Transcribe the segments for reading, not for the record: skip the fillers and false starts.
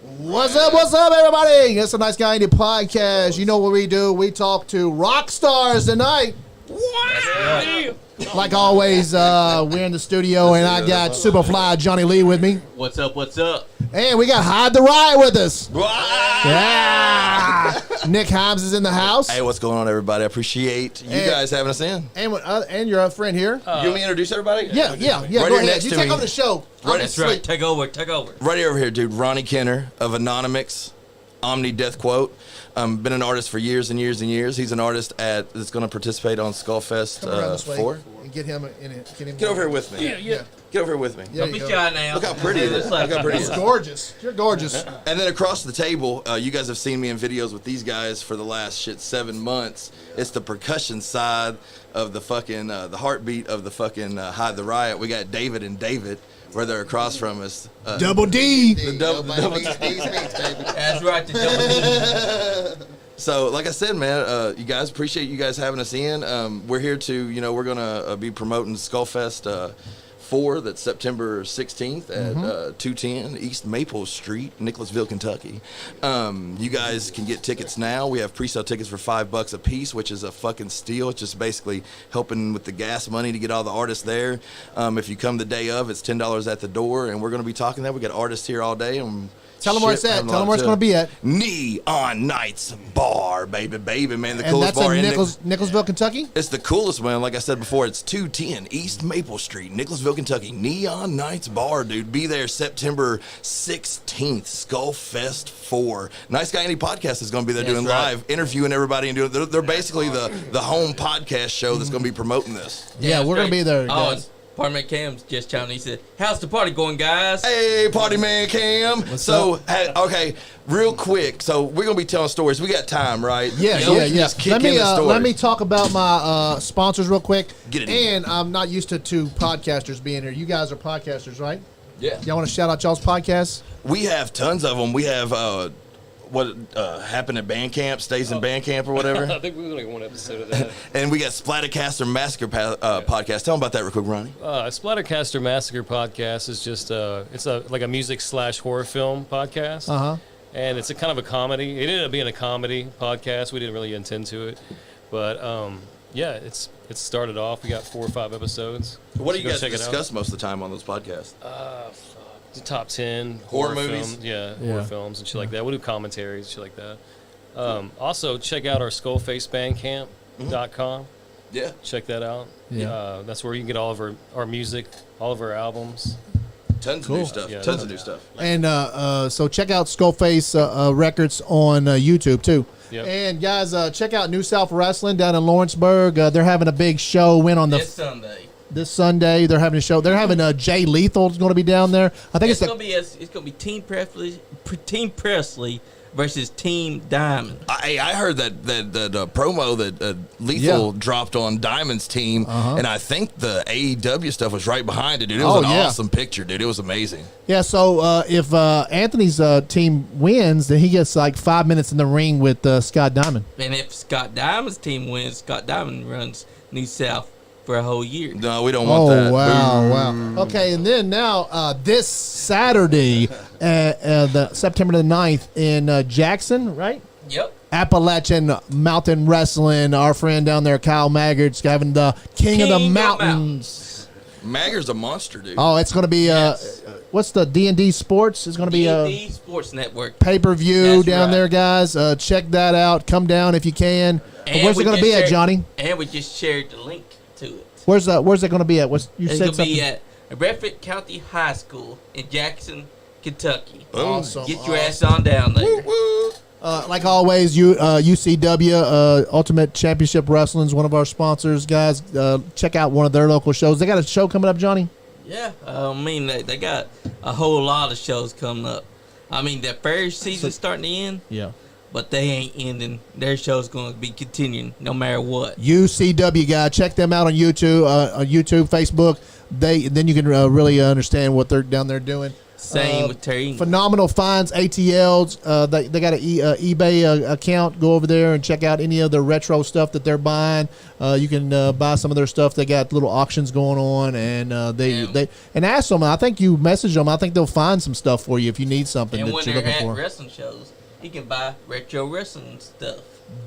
What's up, everybody? It's a Nice Guy Indie Podcast. You know what we do. We talk to rock stars tonight. Wow. Like always, we're in the studio, and I got Superfly Johnny Lee with me. What's up? What's up? And we got Hyde the Riot with us. Wow. Yeah. Nick Himes is in the house. Hey, what's going on, everybody? I appreciate you guys having us in. And your friend here. You want me to introduce everybody? Yeah. Right Go here ahead. next You to take me. over the show. That's right. Take over. Right over here, dude. Ronnie Kenner of Anonymous, Omni Death Quote. Been an artist for years and years and years. He's an artist that's going to participate on Skullfest 4. And get him in it. Get over here with me. Yeah. Get over here with me. Yeah. Don't be shy now. Look how pretty it is. Look how pretty it It's is. gorgeous. You're gorgeous. And then across the table, you guys have seen me in videos with these guys for the last 7 months. It's the percussion side of the fucking, the heartbeat of the fucking Hyde the Riot. We got David and David, where they're across from us. Double D. The double That's right. The double D. So, like I said, man, you guys, appreciate you guys having us in. We're here to, we're going to be promoting Skullfest 4, that's September 16th at 210 East Maple Street, Nicholasville, Kentucky. You guys can get tickets now. We have pre-sale tickets for $5 a piece, which is a fucking steal. It's just basically helping with the gas money to get all the artists there. If you come the day of, it's $10 at the door, and we're going to be talking that. We got artists here all day, and Tell them where it's at. Tell them where it's going to be at. Neon Nights Bar, baby, man. The And coolest that's bar in in Nicholsville, Kentucky? It's the coolest one. Like I said before, it's 210 East Maple Street, Nicholasville, Kentucky. Neon Nights Bar, dude. Be there September 16th, Skullfest 4. Nice Guy Indie Podcast is going to be there doing live, interviewing everybody. And doing. They're basically the home podcast show that's going to be promoting this. Yeah, we're going to be there, guys. Party Man Cam's just chiming. He said, "How's the party going, guys?" Hey, Party Man Cam. Okay, real quick. So we're gonna be telling stories. We got time, right? Yeah. Just kick in the story. Let me talk about my sponsors real quick. Get it. And I'm not used to two podcasters being here. You guys are podcasters, right? Yeah. Y'all want to shout out y'all's podcasts? We have tons of them. We have what happened at Bandcamp stays in Bandcamp or whatever. I think we only got one episode of that. And we got Splattercaster Massacre podcast. Tell them about that real quick, Ronnie. Splattercaster Massacre podcast is just it's like a music / horror film podcast. And it's a kind of a comedy. It ended up being a comedy podcast. We didn't really intend to it, but it's started off. We got 4 or 5 episodes. What do you So go guys check it out. discuss most of the time on those podcasts? The top 10 Horror movies? Films. Horror films and shit like that. We'll do commentaries, shit like that. Also, check out our skullfacebandcamp.com. Yeah. Check that out. Yeah. That's where you can get all of our music, all of our albums. Tons of new stuff. Yeah. Tons of new stuff. And so check out Skullface Records on YouTube, too. Yep. And, guys, check out New South Wrestling down in Lawrenceburg. They're having a big show. This Sunday, they're having a show. They're having Jay Lethal's going to be down there. I think it's gonna be Team Presley versus Team Diamond. I heard that promo that Lethal dropped on Diamond's team, and I think the AEW stuff was right behind it, dude. It was an awesome picture, dude. It was amazing. Yeah, so if Anthony's team wins, then he gets like 5 minutes in the ring with Scott Diamond. And if Scott Diamond's team wins, Scott Diamond runs New South for a whole year. No, we don't want that. Oh, wow. Okay, and then now this Saturday, the September the 9th in Jackson, right? Yep. Appalachian Mountain Wrestling. Our friend down there, Kyle Maggard's having the King of the Mountains. Magger's a monster, dude. Oh, it's going to be, what's the D&D Sports? It's going to be D&D Sports Network. Pay-per-view down right. there, guys. Check that out. Come down if you can. Where's it going to be at, Johnny? And we just shared the link to it. Where's it going to be at? It's going to be at Redford County High School in Jackson, Kentucky. Awesome. Get your ass on down there. Like always, UCW Ultimate Championship Wrestling is one of our sponsors, guys. Check out one of their local shows. They got a show coming up, Johnny? Yeah, they got a whole lot of shows coming up. I mean, their first season's starting to end. Yeah. But they ain't ending. Their show's going to be continuing no matter what. UCW, guy. Check them out on YouTube, Facebook. Then you can really understand what they're down there doing. Same with Terry. Phenomenal finds, ATLs. They got an eBay account. Go over there and check out any of the retro stuff that they're buying. You can buy some of their stuff. They got little auctions going on, and they ask them. I think you message them. I think they'll find some stuff for you if you need something and that when you're they're looking at for. wrestling shows, you can buy retro wrestling stuff.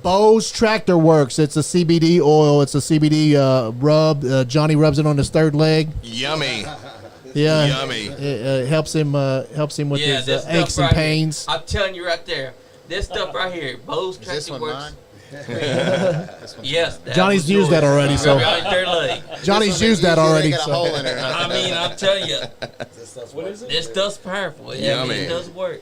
Bose Tractor Works. It's a CBD oil. It's a CBD rub. Johnny rubs it on his third leg. Yummy. Yeah, Yummy. It helps him with his this aches stuff and right pains. Here, I'm telling you right there, this stuff right here, Bose Is this Tractor one Works. mine? Yes, that Johnny's was used yours. that already, so Right there, leg. Johnny's used Usually that already. Got a So. hole in it. I mean, I'm telling you, What is it? this stuff's powerful. I Yummy. mean, it does work.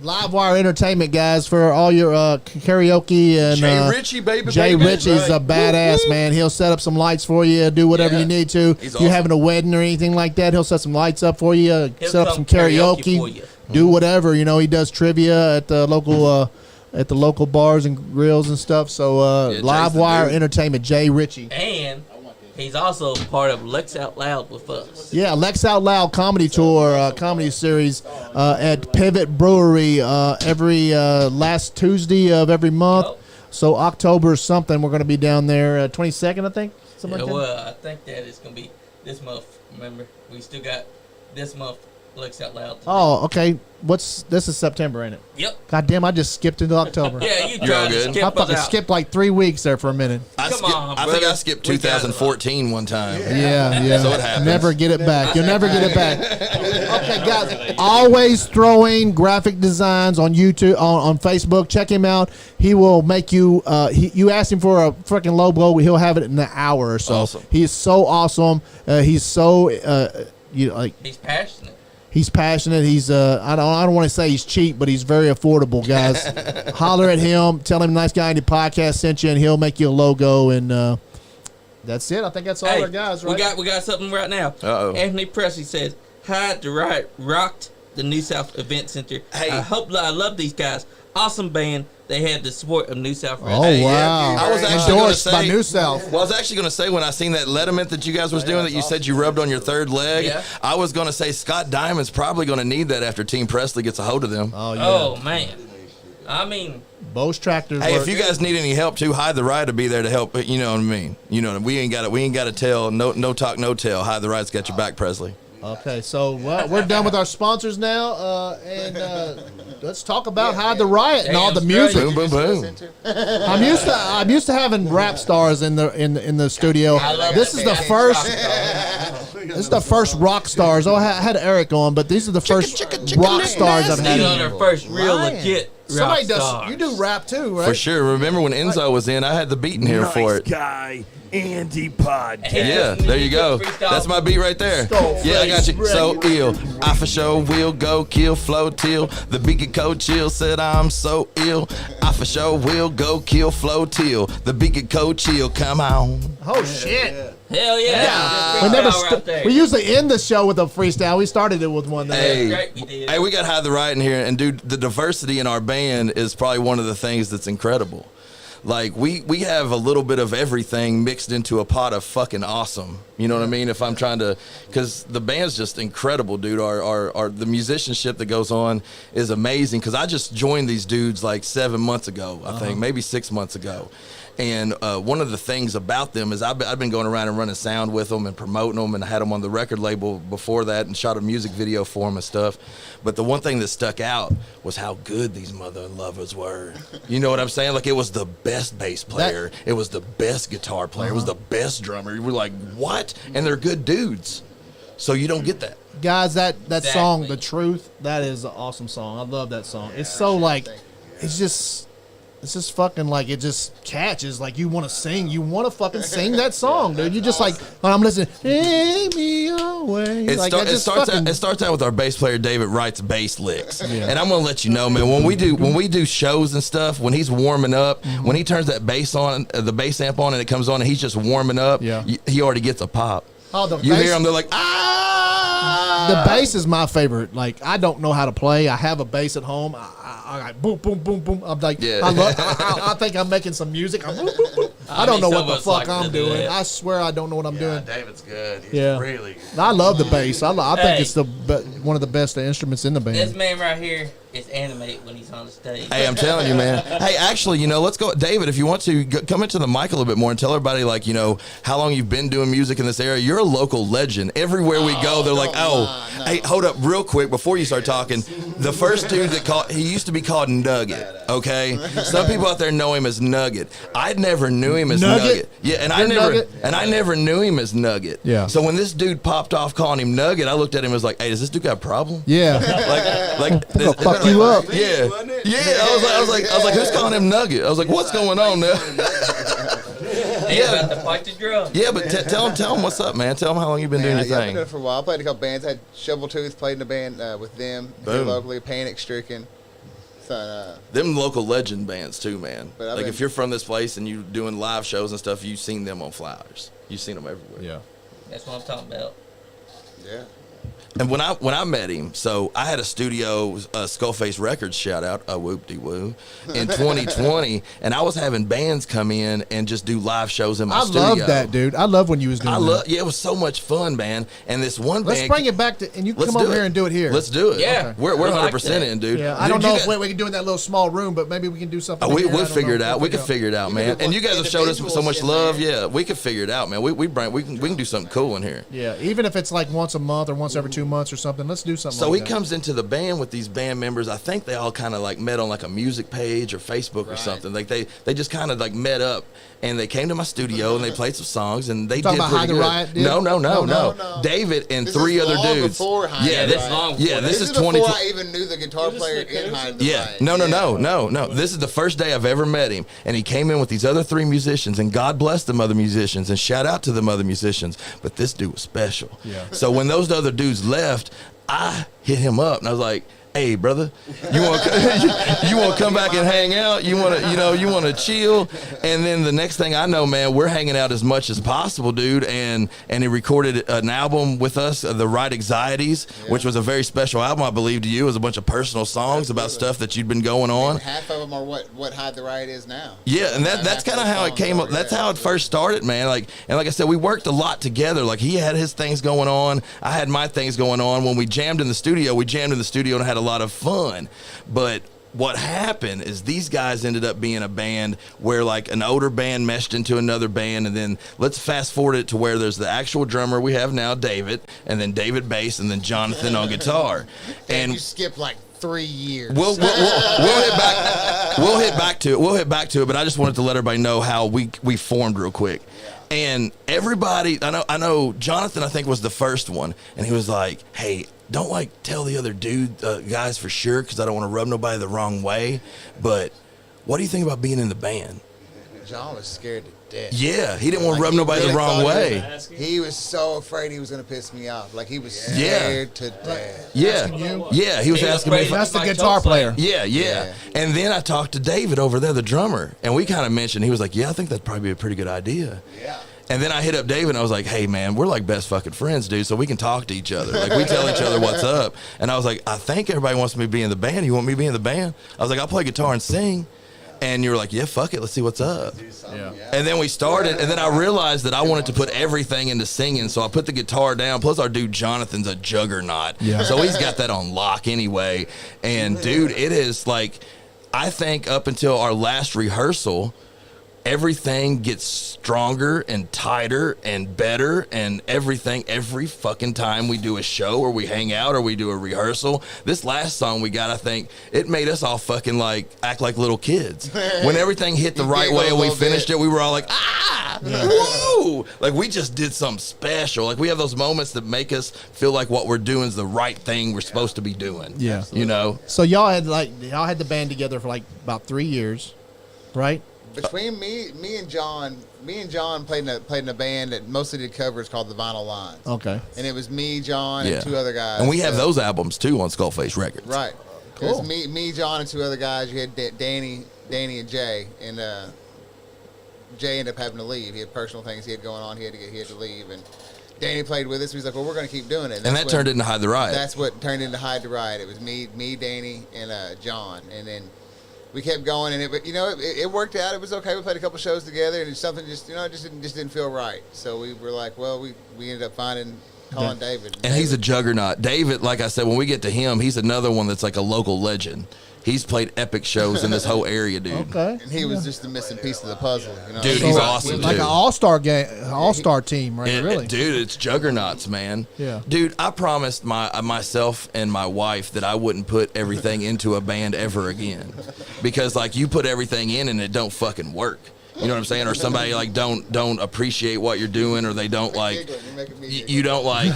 Livewire Entertainment, guys, for all your karaoke and Jay Ritchie, baby. Jay baby. Ritchie's a badass man. He'll set up some lights for you, do whatever you need to. He's If you're awesome. having a wedding or anything like that, he'll set some lights up for you. He'll Set up come some karaoke. karaoke for you. Do whatever. You know, he does trivia at the local bars and grills and stuff. So Jay's the Livewire dude. Entertainment, Jay Ritchie. And he's also part of Lex Out Loud with us. Yeah, Lex Out Loud comedy tour, comedy series at Pivot Brewery every last Tuesday of every month. Yep. So October something, we're going to be down there 22nd, I think. Something Yeah, like that. well, I think that it's going to be this month. Remember, we still got this month Lex Out Loud. Oh, okay. This is September, ain't it? Yep. God damn, I just skipped into October. Yeah, you You're all tried to good. I skip us fucking out. skipped like 3 weeks there for a minute. I Come on, think I brother. skipped We got it. 2014 one time. Yeah. So it happens. Never get it back. You'll never get it back. Okay, guys. Always throwing graphic designs on YouTube, on Facebook. Check him out. He will make you. You ask him for a freaking logo, he'll have it in an hour or so. Awesome. He is so awesome. He's so He's passionate. He's passionate. He's I don't want to say he's cheap, but he's very affordable, guys. Holler at him. Tell him Nice Guy Indie Podcast sent you, and he'll make you a logo. And that's it. I think that's all Hey, our guys, right? we got something right now. Uh-oh. Anthony Presley says, Hyde the Riot rocked the New South Event Center. Hey. I love these guys. Awesome band. They had the support of New South Oh Wrestling. Hey, wow! I was actually Endorsed gonna by say- New South. Well, I was actually going to say when I seen that letterman that you guys was doing that you said you rubbed on your third leg, Yeah. I was going to say Scott Diamond's probably going to need that after Team Presley gets a hold of them. Oh yeah. Oh, man. I mean, Bose tractors. Hey, work. if you guys need any help too, Hyde the Riot to be there to help. You know what I mean? You know, we ain't got to tell. No talk, no tell. Hyde the Riot's got your back, Presley. Okay, so we're done with our sponsors now, and let's talk about Hyde the Riot and all the Damn music. Boom, boom, boom. Listen to? I'm used to having rap stars in the studio. I love This that is the band. first. This is the first rock stars. Oh, I had Eric on, but these are the first rock stars I've these had. are their first real Lying. legit rock Somebody does. stars. You do rap too, right? For sure. Remember when Enzo was in? I had the beat in here for it. Guy Andy Podcast. Yeah, there you go. That's my beat right there. Yeah, I got you. So ill. I for sure will go kill Flo Till. The beacon code chill said I'm so ill. I for sure will go kill Flo Till. The beacon code chill. Come on. Oh shit! Hell yeah. We never. right there. We usually end the show with a freestyle. We started it with one. There. Hey, Great, we did. hey, we got Hyde the Riot in here, and dude, the diversity in our band is probably one of the things that's incredible. Like we have a little bit of everything mixed into a pot of fucking awesome. You know what I mean? If I'm trying to, because the band's just incredible, dude. Our the musicianship that goes on is amazing. Because I just joined these dudes like 7 months ago, I think, maybe 6 months ago. And one of the things about them is I've been going around and running sound with them and promoting them, and I had them on the record label before that and shot a music video for them and stuff. But the one thing that stuck out was how good these mother lovers were. You know what I'm saying? Like, it was the best bass player. It was the best guitar player. It was the best drummer. You were like, what? And they're good dudes. So you don't get that. Guys, that song, Exactly. The Truth, that is an awesome song. I love that song. It's so like, it's just fucking like, it just catches. Like, you want to sing. You want to fucking sing that song, dude. You just like, when I'm listening, take me away. It, Like, start, that it, just starts fucking- out, it starts out with our bass player David Wright's bass licks, and I'm gonna let you know, man. When we do shows and stuff, when he's warming up, when he turns that bass on, the bass amp on, and it comes on, and he's just warming up, Yeah. he already gets a pop. Oh, the You bass- hear him? They're like, ah. The bass is my favorite. Like, I don't know how to play. I have a bass at home. I boom, boom, boom, boom. I'm like, Yeah. I think I'm making some music. I'm boom, boom, boom. I don't know some what the of us fuck like to I'm do doing. that. I swear I don't know what I'm doing. David's good. He's Yeah. really good. I love the bass. I think Hey. it's one of the best instruments in the This band. man right here is animate when he's on the stage. Hey, I'm telling you, man. Hey, actually, let's go. David, if you want to, come into the mic a little bit more and tell everybody, like, how long you've been doing music in this area. You're a local legend. Everywhere we go, they're like, hey, hold up real quick before you start talking. The first dude he used to be called Nugget, okay? Some people out there know him as Nugget. I never knew him as Nugget. Yeah, and I never knew him as Nugget. Yeah. So when this dude popped off calling him Nugget, I looked at him and was like, hey, does this dude got a problem? Yeah. Like, Fuck you up. yeah, yeah. I was like, who's calling him Nugget? I was like, what's going on now? He's about to fight the drum. Yeah, but tell him what's up, man. Tell him how long you've been doing your I've been thing. doing it for a while. I played a couple bands. I had Shovel Tooth, played in a band with them here Boom. locally. Panic Stricken. So, Them local legend bands too, man. But I've Like been- if you're from this place and you doing live shows and stuff, you've seen them on flyers. You've seen them everywhere. Yeah. That's what I'm talking about. yeah. And when I met him, so I had a studio, Skullface Records, shout out, a whoop-de-woo, in 2020, and I was having bands come in and just do live shows in my I studio. love that, dude. I love when you was doing that. Yeah, it was so much fun, man. And this one Let's band, bring it back to, and you can let's come do over it. here and do it here. Let's do it. Yeah. We're I like 100% that. in, dude. Yeah, I Dude, don't know you if got- we can do it in that little small room, but maybe we can do something. Oh, in here. I we'll don't figure know. it out. We We'll can figure it out, man. do And you guys have showed us so individuals much in love. there. Yeah, we can figure it out, man. We can do something cool in here. Yeah, even if it's like once a month or once every 2 months or something, let's do something. So like he that. comes into the band with these band members. I think they all kind of like met on like a music page or Facebook or something. Like they just kind of like met up and they came to my studio and they played some songs and they Talking did about pretty Hyde the good. Riot, dude? No. No. David and This three is other long dudes. before Hyde Yeah, the this, Riot. long yeah, before this This is is before 20. I even knew the guitar player in Hyde the Yeah, Riot. no. This is the first day I've ever met him, and he came in with these other three musicians, and God bless them other musicians, and shout out to them other musicians. But this dude was special. Yeah. So when those other dudes left, I hit him up, and I was like, hey, brother, you want to come back and hang out? You want to chill? And then the next thing I know, man, we're hanging out as much as possible, dude. And he recorded an album with us, The Right Anxieties, which was a very special album, I believe, to you. It was a bunch of personal songs about stuff that you'd been going on. Half of them are what Hyde the Riot is now. Yeah, and that's kind of how it came up. That's how it first started, man. Like I said, we worked a lot together. Like he had his things going on, I had my things going on. When we jammed in the studio, and had a lot of fun. But what happened is these guys ended up being a band where like an older band meshed into another band, and then let's fast forward it to where there's the actual drummer we have now, David, and then David bass, and then Jonathan on guitar. And you And skipped like 3 years. we'll hit back. We'll hit back to it. But I just wanted to let everybody know how we formed real quick. And everybody, I know Jonathan, I think, was the first one, and he was like, "Hey, don't like tell the other guys for sure, because I don't want to rub nobody the wrong way. But what do you think about being in the band?" John was scared to death. Yeah, he didn't want to rub he nobody the really wrong thought way. He was so afraid he was going to piss me off. Like he was Yeah. scared to death. Yeah, you? yeah, he was He was asking me. afraid That's the Mike guitar Jones player. Yeah. And then I talked to David over there, the drummer, and we kind of mentioned. He was like, "Yeah, I think that'd probably be a pretty good idea." Yeah. And then I hit up David and I was like, "Hey man, we're like best fucking friends, dude, so we can talk to each other. Like we tell each other what's up." And I was like, "I think everybody wants me to be in the band. You want me to be in the band?" I was like, "I'll play guitar and sing." And you were like, "Yeah, fuck it, let's see what's up." Yeah. And then we started, and then I realized that I wanted to put everything into singing, so I put the guitar down. Plus, our dude Jonathan's a juggernaut, Yeah. so he's got that on lock anyway. And dude, it is like, I think up until our last rehearsal, everything gets stronger and tighter and better, and everything every fucking time we do a show or we hang out or we do a rehearsal. This last song we got, I think it made us all fucking like act like little kids. When everything hit the You right giggle way a and we little finished bit. it, we were all like, ah, whoa, like we just did something special. Like we have those moments that make us feel like what we're doing is the right thing we're supposed to be doing. Yeah. You know? So y'all had the band together for like about 3 years, right? Between me and John played in a band that mostly did covers called the Vinyl Lines. Okay. And it was me, John, Yeah. and 2 other guys. And we have those albums too on Skullface Records. Right. Cool. It was me, John, and 2 other guys. You had Danny, and Jay, and Jay ended up having to leave. He had personal things he had going on. He had to leave, and Danny played with us. He was like, "Well, we're going to keep doing it." And that turned into Hyde the Riot. That's what turned into Hyde the Riot. It was me, Danny, and John, and then we kept going, and it worked out. It was okay. We played a couple shows together, and something just didn't feel right. So we were like, well, we ended up calling David. And he's a juggernaut. David, like I said, when we get to him, he's another one that's like a local legend. He's played epic shows in this whole area, dude. Okay. And he was just the missing piece of the puzzle. Dude, So, he's awesome, like too. an all-star game, all-star team, right? Really? Dude, it's juggernauts, man. Yeah. Dude, I promised myself and my wife that I wouldn't put everything into a band ever again, because like you put everything in and it don't fucking work. You know what I'm saying? Or somebody like don't appreciate what you're doing, or they don't like you don't like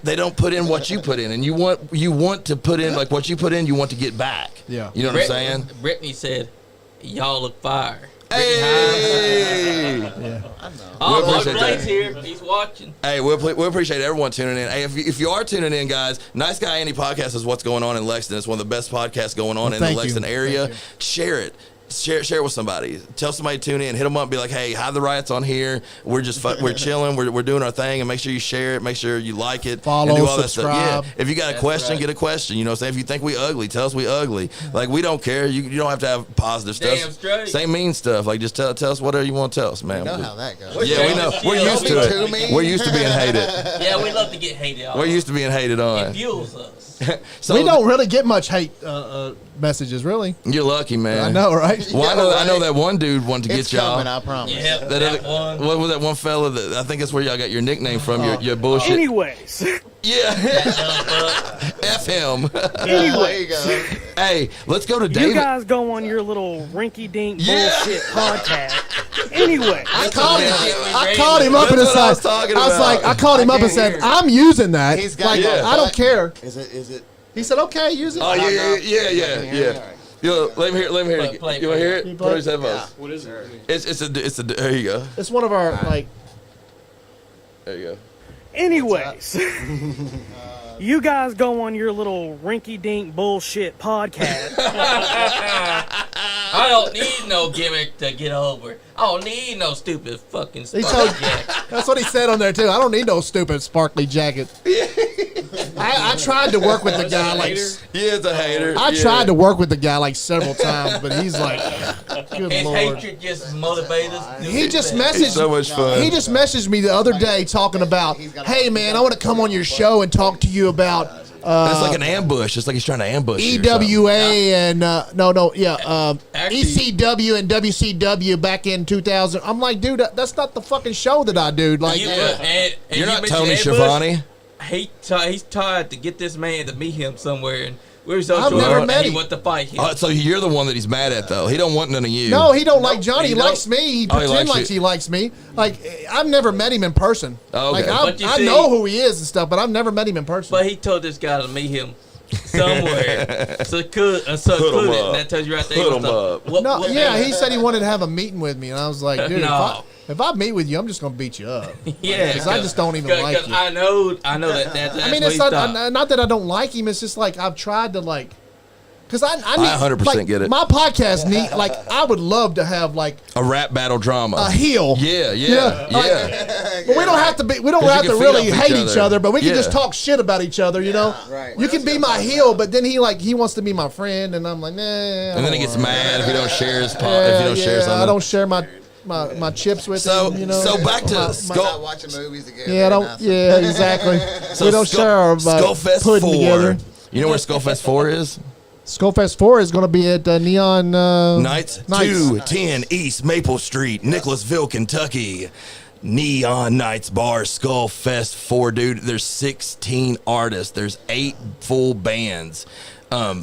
they don't put in what you put in, and you want to put in like what you put in, you want to get back. Yeah. You know what I'm saying? Brittany said, "Y'all look fire." Hey. Yeah. Oh, We'll Boy appreciate Blake's that. here. He's watching. Hey, we appreciate everyone tuning in. Hey, if you are tuning in, guys, Nice Guy Andy Podcast is what's going on in Lexington. It's one of the best podcasts going on in the thank you. Lexington area. Share it. Share it with somebody. Tell somebody to tune in. Hit them up and be like, hey, Hyde the Riot's on here. We're just we're chilling. We're doing our thing. And make sure you share it. Make sure you like it. Follow, and do all that stuff. subscribe. Yeah. If you got a question, get a question. You know what I'm saying? If you think we ugly, tell us we ugly. Like, we don't care. You don't have to have positive stuff. Damn straight. Say mean stuff. Like, just tell us whatever you want to tell us, man. You know how that goes. Yeah, we know. We're used to Too it. mean. We're used to being hated. Yeah, we love to get hated on. We're used to being hated It on. fuels us. So We don't really get much hate messages, really. You're lucky, man. I know, right? Well, I know that one dude wanted to It's get y'all. coming, I promise. Yeah, That that other- one. What was that one fella that I think that's where y'all got your nickname from? Your bullshit. Anyways, Yeah. F him. There you go. Hey, let's go to you David. guys go on your little rinky-dink Yeah. bullshit podcast. Anyway, I called him. Yeah. I called him up and That's what I was said, talking I was about. like, I called him up and can't said, hear. I'm using that. He's got Like, it. I don't care. Is it? He said, okay, use it. Oh yeah. Yo, let me hear it. Play, You want to hear play. it? Put his headphones. Yeah. What is it? It's a. There you go. It's one of our, like, There you go. anyways, you guys go on your little rinky-dink bullshit podcast. I don't need no gimmick to get over. I don't need no stupid fucking He stuff. told, that's what he said on there, too. I don't need no stupid sparkly jacket. I tried to work with the guy, like, He is a hater. I Yeah. tried to work with the guy, like, several times, but he's like, good His Lord. hatred just motivates us. to do He his just best. messaged So much fun. He just messaged me the other day talking about, hey, man, I want to come on your show and talk to you about It's like an ambush. It's like he's trying to ambush you or something. EWA and Actually- ECW and WCW back in 2000. I'm like, dude, that's not the fucking show that I do. Like, And You're you not mentioned Tony Ambush. Schiavone. He's tired to get this man to meet him somewhere, and we're so I've sure never that met he him. want to fight him. So you're the one that he's mad at, though. He don't want none of you. no, he don't like Johnny. He he likes don't. me. He Oh, he pretends likes like you. he likes me. Like, I've never met him in person. Oh, okay. Like, But you I see- know who he is and stuff, but I've never met him in person. But he told this guy to meet him somewhere. so could Hook 'em and up. that tells you right there. Hook what's 'em up. up. No, yeah, he said he wanted to have a meeting with me, and I was like, dude, No. if I meet with you, I'm just gonna beat you up. Yeah, Because I just don't even like you. I know that. That's I mean, what it's he thought. not that I don't like him. It's just like I've tried to like, because I need, 100% get it. My podcast need like I would love to have like A rap battle drama. a heel. Yeah. Like, but we don't have to be. We don't 'Cause you have can to feed really off each hate each other. other, but we can Yeah. just talk shit about each other. You know, Right. you can be my heel, but then he wants to be my friend, and I'm like, nah. And then he gets mad if you don't share his Yeah, if you don't share something. I don't share my chips with So- him. You know, so back to My- Skull- Not watching movies together. Yeah, I don't. nothing. Yeah, exactly. we don't share our Skullfest pudding 4. together. You know where Skullfest 4 is? Skullfest 4 is going to be at Neon Nights 210 East Maple Street, Nicholasville, Kentucky. Neon Nights Bar, Skullfest 4, dude. There's 16 artists. There's 8 full bands.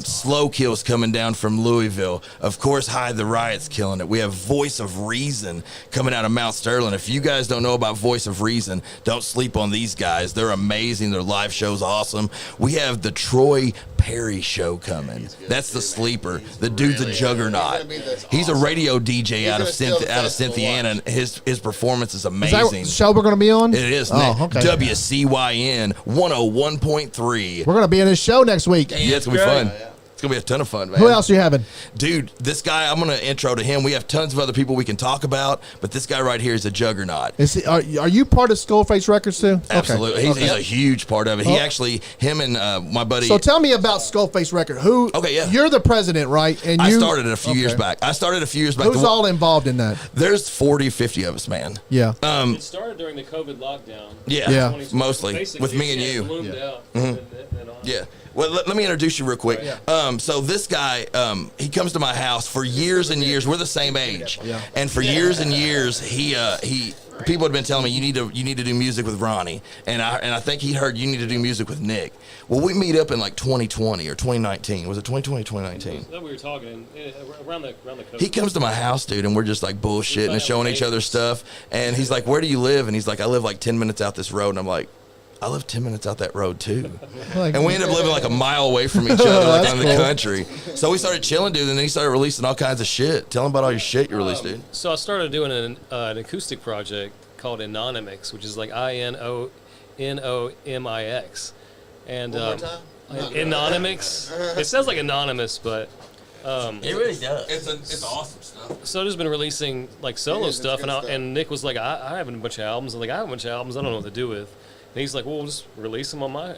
Slow Kill's coming down from Louisville. Of course, Hyde the Riot's killing it. We have Voice of Reason coming out of Mount Sterling. If you guys don't know about Voice of Reason, don't sleep on these guys. They're amazing. Their live show's awesome. We have the Troy Perry show coming. That's the sleeper. The dude's a juggernaut. He's a radio DJ out of Cynthiana, and his performance is Is amazing. that the show we're going to be on? It is. Oh, okay. WCYN 101.3. We're going to be in his show next week. Yeah, it's gonna be fun. It's going to be a ton of fun, man. Who else are you having? Dude, this guy, I'm going to intro to him. We have tons of other people we can talk about, but this guy right here is a juggernaut. Are you part of Skullface Records too? Absolutely. Okay. He's a huge part of it. He actually, him and my buddy. So tell me about Skullface Record. Who? Okay, yeah. You're the president, right? And I started it a few years back. Who's all involved in that? There's 40, 50 of us, man. Yeah. It started during the COVID lockdown. Yeah. 2020. Mostly. Basically, With me and it you. bloomed out. Yeah. Well, let me introduce you real quick. So this guy, he comes to my house for years and years. We're the same age, and for years and years, he people had been telling me you need to do music with Ronnie, and I think he heard you need to do music with Nick. Well, we meet up in like 2020 or 2019. Was it 2020 or 2019? Then we were talking around the COVID. He comes to my house, dude, and we're just like bullshitting and showing each other stuff. And he's like, "Where do you live?" And he's like, "I live like 10 minutes out this road." And I'm like, I live 10 minutes out that road too. And we ended up living like a mile away from each other, like in the country. So we started chilling, dude, and then he started releasing all kinds of shit. Tell him about all your shit you released, dude. So I started doing an acoustic project called Anonymix, which is like INONOMIX. And Anonymix. It sounds like anonymous, but It really does. It's awesome stuff. so I've just been releasing like solo It's stuff, good stuff. and Nick was like, I have a bunch of albums. I'm like, I have a bunch of albums. I don't know what to do with. And he's like, well, we'll just release them on my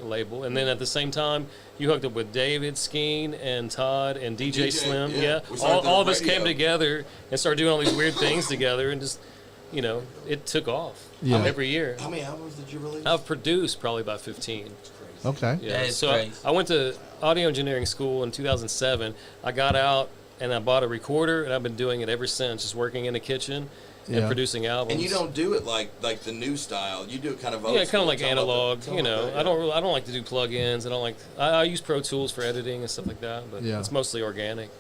label. And then at the same time, you hooked up with David Skeen and Todd and DJ Slim. Yeah. We started All of doing us came radio. together and started doing all these weird things together, and just, it took off every year. How many albums did you release? I've produced probably about 15. Okay. Yeah. That is So crazy. I went to audio engineering school in 2007. I got out and I bought a recorder, and I've been doing it ever since, just working in the kitchen and Yeah. producing albums. And you don't do it like the new style. You do it kind of old Yeah, kind school. of like Tell 'em about analog. that. Tell 'em about that, I don't like to do plugins. I use Pro Tools for editing and stuff like that, but Yeah. it's mostly organic.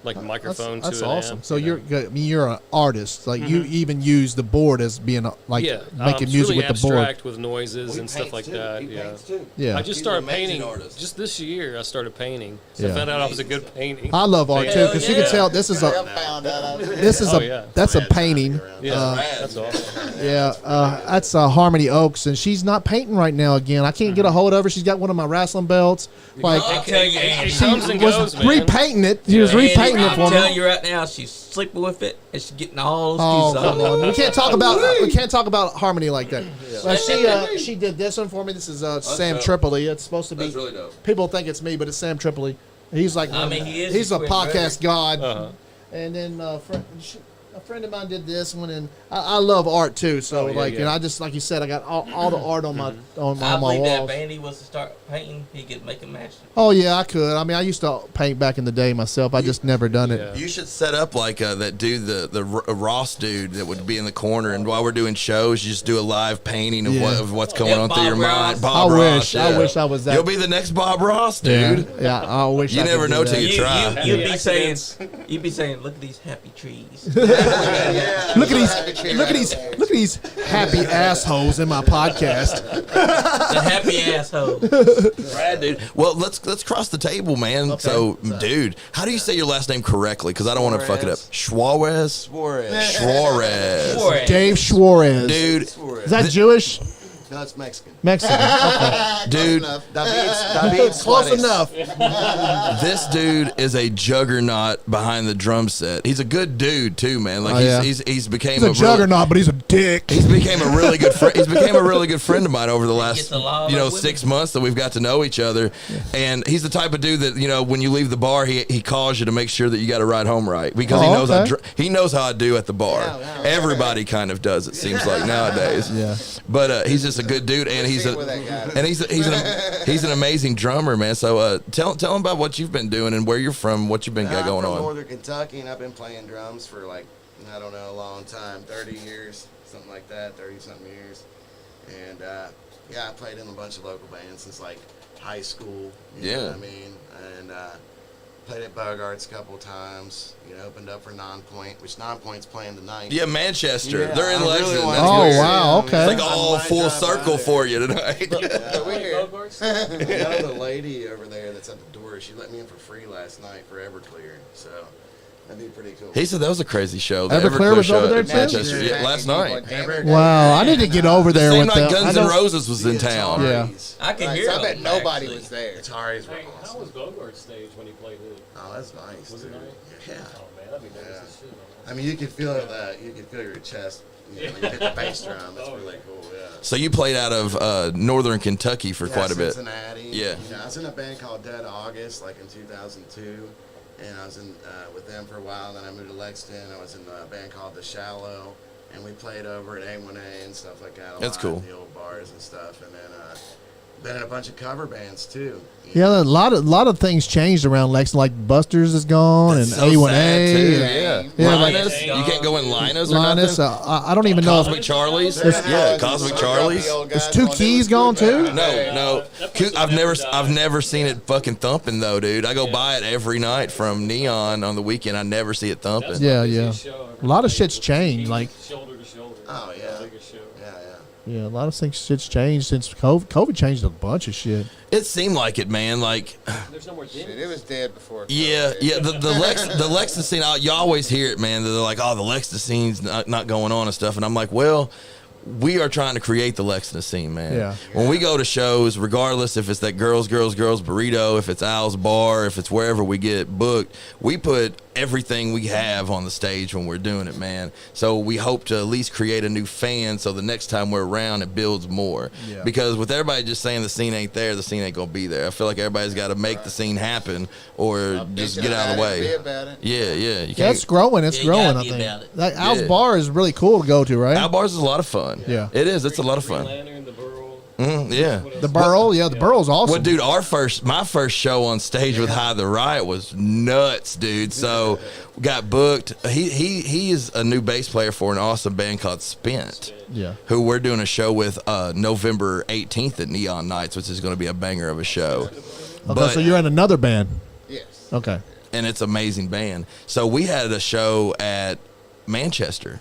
Like microphone That's to an awesome. amp, So you know. you're an artist. Like you even use the board as being making it's music really with the board. abstract with noises He and stuff paints like too. that. He Yeah. paints too. Yeah. I just He's started an amazing painting. artist. Just this year, I started painting. So I Yeah. found out I was a good painting. I love art too because you can tell this is a Found out. Oh, yeah. that's a painting. Yeah, that's awesome. That's Harmony Oaks, and she's not painting right now. Again, I can't get a hold of her. She's got one of my wrestling belts. Like I'll tell you, Andy. It she comes and was goes, man. repainting it. She was Andy, repainting it I'm for telling me. you right now, she's sleeping with it, and she's getting all Oh, those come juice on. on. We can't talk about Harmony like that. Well, she did this one for me. This is Sam dope. Tripoli. It's supposed to be. That's really dope. People think it's me, but it's Sam Tripoli. He's like, I mean, he is he's a his twin podcast god. Uh-huh. And then a friend of mine did this one, and I love art too. So yeah, yeah. and I just like you said, I got all the art on my on I my believe that walls. if Andy was to start painting, he could make a masterpiece. Oh yeah, I could. I mean, I used to paint back in the day myself. I just never done it. Yeah. You should set up like that dude, the Ross dude that would be in the corner, and while we're doing shows, you just do a live painting of, Yeah. of what's going Yeah, on through your Bob mind. Ross. Bob I Ross. wish. I wish I was that. You'll be the next Bob Ross, dude. Yeah, I wish. You I could never do know that. till you try. You'd be Accidents. saying, look at these happy trees. Look at these happy assholes in my podcast. The happy asshole. Brad, dude. Well, let's cross the table, man. So, dude, how do you say your last name correctly? Because I don't want to fuck it up. Suarez. Suarez. Suarez. Dave Suarez. Dude, Is that Jewish? No, it's Mexican. Mexican. Okay. dude, David Close Suarez. enough. this dude is a juggernaut behind the drum set. He's a good dude too, man. Like Oh, yeah. he's became He's a really, juggernaut, but he's a dick. He's became a really good friend. He's became a really good friend of mine over the last, gets a lot of women. 6 months that we've got to know each other. And he's the type of dude that when you leave the bar, he calls you to make sure that you got to ride home right because he Oh, knows okay. he knows how I do at the bar. Yeah. Everybody kind of does. It seems like nowadays. Yeah. But he's just a good dude, and he's With that guy. he's an amazing drummer, man. So tell him about what you've been doing and where you're from, what you've been got I'm going from on. Northern Kentucky, and I've been playing drums for I don't know, a long time, 30 years, something like that, 30-something years. And, I played in a bunch of local bands since, high school. You know Yeah. what I mean? And played at Bogart's a couple times, opened up for Nonpoint, which Nonpoint's playing tonight. Yeah, Manchester. Yeah, They're in I really Lexington. wanna That's Oh, weird. wow, okay. It's like all full circle for you tonight. We here. Bogarts? The lady over there that's at the door, she let me in for free last night for Everclear. So That'd be pretty cool. He said that was a crazy show. The Everclear was show over there at too? Manchester. Yeah, last night. Wow, I need to get over there Seemed with like the. Guns I N' know- Roses was in town. Yeah. I can Right, hear so I bet them, nobody actually. was there. Atari's were Hey, how awesome. was Bogart's stage when he played it? Oh, that's nice. Was it dude. nice? Yeah. Oh man, that'd be nice as shit. I mean, you could feel that. You could feel your chest. You hit the bass drum. That's Oh, really cool. Yeah. So you played out of northern Kentucky for quite a bit. Cincinnati. Yeah. You know, I was in a band called Dead August, like in 2002, and I was in with them for a while. And then I moved to Lexington. I was in a band called The Shallow, and we played over at A1A and stuff like that. That's cool. The old bars and stuff, and then been in a bunch of cover bands too. Yeah, a lot of things changed around Lexington. Like Buster's is gone, That's and so A1A. sad, too. and- Yeah. Yeah, like- Linus, you can't go in Linus or Linus. nothing. I don't even know. Cosmic Charlie's. There's- Yeah, Cosmic Charlie's. Is Two Keys gone too? No. I've never seen it fucking thumping though, dude. I go by it every night from Neon on the weekend. I never see it thumping. Yeah, yeah. A lot of shit's changed. Like, Shoulder to shoulder. Oh, yeah. The biggest show. Yeah, yeah. yeah, a lot of things shit's changed since COVID. COVID changed a bunch of shit. It seemed like it, man. Like, There's no more Shit, Denny's. it was dead before. yeah, COVID. yeah. The Lexington scene. You always hear it, man. They're like, oh, the Lexington scene's not going on and stuff. And I'm like, well, we are trying to create the Lexington scene, man. Yeah. When we go to shows, regardless if it's that girls burrito, if it's Al's bar, if it's wherever we get booked, we put everything we have on the stage when we're doing it, man. So we hope to at least create a new fan so the next time we're around it builds more. Yeah. Because with everybody just saying the scene ain't there, the scene ain't gonna be there. I feel like everybody's got to make the scene happen or just get out of the way. Be about it. Yeah, yeah. You Yeah, can't. it's growing. It's Yeah, you growing. gotta I be think. about it. Like Al's Yeah. bar is really cool to go to, right? Al Bars is a lot of fun. Yeah. It is. It's a lot of Green fun. Lantern, the Burl. Yeah. The Burl, yeah, the Burl's awesome. Well, dude, my first show on stage with Hyde the Riot was nuts, dude. So we got booked. He is a new bass player for an awesome band called Spent, Yeah. who we're doing a show with November 18th at Neon Nights, which is going to be a banger of a show. Okay, so you're in another band. Yes. Okay. And it's an amazing band. So we had a show at Manchester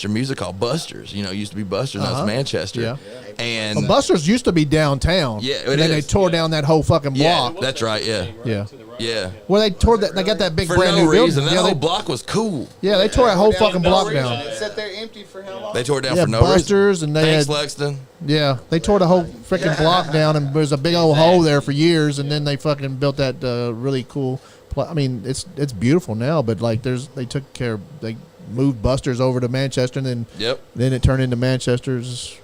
Music Hall, Busters. You know, it used to be Busters, now it's Manchester. Yeah. And Well, Buster's used to be downtown. Yeah, it and then they is. tore down that whole fucking Yeah. block. That's right, yeah. Yeah. yeah. Well, they tore that. They got that big For brand no new reason. building. That Yeah, whole they, block was cool. yeah, they tore that whole fucking block It down. sat there empty for how long? They tore it down Yeah, for no reason. Busters, and they Thanks, had Lexington. yeah, they tore the whole freaking block down, and there's a big old hole there for years, and then they fucking built that really cool. I mean, it's beautiful now, but like they took care. They moved Busters over to Manchester, and Yep. then it turned into Manchester's.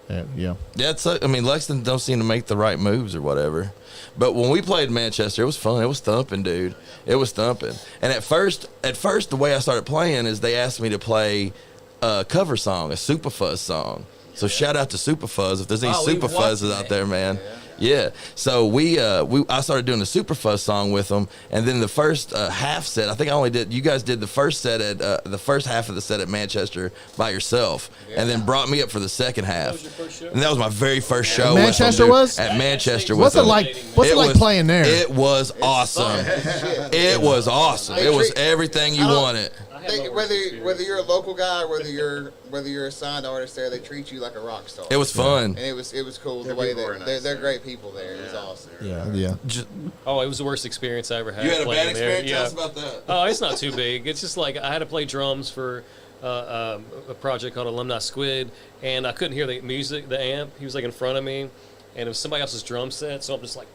Yeah. Yeah, I mean, Lexington don't seem to make the right moves or whatever. But when we played Manchester, it was fun. It was thumping, dude. It was thumping. And at first, the way I started playing is they asked me to play a cover song, a Superfuzz song. So shout out to Superfuzz if there's any Oh, we Superfuzzes watched out there, man. Yeah. So I started doing a Superfuzz song with them, and then the first half set, I think you guys did the first set at the first half of the set at Manchester by yourself, and then brought me up for the second half. was your first show? And that was my very first show. Manchester with them, dude. was? At Manchester. What's with it them. like? What's it like playing there? It was awesome. It was awesome. It was everything you wanted. Whether you're a local guy or whether you're a signed artist there, they treat you like a rock star. It was fun. And it was cool the Their way people were that nice they're there. great people there. It was awesome. Yeah. Oh, it was the worst experience I ever had. You had a playing bad there. experience? Tell Yeah. us about that. Oh, it's not too big. It's just like I had to play drums for a project called Alumni Squid, and I couldn't hear the music, the amp. He was like in front of me, and it was somebody else's drum set, so I'm just like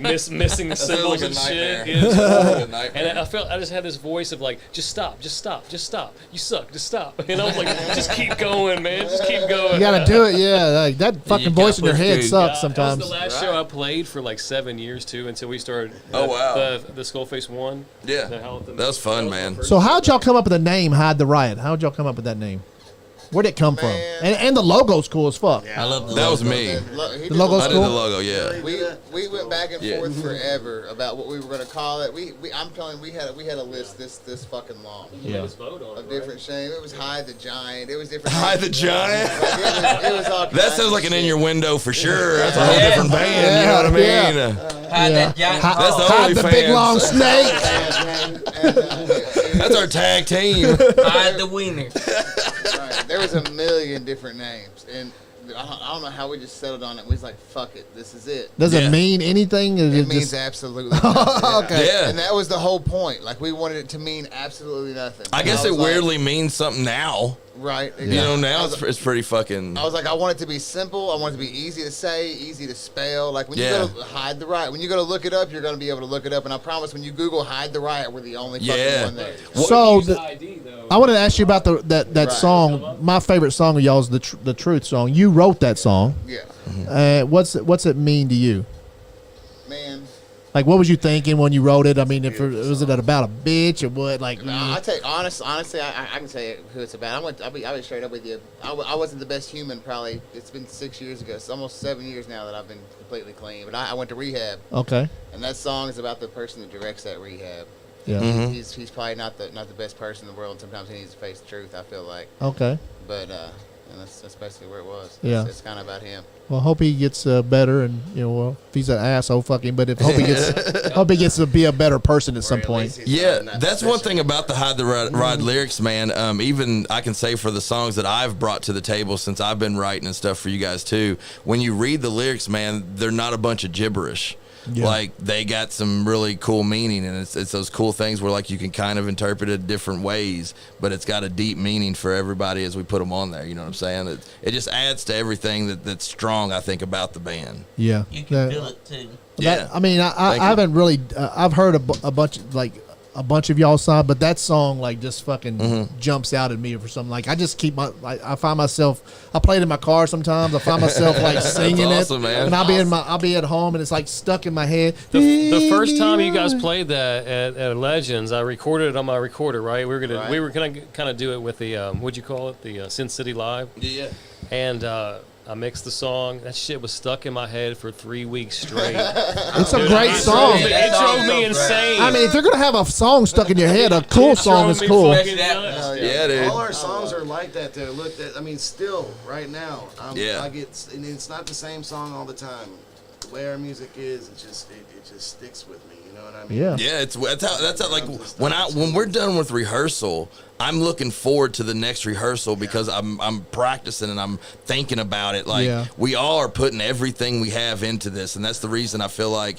missing the That sounds cymbals like a and shit. nightmare. It was Sounds horrible. like a nightmare. And I just had this voice of like, just stop. You suck, just stop. And I was like, just keep going, man, just keep going. You gotta do it. Yeah. Like that fucking gotta voice in your push head through. sucks That sometimes. was the last show I played for like 7 years too, until we started. Oh, wow. The Skullface one. Yeah. That was fun, man. So how'd y'all come up with the name Hyde the Riot? How'd y'all come up with that name? Where'd it come from? And the logo's cool as fuck. I love the That was logo. me. The logo's I did cool. the logo, yeah. We went back and Yeah. forth forever about what we were going to call it. I'm telling you, we had a list this fucking long Yeah. Just vote on of it, different shame. It was Hyde the Giant. It was different. Hi, the Giant. It was all That kinds sounds of like an shit. in your window for sure. That's a whole Yeah. different band. You know what I mean? Yeah. Hide that giant Hi- That's the hog. Hyde the big OnlyFans. long snake. That's our tag team. Hide the wiener. Right. There was a million different names, and I don't know how we just settled on it. We was like, fuck it, this is it. Does it mean anything? It means absolutely nothing. Okay. Yeah. And that was the whole point. Like, we wanted it to mean absolutely nothing. I And guess was it like, weirdly means something now. Right. You know, exactly. now it's pretty fucking. I was like, I want it to be simple. I want it to be easy to say, easy to spell. Like, when you Yeah. go to Hyde the Riot, when you go to look it up, you're going to be able to look it up. And I promise, when you Google Hyde the Riot, we're the only fucking Yeah. one there. So Use the ID, though. I wanted to ask you about that Right. song. My favorite song of y'all's the Truth song. You wrote that song. Yeah. What's it mean to you? Man. Like, what was you thinking when you wrote it? I mean, was it about a bitch or what? Like, No, I tell you, honestly, I can say who it's about. I'll be straight up with you. I wasn't the best human, probably. It's been 6 years ago. It's almost 7 years now that I've been completely clean. But I went to rehab, okay, and that song is about the person that directs that rehab. yeah, He's probably not the best person in the world, and sometimes he needs to face the truth, I feel like. okay. But and that's basically where it was. Yeah. It's kind of about him. Well, hope he gets better, and well, if he's an asshole, fuck him. But hope he gets to be a better person at some point. Yeah, that's one thing about the Hyde the Riot lyrics, man. Even I can say for the songs that I've brought to the table since I've been writing and stuff for you guys too, when you read the lyrics, man, they're not a bunch of gibberish. Yeah. Like, they got some really cool meaning, and it's those cool things where, like, you can kind of interpret it different ways, but it's got a deep meaning for everybody as we put them on there. You know what I'm saying? It just adds to everything that's strong, I think, about the band. Yeah, You can feel it too. Yeah. I mean, I haven't really. I've heard a bunch of y'all's song, but that song like just fucking jumps out at me for something. Like, I just keep I find myself. I play it in my car sometimes. I find myself like singing awesome, it, man. and I'll be at home, and it's like stuck in my head. The first time you guys played that at Legends, I recorded it on my recorder. Right, we were gonna kind of do it with the what'd you call it, the Sin City Live. Yeah. And I mixed the song. That shit was stuck in my head for 3 weeks straight. It's a great song. It drove me insane. I mean, if you're gonna have a song stuck in your head, a cool song is cool. Yeah, dude. All our songs are like that, though. Look, I mean, still, right now, Yeah. I get, and it's not the same song all the time. The way our music is, it just sticks with me. You know what I mean? Yeah. Yeah, that's how like when we're done with rehearsal, I'm looking forward to the next rehearsal because I'm practicing and I'm thinking about it. Like, Yeah. we all are putting everything we have into this, and that's the reason I feel like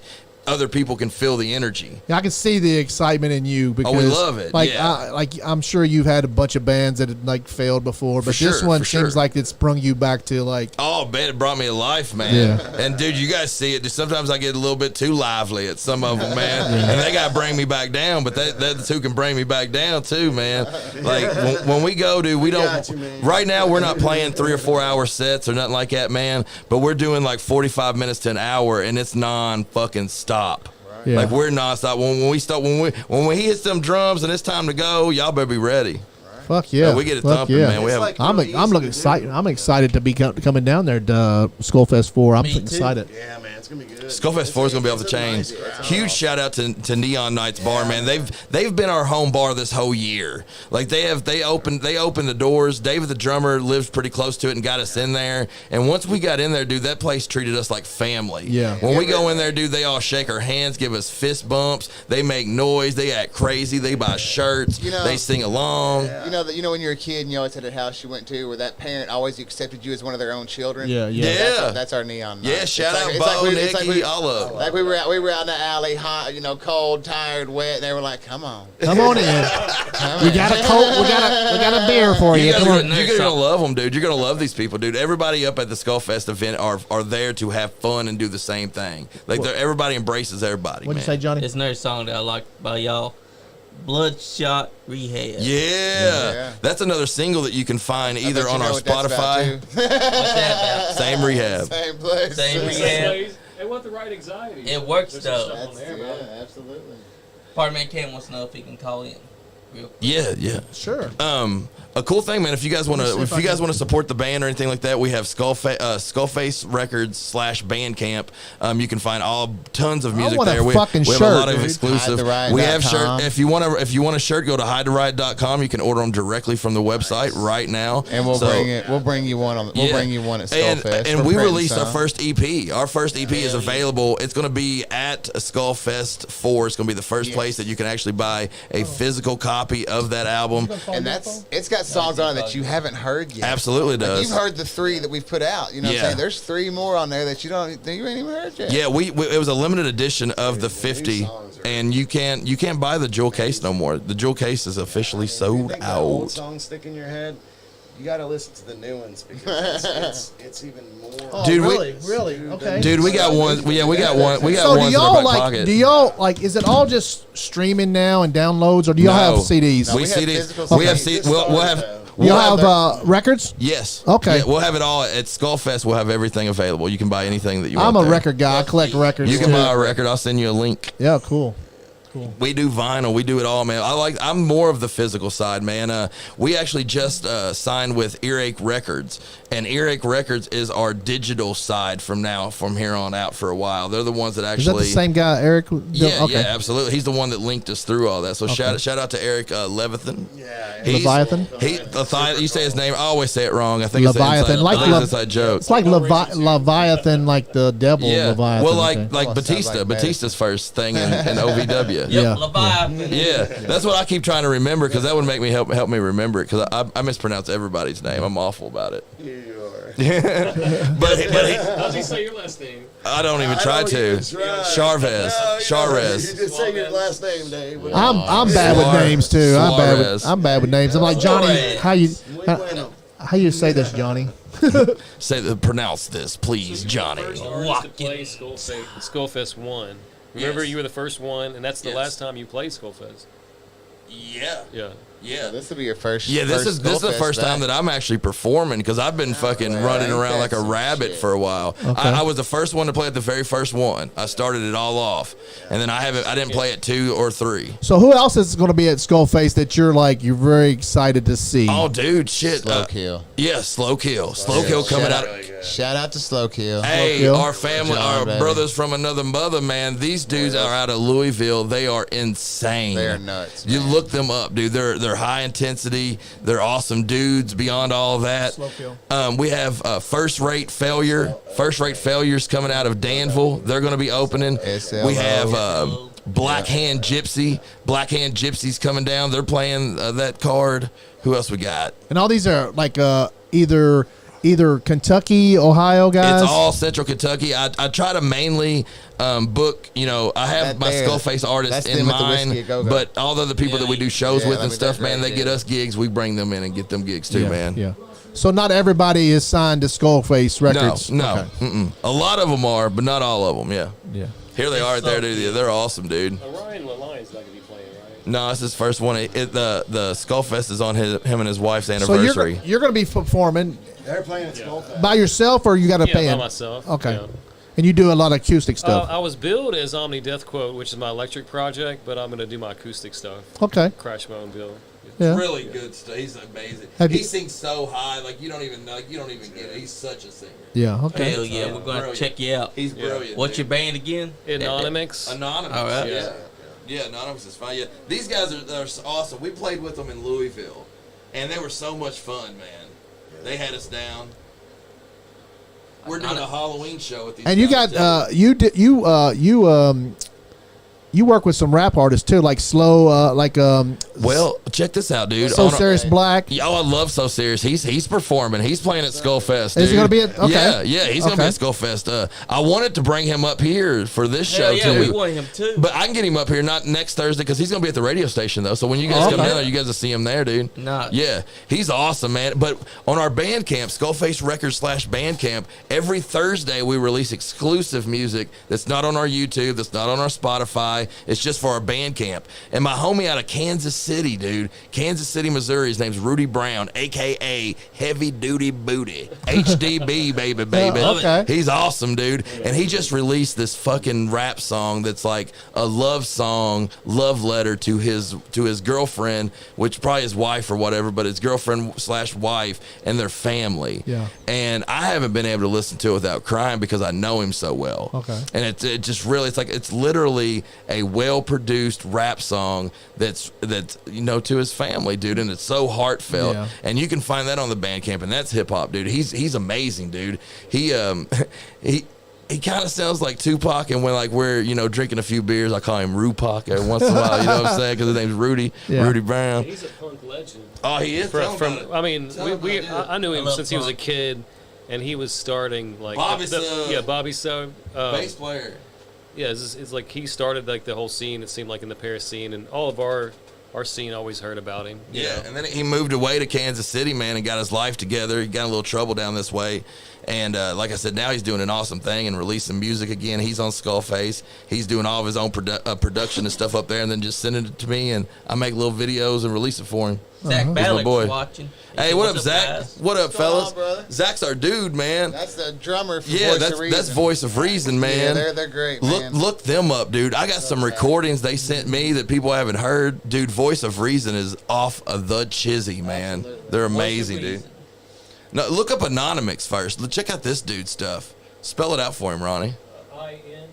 other people can feel the energy. Yeah, I can see the excitement in you because we love it, Like, yeah. I'm sure you've had a bunch of bands that had like failed before, but this one seems like it's sprung you back to like. Oh, man, it brought me to life, man. Yeah. And, dude, you guys see it. Sometimes I get a little bit too lively at some of them, man. And they got to bring me back down, but that's who can bring me back down, too, man. Like, when we go, dude, we don't. got you, man. Right now, we're not playing 3 or 4 hour sets or nothing like that, man. But we're doing like 45 minutes to an hour, and it's non-fucking stop. Yeah. Like, we're nonstop. When we hit some drums and it's time to go, y'all better be ready. Fuck yeah, we get it Fuck thumping, yeah. man. We It's have. like I'm really easy looking to excited. do. I'm excited to be coming down there to Skullfest 4. I'm Me too. excited. Yeah, man, it's gonna be good. Skullfest 4 is going to be off the chains. Huge shout out to Neon Nights Bar, man. They've been our home bar this whole year. Like, they opened the doors. David the drummer lives pretty close to it and got us in there. And once we got in there, dude, that place treated us like family. Yeah. When we go in there, dude, they all shake our hands, give us fist bumps. They make noise. They act crazy. They buy shirts. You know- They sing along. You know when you're a kid and you always had a house you went to where that parent always accepted you as one of their own children. Yeah, yeah. Yeah. That's our Neon Night. Yeah, It's shout out it's Bo, it's Nikki, all of them. Like we were out in the alley, hot, cold, tired, wet, and they were like, "Come on, Come on in. We got a coat. We got a beer for you. You Come guys on. you're gonna love them, dude. You're gonna love these people, dude. Everybody up at the Skullfest event are there to have fun and do the same thing. Like, everybody embraces everybody. What'd man. you say, Johnny? It's another song that I like by y'all. Bloodshot Rehab. Yeah. That's another single that you can find either bet you on know our what that's about, Spotify. too. What's that about? Same rehab. Same place. Same rehab. It want the right anxiety. It works, There's some though. stuff on there, bro. Yeah, absolutely. Part of me Cam wants to know if he can call in. Real quick. Yeah. Sure. A cool thing, man. If you guys want to support the band or anything like that, we have Skullface Records /Bandcamp. You can find tons of music want a there. We fucking have a shirt, lot of dude. exclusive. HydeTheRiot.com. We have shirt. If you want a shirt, go to HydeTheRiot.com. You can order them directly from the website right now. And we'll So- bring it. We'll bring you one. We'll bring you one at Skullfest. And for we print released our some. first EP. Our first EP is available. It's going to be at Skullfest 4. It's going to be the first place that you can actually buy a physical copy of that album. And it's got got songs on it that you haven't heard yet. Absolutely Like, does. you've heard the 3 that we've put out. You know what I'm saying? There's 3 more on there that you ain't even heard yet. Yeah, we it was a limited edition of the 50, and you can't buy the jewel case no more. The jewel case is officially sold Think that old out. songs stick in your head. You got to listen to the new ones because it's even more. Oh, Dude, really? Okay. Dude, we got one. We got one. We got So ones do in our y'all back like? pocket. Do y'all like? Is it all just streaming now and downloads, or do y'all have CDs? No, We we have CDs. physical We have CDs. we'll have. Y'all We'll have records? Yes. Okay. Yeah, we'll have it all at Skullfest. We'll have everything available. You can buy anything that you want. I'm a there. record guy. I collect records. You can too. buy a record. I'll send you a link. Yeah, cool. We do vinyl. We do it all, man. I'm more of the physical side, man. We actually just signed with Earache Records, and Earache Records is our digital side from here on out for a while. They're the ones that actually. Is that the same guy, Eric? Yeah, Okay. yeah, absolutely. He's the one that linked us through all that. So shout out to Eric Levithan. Yeah. Leviathan? You say his name. I always say it wrong. I think Leviathan, it's like an inside joke. It's like Leviathan, like the devil. Yeah. Leviathan. Well, okay. like Oh, it Batista. sounds like Batista's first thing in OVW. Yep, Yeah. Leviathan. Yeah, that's what I keep trying to remember because that would make me help me remember it because I mispronounce everybody's name. I'm awful about it. You are. But How's he say your last name? I don't even try to. Charvez. You Charvez. just say your last name, Dave. I'm bad with names too. Suarez. I'm bad with names. I'm like Johnny. Suarez. How you say this, Johnny? Pronounce this, please, Johnny. First artist to play Skullfest 1. Remember, Yes. you were the first one, and that's the Yes. last time you played Skullfest. Yeah. Yeah. Yeah. This will be your first. Yeah, this is the Skullfest first time that I'm actually performing because I've been fucking running around like a rabbit for a while. Okay. I was the first one to play at the very first one. I started it all off, and then I didn't play at 2 or 3. So who else is going to be at Skullface that you're very excited to see? Oh, dude, shit. Slow Kill. Yeah, Slow Kill. Slow Kill coming out. Shout out to Slow Kill. Hey, Kill. our family, John, our baby. brothers from another mother, man. These dudes are out of Louisville. They are insane. They're nuts, You man. look them up, dude. They're high intensity. They're awesome dudes. Beyond all that, Slow Kill. We have First Rate Failure. First Rate Failure's coming out of Danville. They're going to be opening. SLO. We have Black Hand Gypsy. Black Hand Gypsy's coming down. They're playing that card. Who else we got? And all these are like either Kentucky, Ohio guys. It's all Central Kentucky. I try to mainly book, I have That my there, Skullface artists that's in them with the mind, Whiskey A Go Go. but all the other people that we do shows Yeah, with let and me stuff, that man, right they get there. us gigs. We bring them in and get them gigs too, yeah, man. Yeah. So not everybody is signed to Skullface Records. No. Okay. Mm-mm. A lot of them are, but not all of them, yeah. Yeah. Here they are right there, dude. They're awesome, dude. Ryan LaLionne's not going to be playing, right? No, it's his first one. The Skullfest is on him and his wife's So anniversary. you're going to be performing They're playing at Skullfest. by yourself, or you got to Yeah, pay by him? myself. Okay. Yeah. And you do a lot of acoustic stuff. I was billed as Omni Death Quote, which is my electric project, but I'm going to do my acoustic stuff. Okay. Crash my own bill. Yeah. Really good stuff. He's amazing. Have He you- sings so high, like you don't even get it. He's such a singer. Yeah. Okay. Hell yeah, we're going to check you out. He's brilliant. What's dude. your band again? Anonymous. Anonymous. All right. Yeah, Anonymous is fine. Yeah, these guys are awesome. We played with them in Louisville, and they were so much fun, man. They had us down. We're doing a Halloween show with these. And you guys, got too. you work with some rap artists too, like Slow, Well, check this out, dude. So On a- Serious Black. Oh, I love So Serious. He's performing. He's playing at Skullfest. Dude. Is he gonna be at- okay. Yeah, he's gonna be Okay. at Skullfest. I wanted to bring him up here for this show Hell yeah, too. we want him too. But I can get him up here not next Thursday because he's gonna be at the radio station though. So when you guys come Okay. down there, you guys will see him there, dude. Nice. Yeah, he's awesome, man. But on our Bandcamp, Skullface Records /Bandcamp, every Thursday we release exclusive music that's not on our YouTube, that's not on our Spotify. It's just for our Bandcamp. And my homie out of Kansas City, dude, Kansas City, Missouri, his name's Rudy Brown, aka Heavy Duty Booty, HDB, baby. okay. He's awesome, dude. And he just released this fucking rap song that's like a love song, love letter to his girlfriend, which probably his wife or whatever, but his girlfriend /wife and their family. Yeah. And I haven't been able to listen to it without crying because I know him so well. Okay. And it just really, it's literally a well-produced rap song that's to his family, dude, and it's so heartfelt. Yeah. And you can find that on the Bandcamp, and that's hip hop, dude. He's amazing, dude. He he kind of sounds like Tupac, and when like we're drinking a few beers, I call him Rupac every once in a while. You know what I'm saying? Because his name's Rudy, Rudy Brown. He's a punk legend. Oh, he is. I mean, I knew him since he was a kid, and he was starting like Bobby Sub, bass player. Yeah, it's like he started like the whole scene. It seemed like in the Paris scene, and all of our scene always heard about him. Yeah, and then he moved away to Kansas City, man, and got his life together. He got in a little trouble down this way. And like I said, now he's doing an awesome thing and releasing music again. He's on Skullface. He's doing all of his own production and stuff up there, and then just sending it to me, and I make little videos and release it for him. Zach Ballick's watching. Hey, what up, Zach? Guys? What up, fellas? brother? Zach's our dude, man. That's the drummer for Voice of Reason. That's Voice of Reason, man. Yeah, they're great, man. Look them up, dude. I got some recordings they sent me that people haven't heard. Dude, Voice of Reason is off of the chizzy, man. They're amazing, dude. No, look up Anonymous first. Check out this dude's stuff. Spell it out for him, Ronnie. I-N.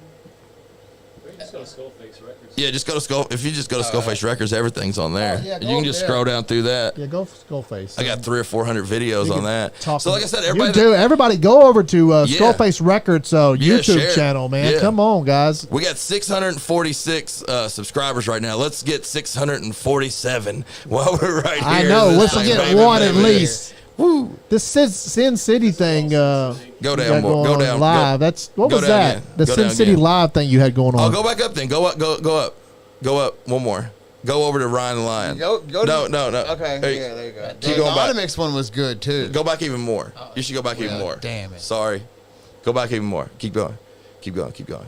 Just go to Skullface Records. Yeah, just go to If you just go to Skullface Records, everything's on there. Yeah, you can just scroll down through that. Yeah, go for Skullface. I got 300 or 400 videos on that. So, like I said, everybody go over to Skullface Records YouTube share. channel, man. Yeah. Come on, guys. We got 646 subscribers right now. Let's get 647 while we're right here. I know. Let's thing, get baby, one baby. at least. Woo! This Sin City thing. Go down, go down live. What was that? Again. The Go Sin down City again. live thing you had going on. Oh, go back up then. Go up. Go up. One more. Go over to Ryan the Lion. No. There Okay, there you go. Keep The going back. Anonymous one was good too. Go back even more. You should go back even more. Damn it. Sorry. Go back even more. Keep going. Keep going. Keep going.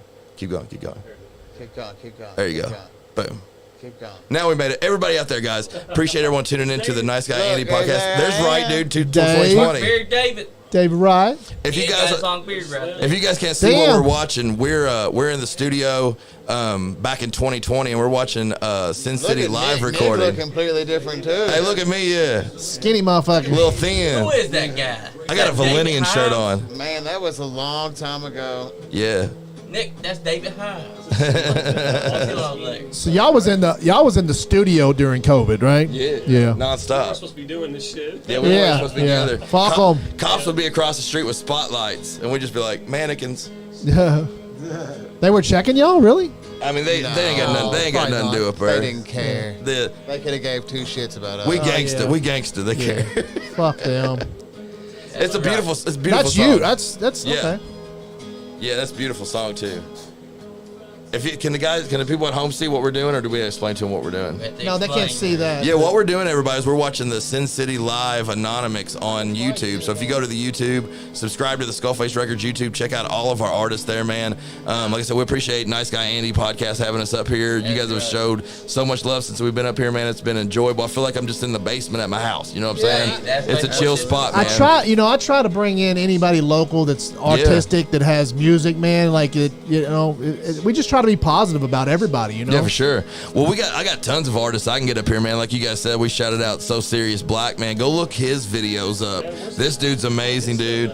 There you go. Boom. Keep going. Now we made it. Everybody out there, guys. Appreciate everyone tuning in to the Nice Guy Andy podcast. There's right, dude. Dave. 2020. Beard David. David Wright. If you If you guys can't see what we're watching, we're in the studio back in 2020, and we're watching Sin City live recording. Nick look completely different too. Hey, look at me, yeah, Skinny motherfucker. little thin. Who is that guy? I got a Valenian shirt on. Man, that was a long time ago. Yeah. Nick, that's David Hines. So y'all was in the studio during COVID, right? Yeah. Yeah. Nonstop. We're supposed to be doing this shit. Yeah, we weren't supposed to be together. Fuck 'em. Cops would be across the street with spotlights, and we'd just be like mannequins. Yeah. They were checking y'all, really? I mean, they ain't got nothing. They ain't got nothing to do with They her. didn't care. The They could have gave two shits about us. we gangsta. yeah. We gangsta. They care. Fuck them. It's a beautiful. It's a beautiful. That's song. you. That's Yeah. okay. Yeah, that's a beautiful song too. Can the people at home see what we're doing, or do we explain to them what we're doing? No, they can't see that. Yeah, what we're doing, everybody, is we're watching the Sin City Live Anonymous on YouTube. So if you go to the YouTube, subscribe to the Skullface Records YouTube, check out all of our artists there, man. Like I said, we appreciate Nice Guy Andy podcast having us up here. You guys have showed so much love since we've been up here, man. It's been enjoyable. I feel like I'm just in the basement at my house. You know what I'm saying? It's a chill spot, man. I try to bring in anybody local that's artistic, that has music, man. Like we just try to be positive about everybody, you know. Yeah, for sure. Well, I got tons of artists I can get up here, man. Like you guys said, we shouted out So Serious Black, man. Go look his videos up. This dude's amazing, dude.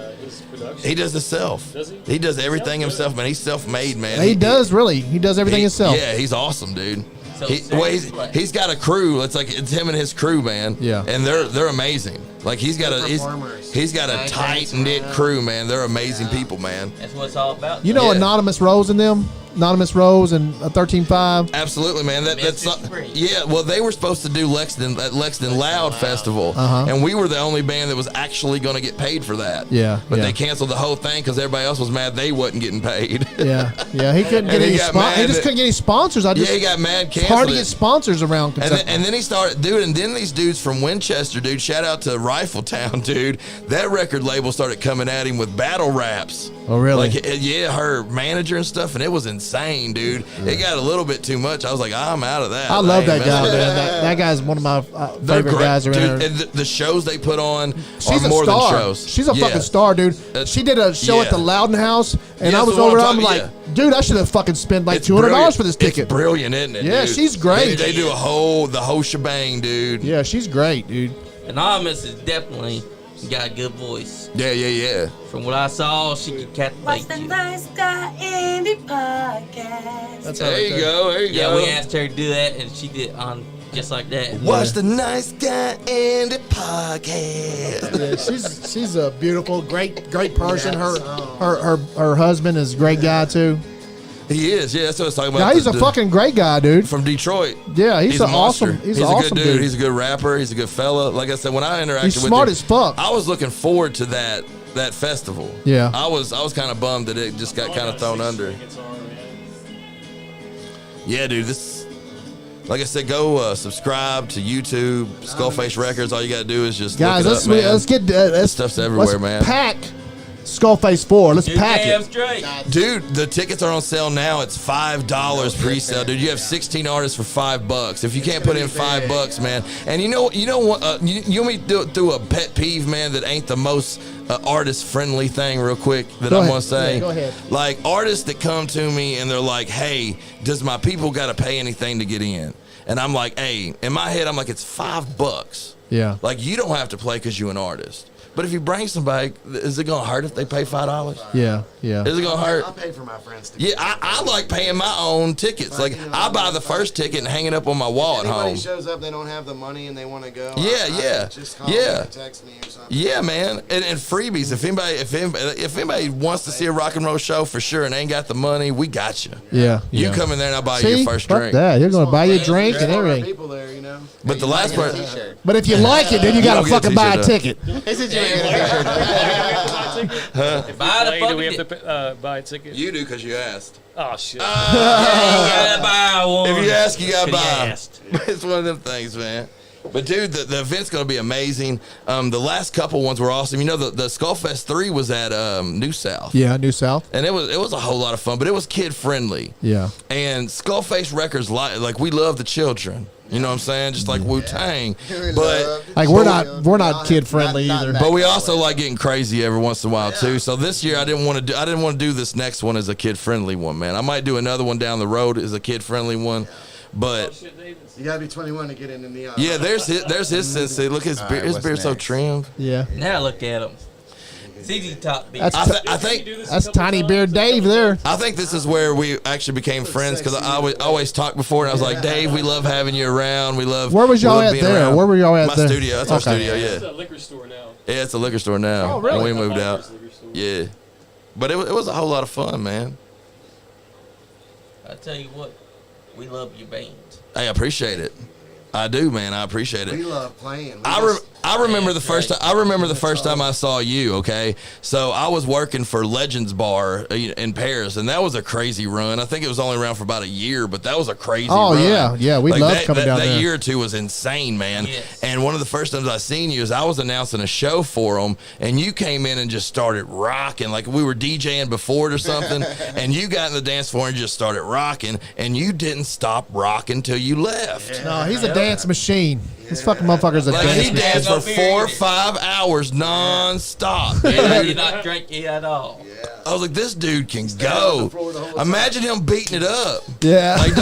He does himself. He does everything himself, man. He's self-made, man. He does everything himself. Yeah, he's awesome, dude. So He's got a crew. It's him and his crew, man. Yeah. And they're amazing. Like he's got a tight knit crew, man. They're amazing people, man. That's what it's all about. You know Yeah. Anonymous Rose and them? Anonymous Rose and 13.5. Absolutely, man. That's Mississippi. yeah. Well, they were supposed to do Lexington Loud Festival, and we were the only band that was actually going to get paid for that. Yeah, but yeah. they canceled the whole thing because everybody else was mad they wasn't getting paid. Yeah. He couldn't get And he any. got mad He just that- couldn't get any sponsors. Yeah, he got mad. It's hard to Canceled get it. sponsors around Kentucky. And then he started, dude, and then these dudes from Winchester, dude, shout out to Rifletown, dude. That record label started coming at him with battle raps. Oh, really? Like, yeah, her manager and stuff, and it was insane, dude. It got a little bit too much. I was like, I'm out of that. I love that ain't guy, messing with man. That guy's one of my They're favorite great, guys around dude. here. And the shows they put on She's are a more star. than shows. She's a Yeah. fucking star, dude. She did a show at the Loudon House, and Yeah, I was so what over there. I'm I'm talking- like, dude, I should have fucking spent like It's $200 brilliant. for this ticket. It's brilliant, isn't it? Yeah, dude? she's great. They do the whole shebang, dude. Yeah, she's great, dude. Anonymous is definitely got a good voice. Yeah. From what I saw, she could Watch captivate the you. Nice Guy Indie Podcast. That's There you go. Yeah, we asked her to do that, and she did on Just like that. Watch the Nice Guy and the podcast. Yeah, she's a beautiful, great person. Her husband is a great guy too. He is, yeah. That's what I was talking about. Yeah, he's a fucking great guy, dude. From Detroit. Yeah, he's an a monster. awesome. He's a awesome good dude. He's a good rapper. He's a good fella. Like I said, when I interacted He's with smart him, as fuck. I was looking forward to that festival. Yeah. I was kind of bummed that it just got kind of thrown under. Yeah, dude. This, like I said, go subscribe to YouTube, Skullface Records. All you gotta do is just guys. look it up, man. Let's get This stuff's everywhere, let's man. Pack Skullface 4. Let's pack Damn it. straight. Dude, the tickets are on sale now. It's $5 pre-sale, dude. You have 16 artists for $5. If you can't put in $5, man, and you know what? You want me to do a pet peeve, man, that ain't the most artist-friendly thing, real quick, that I'm gonna say. Yeah, go ahead. Like artists that come to me and they're like, "Hey, does my people got to pay anything to get in?" And I'm like, "Hey," in my head, I'm like, "It's $5." Yeah. Like you don't have to play because you're an artist. But if you bring somebody, is it gonna hurt if they pay $5? Yeah. Is it gonna hurt? I'll pay for my friends to Yeah, I like paying my own tickets. Like I buy the first ticket and hang it up on my wall at Anybody home. shows up, they don't have the money and they want to go. Yeah. Just call me or text me or something. Yeah, man, and freebies. If anybody wants to see a rock and roll show for sure and ain't got the money, we got you. Yeah. You yeah. come in there and I'll buy you See, your first fuck drink. that. You're gonna buy you a drink and There's everything. people there, you know. But the last part, But if you like it, then you gotta don't get a fucking buy a t-shirt, ticket. They said you ain't gonna get your Buy the Do we have fucking. to buy a ticket? you do because you asked. Oh shit! You gotta buy one. If you ask, you gotta 'Cause buy. asked. It's one of them things, man. But dude, the event's gonna be amazing. The last couple ones were awesome. You know, the Skullfest 3 was at New South. Yeah, New South. And it was a whole lot of fun, but it was kid friendly. Yeah. And Skullface Records, like we love the children. You know what I'm saying? Just like Wu-Tang. But Like we're not kid friendly either. but we also like getting crazy every once in a while too. So this year I didn't want to do this next one as a kid friendly one, man. I might do another one down the road as a kid friendly one. But You gotta be 21 to get in the neon. yeah, there's his sensei. Look, his beard, his what's beard's so next? trimmed. Yeah. Now look at him. CZ Top beat. That's I think that's Tiny Beard Dave there. I think this is where we actually became friends because I always talked before and I was like, Dave, we love having you around. We love. Where was y'all we love at being there? around. Where were y'all at My there? studio. That's our Okay. studio. It's Yeah. a liquor store now. Yeah, it's a liquor store now. Oh, really? And we moved out. Liquor store. Yeah. But it was a whole lot of fun, man. I tell you what, we love your bands. Hey, I appreciate it. I do, man. I appreciate We it. love playing. I remember the Yeah, first time. right. I remember the first time I saw you. Okay, so I was working for Legends Bar in Paris, and that was a crazy run. I think it was only around for about a year, but that was a crazy. Oh, run. yeah. We loved that, coming down that there. year or two was insane, man. Yes. And one of the first times I seen you is I was announcing a show for them, and you came in and just started rocking like we were DJing before it or something, and you got in the dance floor and just started rocking, and you didn't stop rocking till you left. No, he's a dance machine. This fucking motherfucker's a Like dance he machine. danced for Beer 4 or in it. 5 hours non-stop. You're dude. not drinking at all. I was like, this dude can go. Imagine him beating it up. Yeah. Like,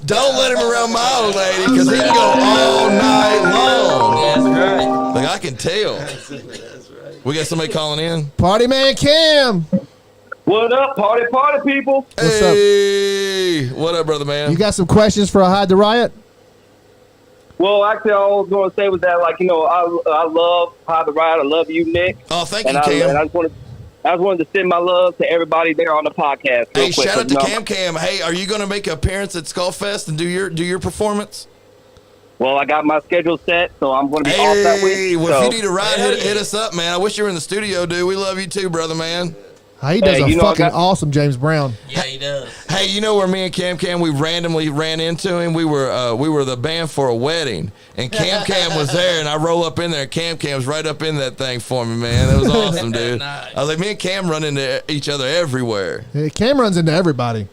don't let him around my old lady because he can go all night long. That's right. Like, I can tell. We got somebody calling in. Party man Cam. What up, party people? What's up? Hey, what up, brother man? You got some questions for Hyde the Riot? Well, actually, all I was going to say was that, like, you know, I love Hyde the Riot. I love you, Nick. Oh, thank And you, Cam. I just wanted to send my love to everybody there on the podcast. Real Hey, quick, shout out to 'cause, you know, Cam. Hey, are you going to make an appearance at Skullfest and do your performance? Well, I got my schedule set, so I'm going to be off that week. Hey, well, so, if you need a ride, hit us up, man. I wish you were in the studio, dude. We love you too, brother, man. He does Hey, a you know, I fucking got- awesome James Brown. Yeah, he does. Hey, you know where me and Cam we randomly ran into him? We were the band for a wedding, and Cam was there, and I roll up in there, and Cam's right up in that thing for me, man. It was awesome, dude. Nice. I was like, me and Cam run into each other everywhere. Cam runs into everybody.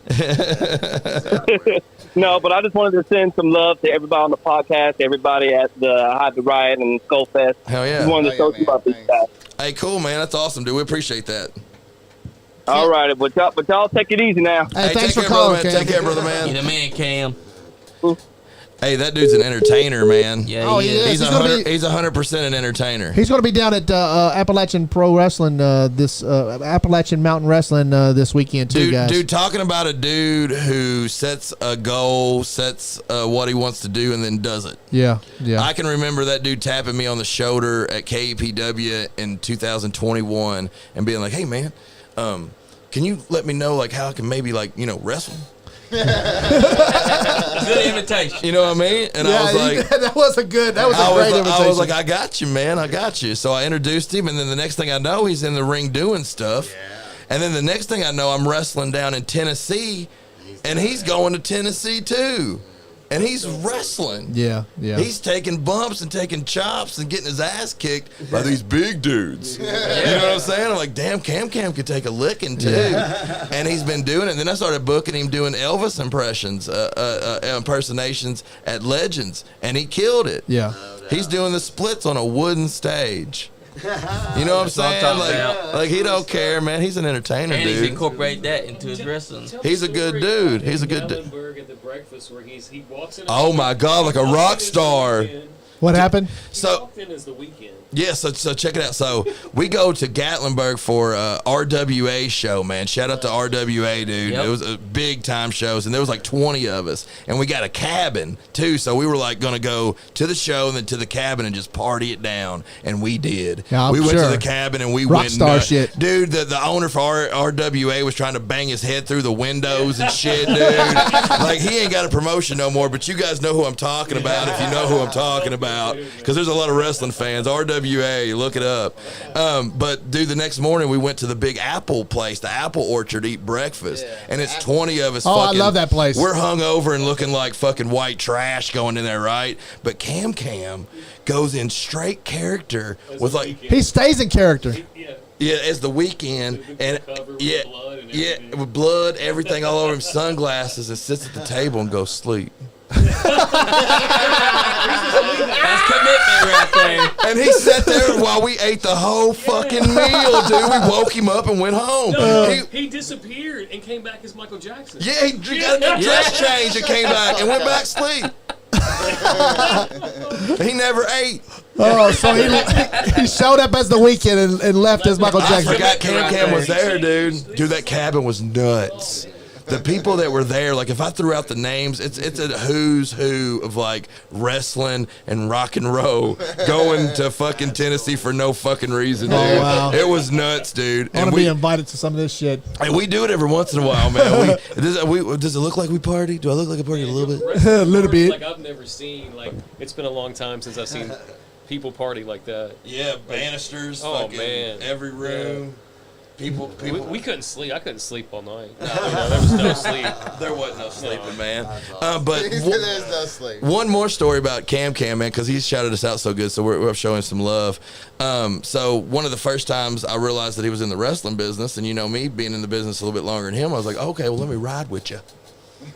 No, but I just wanted to send some love to everybody on the podcast, everybody at the Hyde the Riot and Skullfest. Hell yeah. Just wanted to Oh, show yeah, some love to man. these guys. Hey, cool, man. That's awesome, dude. We appreciate that. All right, but y'all take it easy now. Hey, thanks take for care, calling, brother, man. Cam. Take care, brother, You man. the man, Cam. Hey, that dude's an entertainer, man. Yeah, Oh, he he is. is. He's 100% an entertainer. He's going to be down at Appalachian Pro Wrestling Appalachian Mountain Wrestling this weekend too, guys. Dude, talking about a dude who sets a goal, sets what he wants to do, and then does it. Yeah. I can remember that dude tapping me on the shoulder at KEPW in 2021 and being like, "Hey, man, can you let me know like how I can maybe like wrestle?" Good invitation. You know what I mean? And I was like, that was a great invitation. I was like, I got you, man. I got you. So I introduced him, and then the next thing I know, he's in the ring doing stuff. Yeah. And then the next thing I know, I'm wrestling down in Tennessee, and he's going to Tennessee too. And he's wrestling. Yeah. He's taking bumps and taking chops and getting his ass kicked by these big dudes. You know what I'm saying? I'm like, damn, Cam could take a licking too. And he's been doing it. And then I started booking him doing Elvis impersonations at Legends, and he killed it. Yeah. He's doing the splits on a wooden stage. You know what I'm saying? Like he don't care, man. He's an entertainer, And dude. he's incorporated that into his wrestling. He's a good dude. He's a good dude. At the breakfast where he walks in. Oh my God, like a rock star. What happened? So walked in as the Weekend. Yeah, so check it out. So we go to Gatlinburg for RWA show, man. Shout out to RWA, dude. Yep. It was a big time shows, and there was like 20 of us, and we got a cabin too. So we were like gonna go to the show and then to the cabin and just party it down, and we did. Yeah, we went sure. to the cabin and we Rock went star nuts. shit. Dude. The owner for RWA was trying to bang his head through the windows and shit, dude. Like he ain't got a promotion no more, but you guys know who I'm talking about if you know who I'm talking about, because there's a lot of wrestling fans. RWA, look it up. But dude, the next morning we went to the big apple place, the apple orchard, to eat breakfast, and it's 20 of us. Oh, I love that place. We're hungover and looking like fucking white trash going in there, right? But Cam goes in straight character with like He stays in character. yeah, as the Weekend, and with blood, everything all over him, sunglasses, and sits at the table and goes sleep. That's commitment right there. And he sat there while we ate the whole fucking meal, dude. We woke him up and went home. He disappeared and came back as Michael Jackson. Yeah, he got a dress change and came back and went back to sleep. He never ate. Oh, so he showed up as the Weekend and left as Michael I Jackson. forgot Cam was there, dude. Dude, that cabin was nuts. The people that were there, like if I threw out the names, it's a who's who of like wrestling and rock and roll going to fucking Tennessee for no fucking reason, dude. Oh, wow. It was nuts, dude. I want to be invited to some of this shit. And we do it every once in a while, man. Does it look like we party? Do I look like I party a little bit? A little bit. Like I've never seen, like it's been a long time since I've seen people party like that. Yeah, banisters. Oh, fucking man. every room. People. We couldn't sleep. I couldn't sleep all night. There was no sleep. There wasn't no sleeping, man. But There's no sleep. one more story about Cam, man, because he's shouted us out so good, so we're showing some love. So one of the first times I realized that he was in the wrestling business, and you know me being in the business a little bit longer than him, I was like, okay, well let me ride with you.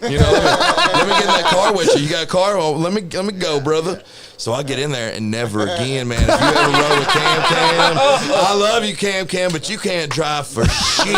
You know, let me get in that car with you. You got a car? Well, let me go, brother. So I get in there and never again, man. If you ever rode with Cam, I love you, Cam, but you can't drive for shit.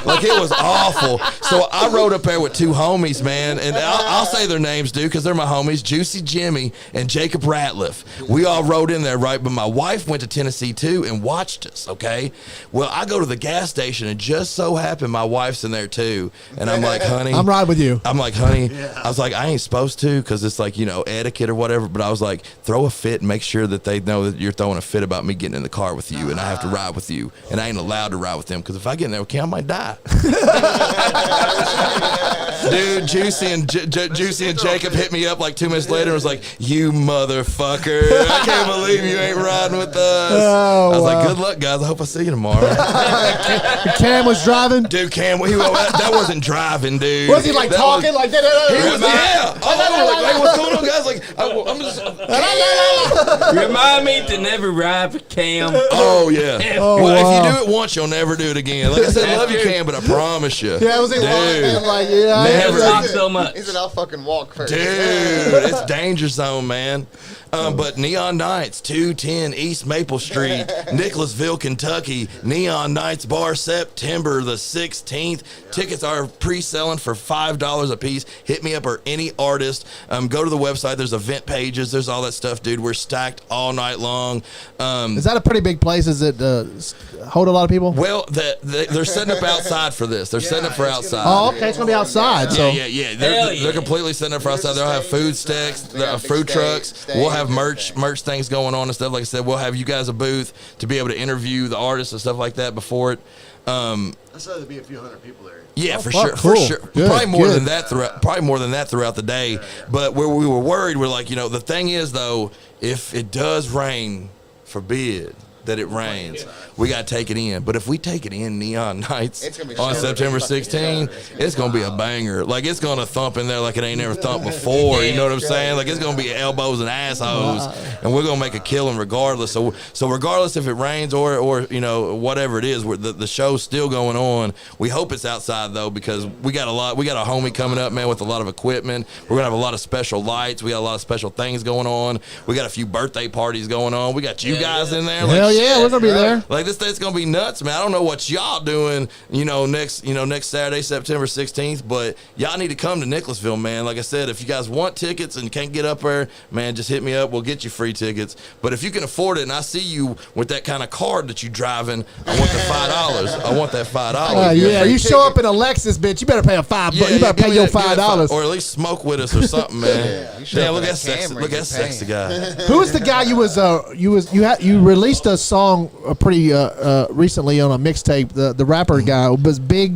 Like it was awful. So I rode up there with two homies, man, and I'll say their names, dude, because they're my homies, Juicy Jimmy and Jacob Ratliff. We all rode in there, right? But my wife went to Tennessee too and watched us. Okay. Well, I go to the gas station and just so happened my wife's in there too, and I'm like, honey, I'm riding with you. I'm like, honey, I was like, I ain't supposed to because it's like, etiquette or whatever. But I was like, throw a fit and make sure that they know that you're throwing a fit about me getting in the car with you and I have to ride with you. And I ain't allowed to ride with them because if I get in there with Cam, I might die. Dude, Juicy and Jacob hit me up like 2 minutes later and was like, you motherfucker. I can't believe you ain't riding with us. Oh, I was like, good luck, guys. I hope I see you tomorrow. Cam was driving. Dude, Cam, that wasn't driving, dude. Was he like That talking was- like that? He was, yeah. Oh, like, what's going on, guys? Like, I'm just. Remind me to never ride for Cam. Oh yeah. Oh, Well, wow. if you do it once, you'll never do it again. Like I said, love you, Cam, but I promise you. Yeah, was he dude, like, yeah, I man. Every- Talk so much. He said, "I'll fucking walk first." Dude, it's danger zone, man. But Neon Nights, 210 East Maple Street, Nicholasville, Kentucky. Neon Nights Bar, September the 16th. Tickets are pre-selling for $5 a piece. Hit me up or any artist. Go to the website. There's event pages. There's all that stuff, dude. We're stacked all night long. Is that a pretty big place? Is it hold a lot of people? Well, they're setting up outside for this. They're setting up for outside. Oh, okay. It's gonna be outside. So Yeah. Hell They're yeah. completely setting up for outside. They'll have food stacks, food trucks. We'll have merch things going on and stuff. Like I said, we'll have you guys a booth to be able to interview the artists and stuff like that before it. I saw there'd be a few hundred people there. Yeah, Oh, for fuck, sure, cool. for sure. Good, probably more good. than that throughout the day. But where we were worried, we're like, the thing is though, if it does rain, forbid that it rains, we got to take it in. But if we take it in Neon Nights It's gonna be on so September fucking 16th, it's going to be a banger. Like, it's going to thump in there like it ain't never thumped before. You know what I'm saying? Like, it's going to be elbows and assholes, and we're going to make a killing regardless. So regardless if it rains or whatever it is, the show's still going on. We hope it's outside though, because we got a homie coming up, man, with a lot of equipment. We're gonna have a lot of special lights. We got a lot of special things going on. We got a few birthday parties going on. We got you guys in there. hell yeah, we're gonna be there. Like, this thing's gonna be nuts, man. I don't know what y'all doing, next Saturday, September 16th, but y'all need to come to Nicholasville, man. Like I said, if you guys want tickets and can't get up there, man, just hit me up. We'll get you free tickets. But if you can afford it, and I see you with that kind of card that you driving, I want the $5. I want that $5. Yeah, you show up in a Lexus, bitch. You better pay a $5. You better pay your $5. or at least smoke with us or something, man. You show Damn, up look in at a sexy, Camry, look at you're sexy paying. guy. Who is the guy you released a song pretty recently on a mixtape? The rapper guy was Big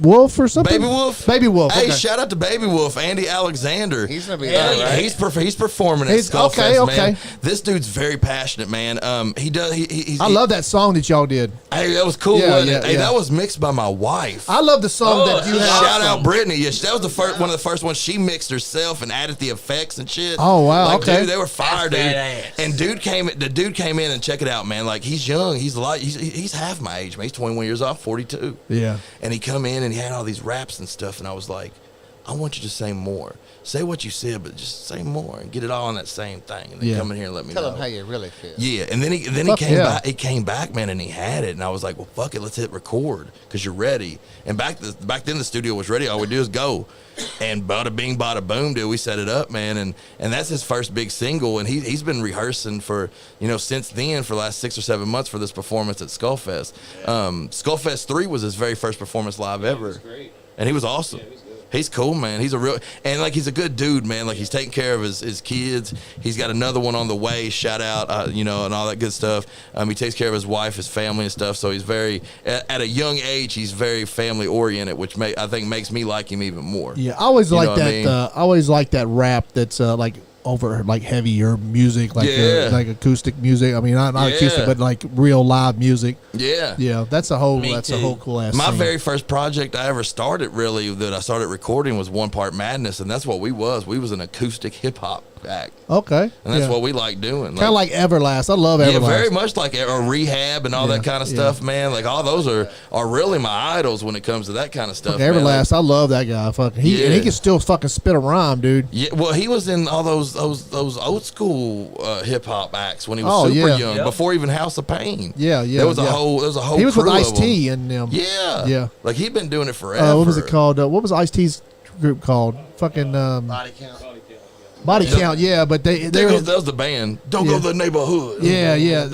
Wolf or something. Baby Wolf. Baby Wolf. Hey, okay. shout out to Baby Wolf, Andy Alexander. He's gonna be Hell there, yeah. right? He's performing at He's- Skullfest, okay. man. This dude's very passionate, man. I love that song that y'all did. Hey, that was cool, Yeah, wasn't yeah, it? Hey, yeah. that was mixed by my wife. I love the song that you have. Shout out Brittany. Yeah, that was one of the first ones. She mixed herself and added the effects and shit. Oh, wow, Like, okay. dude, they were fire, dude. badass. And the dude came in and check it out, man. Like, he's young. He's half my age, man. He's 21 years old, 42. Yeah. And he come in and he had all these raps and stuff, and I was like, I want you to say more. Say what you said, but just say more and get it all on that same thing. And then come in here and let me know. Tell him how you really feel. Yeah, and then he Fuck came yeah. back. He came back, man, and he had it, and I was like, "Well, fuck it, let's hit record because you're ready." And back then, the studio was ready. All we do is go, and bada bing, bada boom, dude. We set it up, man, and that's his first big single, and he's been rehearsing for since then for the last 6 or 7 months for this performance at Skullfest. Skullfest 3 was his very first performance live ever, Great. and he was awesome. Yeah, he was good. He's cool, man. He's he's a good dude, man. Like, he's taking care of his kids. He's got another one on the way. Shout out, and all that good stuff. He takes care of his wife, his family, and stuff. So he's very, at a young age, he's very family oriented, which I think makes me like him even more. Yeah, I always You like know what I that. mean? I always like that rap that's like over like heavier music, like Yeah. like acoustic music. I mean, not Yeah. acoustic, but like real live music. Yeah. Yeah, that's a whole Me that's too. a whole cool ass. My scene. very first project I ever started, really, that I started recording was One Part Madness, and that's what we was. We was an acoustic hip hop act, Okay, and that's what we like doing. kind of like Everlast. I love Everlast. Yeah, very much like a Rehab and all Yeah, that kind of yeah. stuff, man. Like, all those are really my idols when it comes to that kind of stuff. Fuck man. Everlast. I love that guy. Fucking and Yeah. he can still fucking spit a rhyme, dude. Yeah, well, he was in all those old school hip hop acts when he was Oh, super yeah. young, Yep. before even House of Pain. Yeah, yeah, There was yeah. a whole He was with crew of Ice-T them. and Yeah, Yeah. Like, he'd been doing it forever. what was it called? What was Ice-T's group called? Fucking Body count. Body Count. Yeah, but they That were. was the band. Don't Yeah. go to the neighborhood. Yeah, yeah.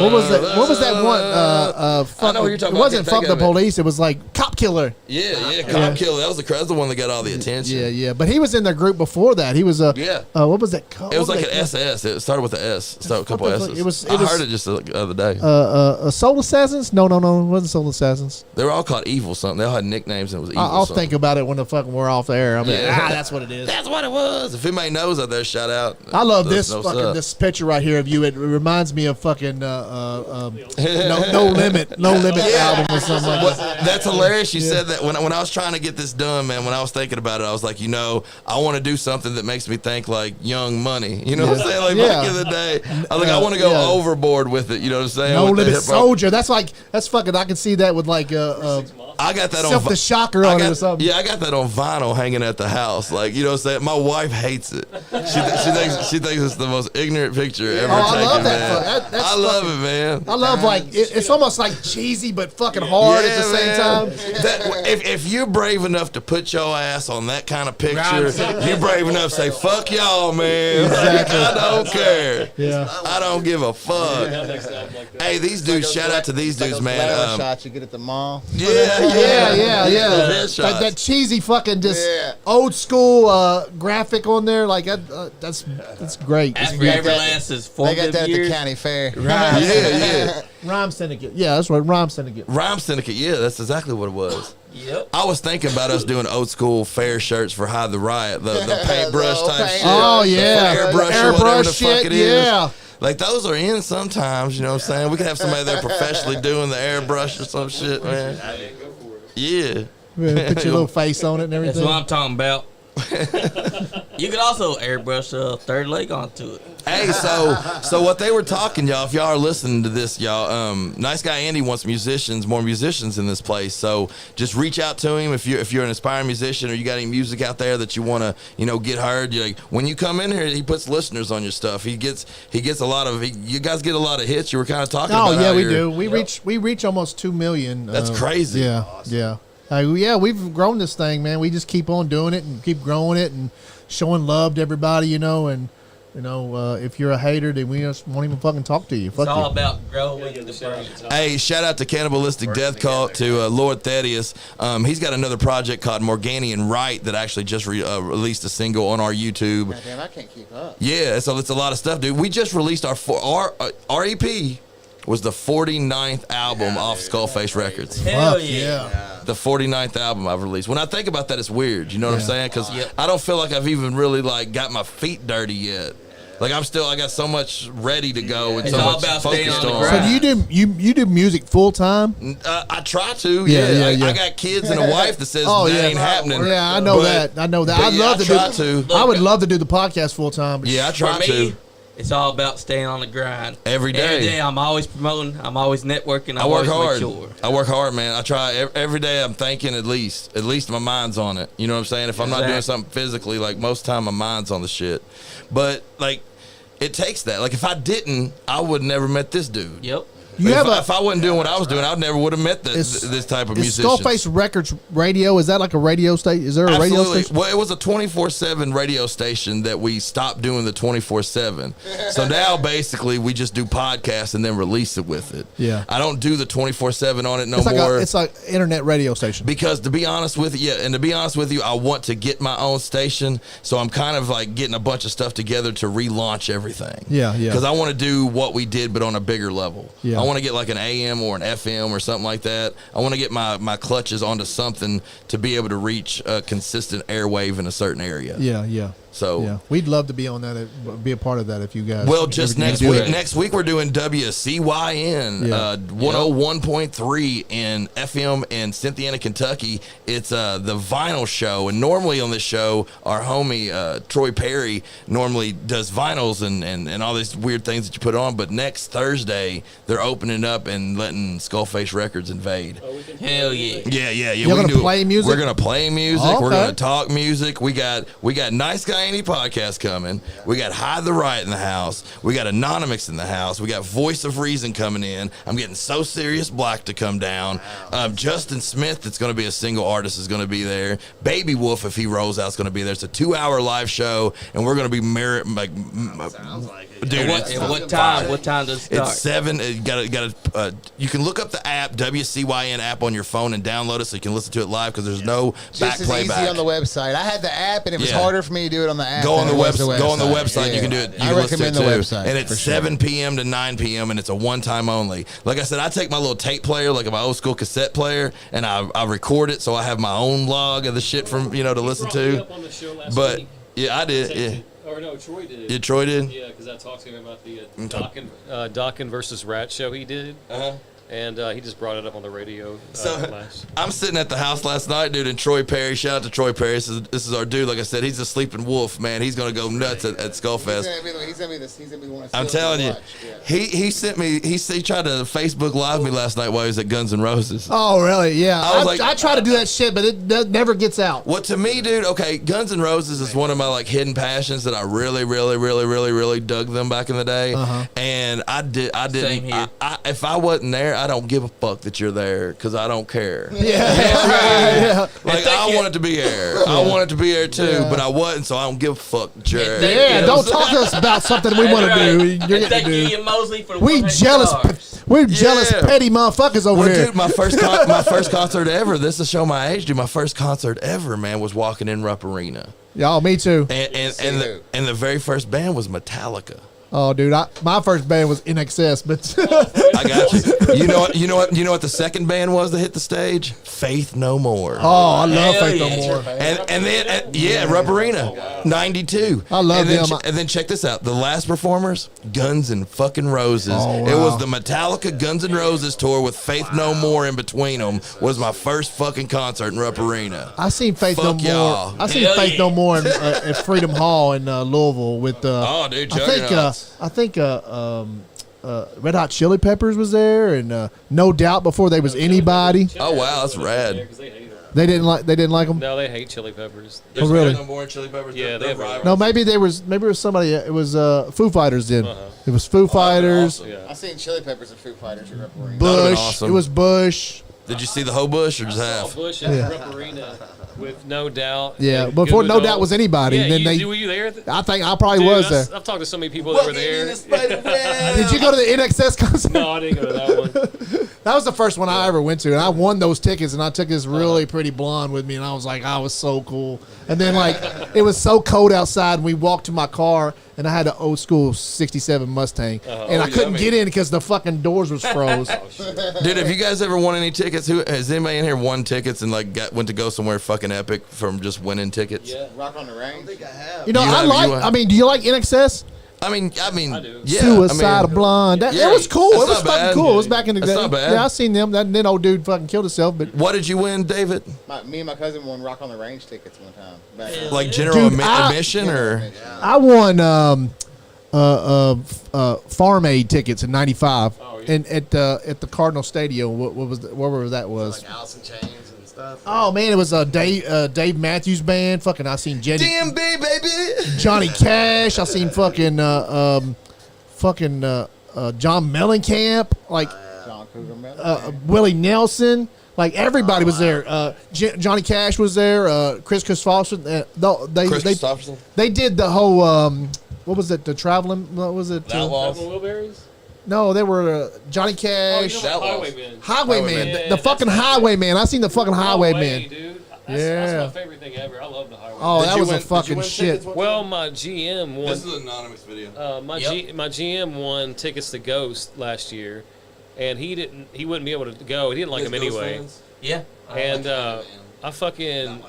What was that? What was that one? I know what you're talking it about. wasn't I can't Fuck think the of it. Police. It was like Cop Killer. Yeah, Cop Killer. That was the one that got all the attention. Yeah, yeah. But he was in their group before that. He was Yeah. what was that called? It was What like an that- SS. It started with an S. It started with a couple What the fuck? S's. It I was- heard it just the other day. Soul Assassins? No. It wasn't Soul Assassins. They were all called Evil something. They all had nicknames and it was Evil I'll something. think about it when the fucking we're off the air. I'm like, Yeah. that's what it is. That's what it was. If Anybody knows out there, shout out. I love Let us this know what's fucking up. this picture right here of you. It reminds me of fucking No Limit album or something like that. That's hilarious. You said that when I was trying to get this done, man. When I was thinking about it, I was like, I want to do something that makes me think like Young Money. You know what I'm saying? Like back in the day, I was like, I want to go overboard with it. You know what I'm saying? No With the Limit hip-hop. Soldier. That's fucking. I can see that with like I got that Self on the Shocker on it or something. Yeah, I got that on vinyl hanging at the house. Like, you know what I'm saying? My wife hates it. She thinks it's the most ignorant picture ever taken, I love that. man. That's I love it, man. I love like it's almost like cheesy but fucking hard at the same time. If you're brave enough to put your ass on that kind of picture, you're brave enough to say, fuck y'all, man. Exactly. I don't care. Yeah. I don't give a fuck. Hey, these dudes, shout out to these dudes, those man. flower shots you get at the mall. Yeah. That, that cheesy fucking just old school graphic on there, like that's great. After Everlast's They got 40 that at the years. county fair. Yeah. Rhyme Syndicate. Yeah, that's right. Rhyme Syndicate. Rhyme Syndicate, yeah, that's exactly what it was. Yep. I was thinking about us doing old school fair shirts for Hyde the Riot, the paintbrush The old type paint. shit. Oh yeah, The airbrush or whatever the fuck it is. Yeah. Like those are in sometimes, you know what I'm saying? We could have somebody there professionally doing the airbrush or some shit, man. Yeah. Put your little face on it and That's everything. what I'm talking about. You could also airbrush a third leg onto it. Hey, so what they were talking, y'all, if y'all are listening to this, y'all, Nice Guy Andy wants more musicians in this place. So just reach out to him if you're an aspiring musician or you got any music out there that you want to, get heard. Like, when you come in here, he puts listeners on your stuff. He gets a lot of, you guys get a lot of hits. You were kind of talking about. Oh yeah, how we you're- do. We reach almost 2 million. That's crazy. Yeah, yeah. Yeah, we've grown this thing, man. We just keep on doing it and keep growing it and showing love to everybody, and if you're a hater, then we just won't even fucking talk to you. Fuck It's all you. about growing the brand. Hey, shout out to Cannibalistic Death Cult, to Lord Thaddeus. He's got another project called Morganian Right that actually just released a single on our YouTube. God damn, I can't keep up. Yeah, so it's a lot of stuff, dude. We just released our EP was the 49th album off Skullface Records. Hell Fuck yeah. The 49th album I've released. When I think about that, it's weird. You know what I'm saying? Because I don't feel like I've even really got my feet dirty yet. Like I got so much ready to go and It's so all much about staying focused on the on. grind. So do you do music full time? I try to. Yeah, Yeah. yeah. I got kids and a wife that says Oh that yeah, ain't happening. Yeah, I know But- that. I know that. but I'd yeah, love to try do. to. I would love to do the podcast full time. Yeah, I try For to. me, it's all about staying on the grind. Every day. Every day I'm always promoting. I'm always networking. I work always hard. mature. I work hard, man. I try every day. I'm thinking at least my mind's on it. You know what I'm saying? If I'm not doing Exactly. something physically, like most time, my mind's on the shit. But like, it takes that. Like, if I didn't, I would never met this dude. Yep. If I wasn't doing what I was doing, I never would have met this type of Is musician. Skullface Records radio? Is that like a radio station? Is there a radio Absolutely. station? Well, it was a 24/7 radio station that we stopped doing the 24/7. So now basically we just do podcasts and then release it with it. Yeah. I don't do the 24/7 on it no It's like more. it's like internet radio station. Because to be honest with you, I want to get my own station. So I'm kind of like getting a bunch of stuff together to relaunch everything. Yeah. Because I want to do what we did, but on a bigger level. Yeah. I want to get like an AM or an FM or something like that. I want to get my clutches onto something to be able to reach a consistent airwave in a certain area. Yeah. So Yeah, we'd love to be on that, be a part of that if you guys. well, just if you next do week. it. Next week we're doing WCYN Yeah. 101.3 in FM in Cynthiana, Kentucky. It's the vinyl show, and normally on this show, our homie Troy Perry normally does vinyls and all these weird things that you put on. But next Thursday they're opening up and letting Skullface Records invade. Hell yeah. Yeah. You're we can gonna play music? We're gonna play music. Oh, We're okay. gonna talk music. We got Nice Guy Any podcast coming. We got Hyde the Riot in the house. We got Anonymous in the house. We got Voice of Reason coming in. I'm getting So Serious Black to come down. Justin Smith, that's going to be a single artist, is going to be there. Baby Wolf, if he rolls out, is going to be there. It's a 2-hour live show, and we're going to be Sounds like it. dude. And what time? What time does it start? It's 7. You can look up the app, WCYN app, on your phone and download it so you can listen to it live because there's no back Just as easy playback. on the website. I had the app, and it was Yeah. harder for me to do it on the app. Go on the than it was website. Go on the website. Yeah. You can do it. You I can listen to recommend it the too. website. And it's for sure. 7 p.m. to 9 p.m. and it's a one-time only. Like I said, I take my little tape player, like my old school cassette player, and I record it so I have my own log of the shit from to listen to. But Yeah, I did. Yeah. Or no, Troy did. Yeah, Troy did. Yeah, because I talked to him about the Dokken versus Rat show he did. Uh-huh. And he just brought it up on the radio. So I'm sitting at the house last night, dude, and Troy Perry, shout out to Troy Perry. This is our dude. Like I said, he's a sleeping wolf, man. He's gonna go nuts at Skullfest. He's gonna be the one. I'm telling you, he sent me. He tried to Facebook Live me last night while he was at Guns N' Roses. Oh, really? Yeah. I try to do that shit, but it never gets out. Well, to me, dude, okay, Guns N' Roses is one of my like hidden passions that I really dug them back in the day. And I didn't. Same here. If I wasn't there, I don't give a fuck that you're there because I don't care. Yeah. Like I wanted to be there. I wanted to be there too, but I wasn't, so I don't give a fuck that you're there. Yeah, don't talk to us about something we want to do. You're getting Thank to you, do. Ian Mosley, for the We 100 jealous. stars. We're jealous, petty motherfuckers over Well, here. dude, my first concert ever. This is show my age, dude. My first concert ever, man, was walking in Rupp Arena, Y'all, me too. and the very first band was Metallica. Oh, dude, my first band was In Excess, but I got you. You know what the second band was that hit the stage? Faith No More. oh, I love Hell Faith No yeah. More. And then Rupp Arena, 92. I love and then, them. And then check this out. The last performers, Guns N' fucking Roses. Oh, It was wow. the Metallica Guns N' Roses tour with Faith No More in between them. Was my first fucking concert in Rupp Arena. I seen Faith No Fuck More. y'all. I seen Hell Faith yeah. No More at Freedom Hall in Louisville with. Oh, dude, I think Red Hot Chili Peppers was there, and No Doubt before they was anybody. Oh, wow, that's rad. They didn't like them. No, they hate Chili Peppers. Oh, really? No More Chili Peppers. Yeah, they have No, maybe it was somebody. It was Foo Fighters. Then it was Foo Fighters. Yeah. I seen Chili Peppers and Foo Fighters at Rupp Arena. Bush. awesome. It was Bush. Did you see the whole bush or just half? Bush at Rupp Arena with No Doubt. Yeah, and before Good No With Doubt All. was anybody. Yeah, Then were you there? I think I probably Dude, was there. I've talked to so many people that were there. Did you go to the NXS concert? No, I didn't go to that one. That was the first one I ever went to, and I won those tickets, and I took this really pretty blonde with me, and I was like, I was so cool. And then, like, it was so cold outside, and we walked to my car, and I had an old school 67 Mustang, and I couldn't get in because the fucking doors was froze. Dude, have you guys ever won any tickets? Has anybody in here won tickets and like went to go somewhere fucking epic from just winning tickets? Yeah. Rock on the Range. I think I have. You know, You do you like NXS? I mean, I do. yeah. Suicide I mean, Blonde. It yeah, was cool. that's It was not fucking bad. cool. It was back in the That's day. not bad. Yeah, I seen them. That old dude fucking killed himself. But what did you win, David? Me and my cousin won Rock on the Range tickets one time. Back then. Like general Dude, admission or? I won Farm Aid tickets in '95, and at the Cardinal Stadium. What was wherever that was? Like Alice in Chains and stuff. Oh man, it was a Dave Matthews Band. Fucking, I seen DMB, baby. Johnny Cash. I seen fucking John Mellencamp. Like John Cougar Metal. Willie Nelson. Like everybody was there. Johnny Cash was there. Chris Christopherson. Chris Christopherson. They did the whole. What was it? The traveling. What was it? Outlaws. Wilburys? No, they were Johnny Cash. Highwaymen. Highwayman. Yeah, The fucking that's my Highwayman. I seen the fucking No way, Highwayman. dude. Yeah. That's my favorite thing ever. I love the Highwaymen. Oh, Did that you was win- a did you fucking win shit. tickets one Well, my GM won. This is an anonymous video. My Yep. my GM won tickets to Ghost last year, and he wouldn't be able to go. He didn't like him anyway. Yeah. And I fucking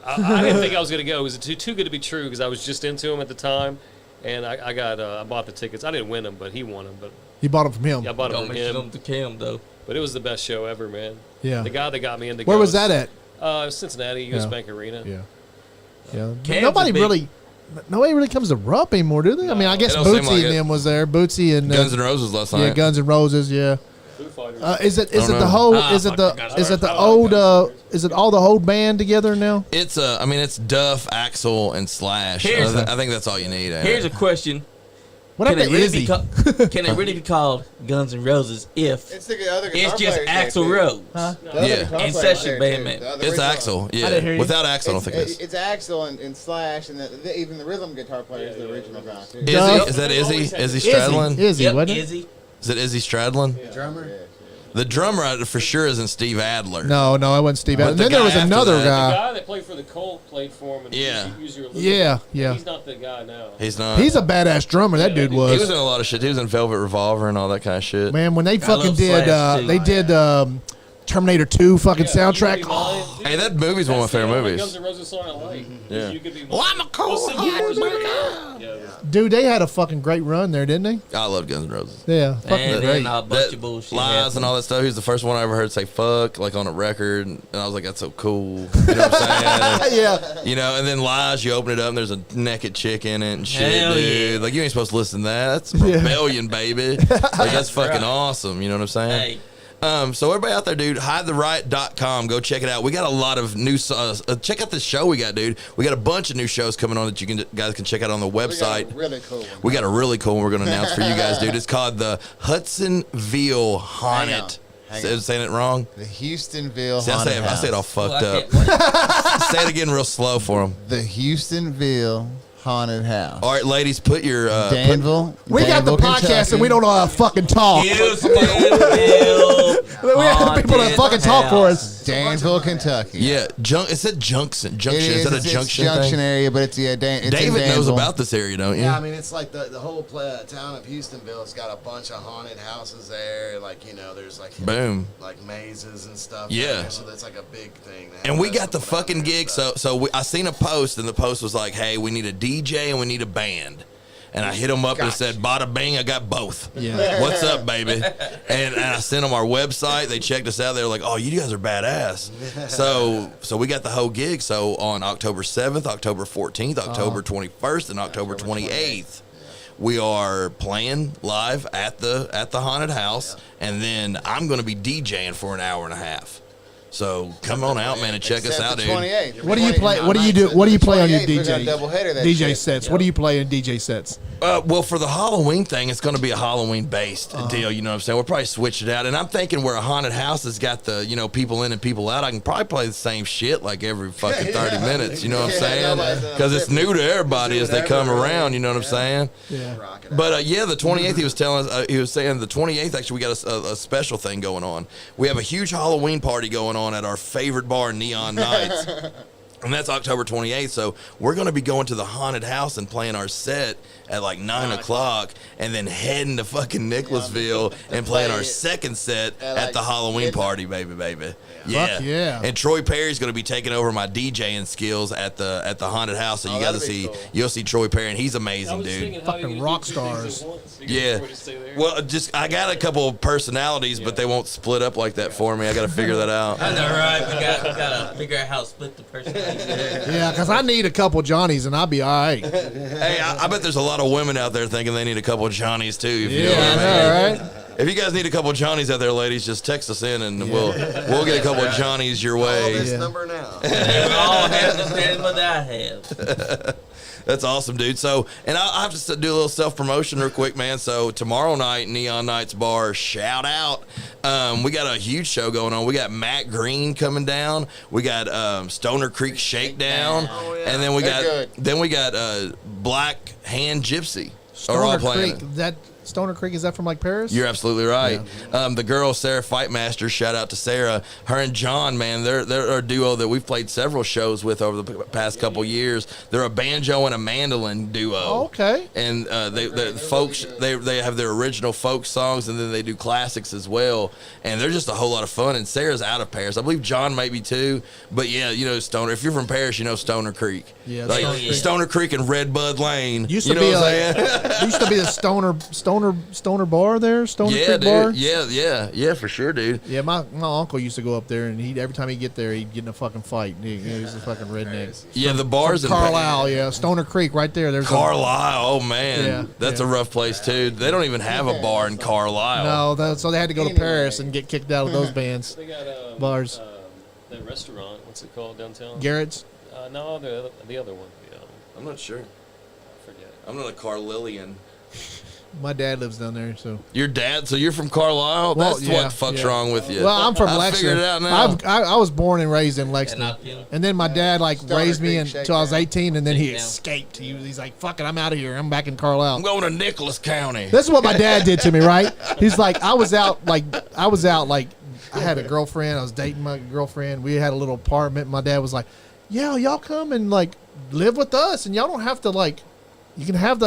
I didn't think I was gonna go. It was too good to be true because I was just into him at the time, and I bought the tickets. I didn't win them, but he won them. But You bought them from him. yeah, I bought them Don't from mention him. them to Cam, though. But it was the best show ever, man. Yeah. The guy that got me into Where was Ghost, that at? Cincinnati, US Yeah. Bank Arena. Yeah. Yeah. Cam's Nobody a big- really comes to Rupp anymore, do they? I mean, I guess It don't seem Bootsy like and it. them was there. Bootsy and Guns N' Roses last night. yeah, Guns N' Roses. Yeah. Foo Fighters. Is it don't the know. whole? Ah, Is it the? fuck, Is it the I old? like Is it all the whole band together now? It's I mean, it's Duff, Axel, and Slash. Here's I think that's all you need. ain't Here's it? a question. What Can it, happened to really be Izzy? can it really be called Guns N' Roses if It's the other guitar it's just players Axl there, Rose? too. The other Yeah. guitar And players session there, band too. man. The other It's original- Axel. I didn't hear Yeah. you. Without Axel, I don't think it is. It's Axel and Slash, and even the rhythm guitar player is the original guy too. Izzy? Duff. Is that Izzy? Izzy Izzy, Stradlin? Izzy, Yep, wasn't it? Izzy. Is it Izzy Stradlin? Drummer? The drummer for sure isn't Steve Adler. No, it wasn't Steve. But And the then there guy was after another that- The guy. guy that played for the Cult played for him. And Yeah. Use Your Illusion. Yeah. He's not the guy now. He's not. He's a badass drummer. That dude He was was. in a lot of shit. He was in Velvet Revolver and all that kind of shit. Man, when they fucking love did, Slash, too. they did Terminator 2 fucking soundtrack. Hey, that movie's one of my favorite movies. Guns N' Roses song I like. Yeah. You could be Well, I'm a cold Dude, they had a fucking great run there, didn't they? I love Guns N' Roses. Yeah, fucking And great. then a bunch of bullshit. Lies happened. and all that stuff. He was the first one I ever heard say "fuck" like on a record, and I was like, "That's so cool." You know what I'm saying? Yeah. You know, and then Lies, you open it up, and there's a naked chick in it and shit, Hell dude. yeah. Like you ain't supposed to listen to that. That's rebellion, baby. Like that's fucking awesome. You know what I'm saying? Hey, So everybody out there, dude, HydeTheRiot.com. Go check it out. We got a lot of new. Check out this show we got, dude. We got a bunch of new shows coming on that you guys can check out on the website. Really cool. We got a really cool one we're going to announce for you guys, dude. It's called the Hudsonville Haunted. Hang on. Saying it wrong? The Houstonville See, Haunted I say it all House. fucked well, I up. can't wait. Say it again real slow for them. The Houstonville Haunted House. All right, ladies, put your Danville. We got the Danville, podcast Kentucky. and we don't know how to fucking talk. Houstonville, We have people that fucking talk for us. Danville, Kentucky. Yeah, it said Junction. It Junction. Is that a it's junction junction thing? area, but it's it's in David knows Danville. about this area, don't you? Yeah, I mean, it's like the whole town of Houstonville. It's got a bunch of haunted houses there. Like, you know, there's like Boom. like mazes and stuff. Yeah. there, so that's like a big thing. They And have we got the festival down fucking there gig. and stuff. So I seen a post, and the post was like, "Hey, we need a DJ and we need a band." And I hit them up and it said, "Bada bing, I got both." Yeah. What's up, baby? And I sent them our website. They checked us out. They were like, "Oh, you guys are badass." So we got the whole gig. So on October 7th, October 14th, October 21st, and October 28th. We are playing live at the haunted house, and then I'm going to be DJing for an hour and a half. So come on out, man, and check us Except out, the dude. 28th. What do you play? What do you do? What do you play on your 28th, we got a DJ doubleheader that DJ shit. sets? What do you play in DJ sets? Well, for the Halloween thing, it's going to be a Halloween-based deal. You know what I'm saying? We'll probably switch it out. And I'm thinking where a haunted house has got the, people in and people out, I can probably play the same shit like every fucking 30 minutes. You know what I'm saying? Because it's new to everybody as they come around. You know what I'm saying? Yeah. But yeah, the 28th, he was telling us, he was saying the 28th, actually, we got a special thing going on. We have a huge Halloween party going on at our favorite bar, Neon Nights. And that's October 28th. So we're going to be going to the haunted house and playing our set at like 9 o'clock and then heading to fucking Nicholasville and playing our second set at the Halloween party, baby. Yeah. Fuck yeah. And Troy Perry's going to be taking over my DJing skills at the haunted house. So you guys will see, you'll see Troy Perry, and he's amazing, dude. Fucking rock stars. Yeah. Well, I got a couple of personalities, but they won't split up like that for me. I got to figure that out. I know, right? We got to figure out how to split the personality. Yeah, because I need a couple Johnnies and I'll be all right. Hey, I bet there's a lot of women out there thinking they need a couple of Johnnies too. If you know Yeah, what I I mean. know, right? If you guys need a couple of Johnnies out there, ladies, just text us in and we'll get a couple of Johnnies your Call way. this Yeah. number now. They all have the same what I have. That's awesome, dude. So, and I have to do a little self-promotion real quick, man. So tomorrow night, Neon Nights Bar, shout out. We got a huge show going on. We got Matt Green coming down. We got Stoner Creek Shakedown. And then we got Black Hand Gypsy. Are all Stoner playing. Creek. That Stoner Creek, is that from like Paris? You're absolutely right. The girl, Sarah Fightmaster, shout out to Sarah. Her and John, man, they're a duo that we've played several shows with over the past couple years. They're a banjo and a mandolin duo. Oh, okay. And they have their original folk songs, and then they do classics as well. And they're just a whole lot of fun. And Sarah's out of Paris. I believe John may be too. But yeah, Stoner. If you're from Paris, you know Stoner Creek. Yeah, like Stoner Creek. Stoner Creek and Red Bud Lane. Used you to know be what I'm saying? used to be the Stoner bar there, Stoner Yeah, Creek dude. bar. Yeah, for sure, dude. Yeah, my uncle used to go up there, and every time he'd get there, he'd get in a fucking fight. He's a fucking redneck. Yeah, the bars in Carlisle, yeah, Stoner Creek, right there. There's Carlisle, oh man, Yeah, that's yeah. a rough place too. They don't even have a bar in Carlisle. No, so they had to go to Paris and get kicked out of those bands. They got Bars. that restaurant. What's it called downtown? Garrett's. No, the other one. I'm not sure. I forget. I'm not a Carlilian. My dad lives down there, so. Your dad? So you're from Carlisle? Well, That's yeah, what the fuck's yeah. wrong with you? Well, I'm from I Lexington. figured it out now. I was born and raised in Lexington, Lexington. and then my dad raised me Creek, until I was Shakedown. 18, and then he Shakedown. escaped. He's like, "Fuck it, I'm out of here. I'm back in Carlisle." I'm going to Nicholas County. This is what my dad did to me, right? He's like, I was out like I had a girlfriend. I was dating my girlfriend. We had a little apartment. My dad was like, "Yeah, y'all come and like live with us, and y'all don't have to like, you can have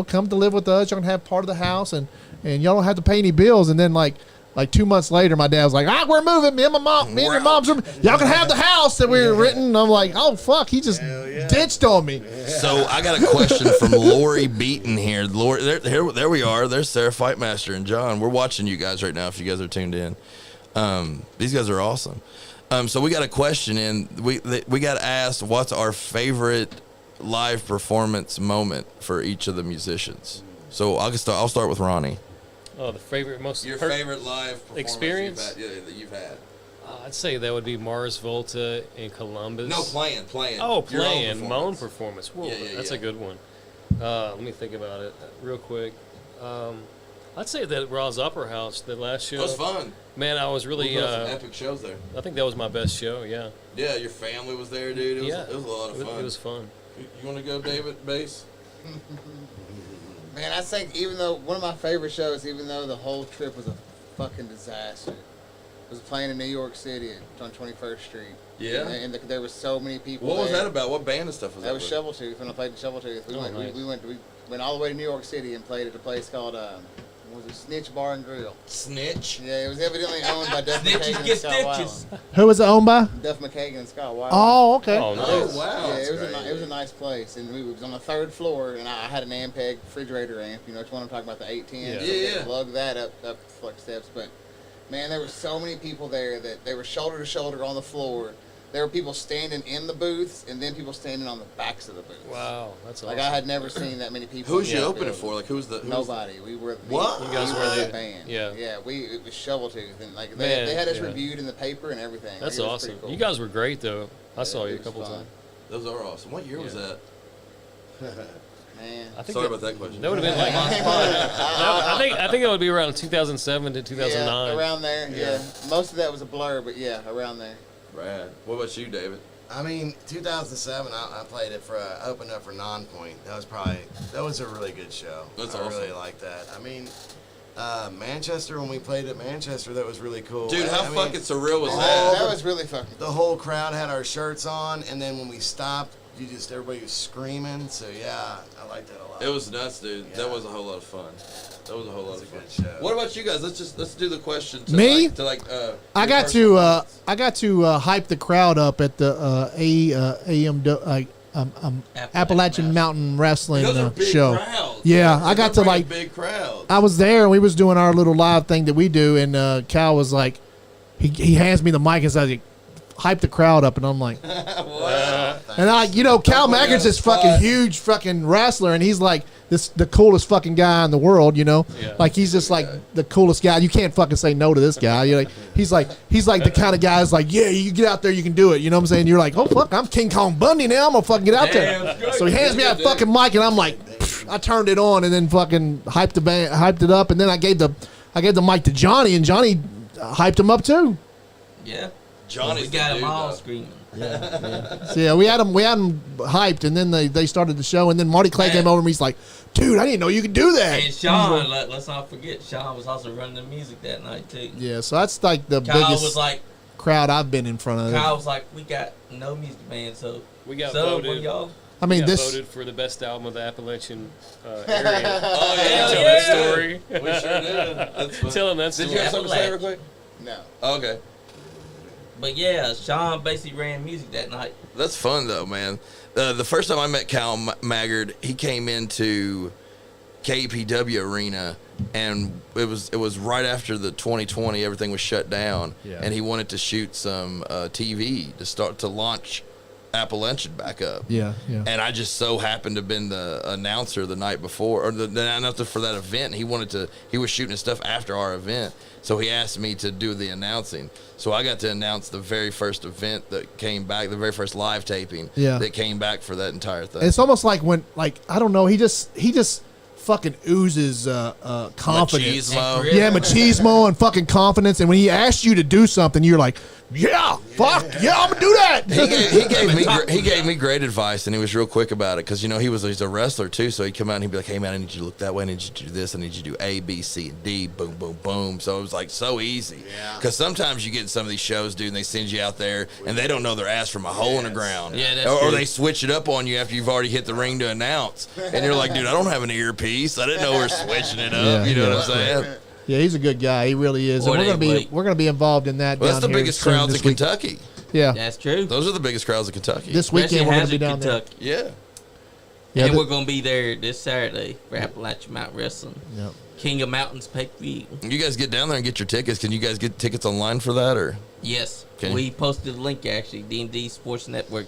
come to live with us. Y'all can have part of the house, and y'all don't have to pay any bills." And then like like 2 months later, my dad was like, we're moving. Me and your mom's room. Y'all can have the house that we were renting. And I'm like, oh, fuck. He just ditched on me. So I got a question from Lori Beaton here. Lori, there we are. There's Sarah Fightmaster and John. We're watching you guys right now if you guys are tuned in. These guys are awesome. So we got a question in. We got asked, what's our favorite live performance moment for each of the musicians? So I'll start with Ronnie. Oh, the favorite, favorite live performance experience that you've had. I'd say that would be Mars Volta in Columbus. No, playing. Oh, Your own playing. My own performance. Whoa, that's a good one. Let me think about it real quick. I'd say that Ra's Opera House, the last show. That was fun. Man, I was really. We some epic shows there. I think that was my best show. Yeah. Yeah, your family was there, dude. It was a lot of fun. It was fun. You want to go, David? Bass. Man, I think even though one of my favorite shows, even though the whole trip was a fucking disaster, was playing in New York City on 21st Street. Yeah. And there was so many people. What was there. that about? What band and stuff was that? That was Shovel Tooth. When I played the Shovel Tooth, we went all the way to New York City and played at a place called what was it, Snitch Bar and Grill. Snitch. Yeah, it was evidently owned by Duff Snitches McKagan get and Scott stitches. Weiland. Who was it owned by? Duff McKagan and Scott Weiland. Oh, okay. Oh, nice. Oh, wow. Yeah, That's it was a nice place, and we was on the 3rd floor, and I had an Ampeg refrigerator amp. You know which one I'm talking about, the 810. Yeah. Yeah. Plug that up flex steps, but man, there were so many people there that they were shoulder to shoulder on the floor. There were people standing in the booths, and then people standing on the backs of the booths. Wow, that's awesome. Like I had never seen that many people. Who was you in that opening building. for? Like who's the? Nobody. We were. What? You guys we were the the band. yeah. Yeah. It was Shovel Tooth, and like Man, they had us yeah. reviewed in the paper and everything. That's Like, it was awesome. pretty cool. You guys were great though. I saw you a it was couple fun. times. Those are awesome. What year was that? Man. I think Sorry about that question. That would have been like. I think it would be around 2007 to 2009. Yeah, around there. Yeah. Most of that was a blur, but yeah, around there. Brad. What about you, David? I mean, 2007, I played it for opened up for Nonpoint. That was a really good show. That's I awesome. really like that. I mean, Manchester, when we played at Manchester, that was really cool. Dude, how I mean, fucking surreal was That that? was really fucking. the whole crowd had our shirts on, and then when we stopped, everybody was screaming. So yeah, I like that a lot. It was nuts, dude. Yeah. That was a whole lot of fun. That was a whole lot It's of a fun. good show. What about you guys? Let's do the question. To Me? I got to hype the crowd up at the Appalachian Mountain Wrestling show. Crowds. Yeah, I got to Bring a like. big crowd. I was there and we was doing our little live thing that we do, and Cal was like, he hands me the mic and says, "Hype the crowd up," and I'm like, Wow. and Cal Maggart's this fucking huge fucking wrestler, and he's like the coolest fucking guy in the world, you know? Yeah. Like he's just like the coolest guy. You can't fucking say no to this guy. You're like he's like the kind of guy that's like, yeah, you get out there, you can do it. You know what I'm saying? You're like, oh fuck, I'm King Kong Bundy now. I'm gonna fucking get out there. So he hands me that fucking mic, and I'm like, I turned it on and then fucking hyped it up, and then I gave the mic to Johnny, and Johnny hyped him up too. Yeah. Johnny's We got the them dude, all though. screaming. So yeah, we had him hyped, and then they started the show, and then Marty Clay came over and he's like, dude, I didn't know you could do that. And Sean, let's not forget, Sean was also running the music that night too. Yeah, so that's like the Kyle biggest was like, crowd I've been in front of. Kyle was like, we got no music man, so We got so voted. when y'all. I mean, got this voted for the best album of the Appalachian area. Oh yeah, Tell that story. We sure did. That's fun. Tell him that Did story. you have something to say real quick? No. Okay. But yeah, Sean basically ran music that night. That's fun though, man. The first time I met Cal Maggard, he came into KPW Arena, and it was right after the 2020, everything was shut down, and he wanted to shoot some TV to launch Appalachian back up. Yeah. And I just so happened to have been the announcer the night before, or the announcer for that event. He was shooting his stuff after our event, so he asked me to do the announcing. So I got to announce the very first event that came back, the very first live taping that came back for that entire thing. It's almost like when, like, I don't know, he just fucking oozes confidence. Machismo. Yeah, machismo and fucking confidence. And when he asks you to do something, you're like, yeah, fuck, yeah, I'm gonna do that. He gave me great advice, and he was real quick about it, because he's a wrestler too. So he'd come out and he'd be like, "Hey man, I need you to look that way. I need you to do this. I need you to do A, B, C, and D. Boom, boom, boom." So it was like so easy. Yeah. Because sometimes you get in some of these shows, dude, and they send you out there and they don't know their ass from a hole in the ground. Yeah, that's or true. they switch it up on you after you've already hit the ring to announce, and you're like, "Dude, I don't have an earpiece. I didn't know we're switching it up." Yeah, you know yeah. what I'm saying? Yeah, he's a good guy. He really is. Boy, And they we're gonna be involved in that. Well, down that's the here biggest soon crowds in this week. Kentucky. Yeah, That's true. Those are the biggest crowds in Kentucky. this weekend we're gonna be down there. Kentucky. Yeah. Yeah, And the- we're going to be there this Saturday for Appalachian Mountain Wrestling. Yep. King of Mountains pay-per-view. You guys get down there and get your tickets. Can you guys get tickets online for that, or? Yes. Okay. We posted a link, actually, D&D Sports Network.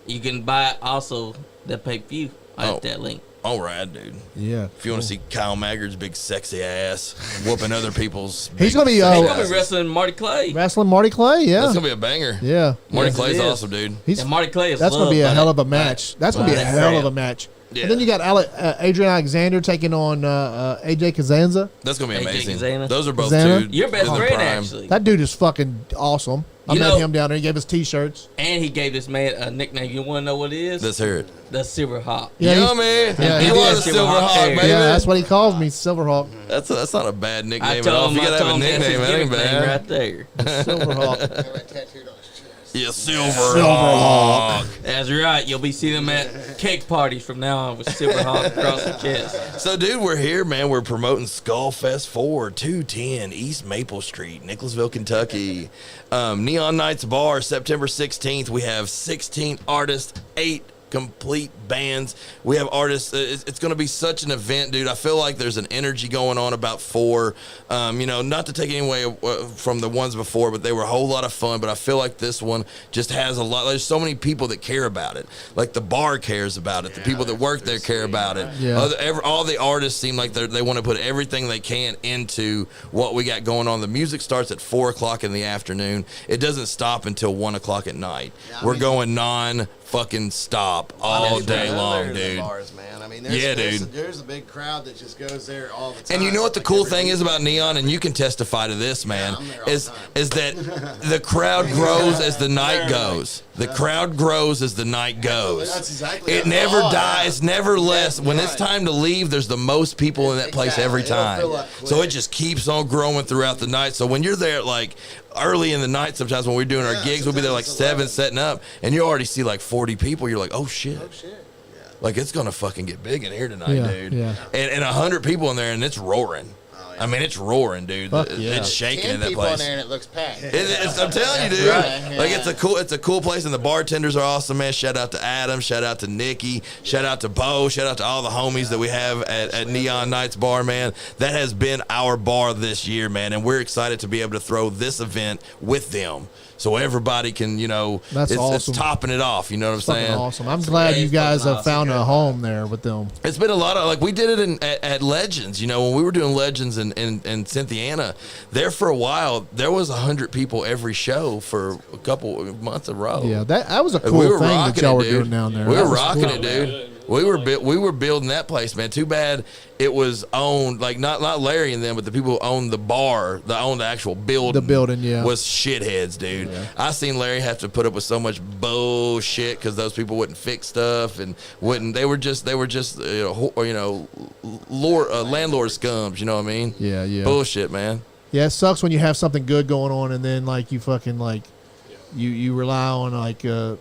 You can buy also the pay-per-view at that link. All right, dude. Yeah. If you want to see Kyle Maggard's big sexy ass whooping other people's, He's big gonna be, sexy He's going to asses. be wrestling Marty Clay. Wrestling Marty Clay. Yeah. That's gonna be a banger. Yeah. Marty Yes, it Clay's is. awesome, dude. He's And Marty Clay is that's gonna loved be a by hell that- of a match. That's gonna by be a that hell of crowd. a match. Yeah. And then you got Adrian Alexander taking on AJ Kazanza. That's gonna be AJ amazing. Kazana. Those are both Kazana? two. Your best those are friend, prime. actually. That dude is fucking awesome. I You met know- him down there. He gave us T-shirts. And he gave this man a nickname. You want to know what it is? Let's hear it. The Silver Hawk. Yeah, he's- Yummy. Yeah, he you want a did. Silver Hawk, baby? Yeah, that's what he calls me, Silverhawk. That's not a bad I nickname at all. told If him, you I gotta have told a him that's nickname, his that ain't gimmick name bad. right there. Silverhawk. Got that tattooed on his chest. Yeah, Silver Hawk. That's right. You'll be seeing them at cake parties from now on with Silver Hawk across the chest. So, dude, we're here, man. We're promoting Skullfest 4, 210 East Maple Street, Nicholasville, Kentucky. Neon Nights Bar, September 16th. We have 16 artists, 8 complete bands. We have artists. It's going to be such an event, dude. I feel like there's an energy going on about 4. Not to take any away from the ones before, but they were a whole lot of fun. But I feel like this one just has a lot. There's so many people that care about it. Like the bar cares about it. The people that work there care about it. Yeah. All the artists seem like they want to put everything they can into what we got going on. The music starts at 4 o'clock in the afternoon. It doesn't stop until 1 o'clock at night. We're going non-fucking stop all day long, dude. Bars, man. I mean, Yeah, dude. There's a big crowd that just goes there all the time. And you know what the Like cool every thing week. is about Neon, and you can testify to this, man, I'm there all the is time. that the crowd grows as the night goes. The crowd grows as the night goes. That's exactly It what never I thought. dies, never less. When it's time to leave, there's the most people in that place every Exactly. It'll time. fill up So it quick. just keeps on growing throughout the night. So when you're there, like early in the night, sometimes when we're doing our gigs, we'll be there like sometimes 7 it's setting up, and you already see like 40 people. You're like, oh shit. Oh, shit. Like it's gonna fucking get big in here tonight, Yeah, dude. yeah. And 100 people in there, and it's roaring. yeah. I mean, it's roaring, dude. Fuck yeah. It's shaking 10 in that people in place. there and it looks packed. I'm telling you, dude. Right, Like yeah. it's a cool place, and the bartenders are awesome, man. Shout out to Adam, shout out to Nikki, shout out to Bo, shout out to all the homies that we have at Neon Nights Bar, man. That has been our bar this year, man, and we're excited to be able to throw this event with them. So everybody can, That's it's awesome. topping it off. You know what I'm Fucking saying? awesome. I'm glad you it's guys fucking have found a home there with them. It's been a lot of, like, we did it at Legends, when we were doing Legends in Cynthiana. There for a while, there was 100 people every show for a couple of months in a row. Yeah, that was a Like, cool we were thing that rocking y'all it, were dude. doing down there. We That were was rocking cool. it, dude. We were building that place, man. Too bad it was owned, like not Larry and them, but the people who owned the bar, that owned the actual building. The building, yeah. was shitheads, dude. I seen Larry have to put up with so much bullshit because those people wouldn't fix stuff and wouldn't. They were just landlord scums. You know what I mean? Yeah, yeah. Bullshit, man. Yeah, it sucks when you have something good going on and then like you fucking like you rely on like a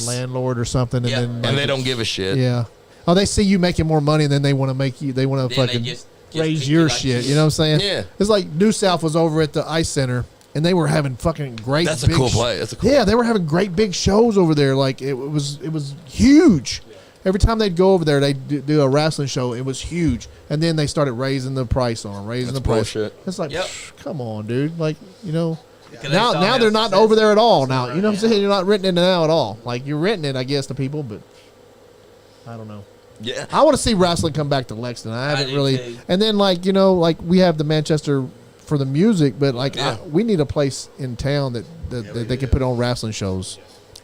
landlord or something and Yeah. then like, And they don't give a shit. Yeah. Oh, they see you making more money and then they want to make you. They want to Then they fucking just raise treat your you like shit. shit. You know what I'm saying? Yeah. It's like New South was over at the Ice Center and they were having fucking great. That's a big cool play. That's a cool. Yeah, they were having great big shows over there. Like it was huge. Every time they'd go over there, they'd do a wrestling show. It was huge, and then they started raising the price on them, raising That's the price. bullshit. It's like, Yep. come on, dude. Like Because they now saw now how they're not successful- over there at all. Now you know what I'm saying. You're not renting it now at all. Like you're renting it, I guess, to people, but I don't know. Yeah. I want to see wrestling come back to Lexington. I haven't do really. too. And then like we have the Manchester for the music, but like Yeah. we need a place in town that they can put on wrestling shows.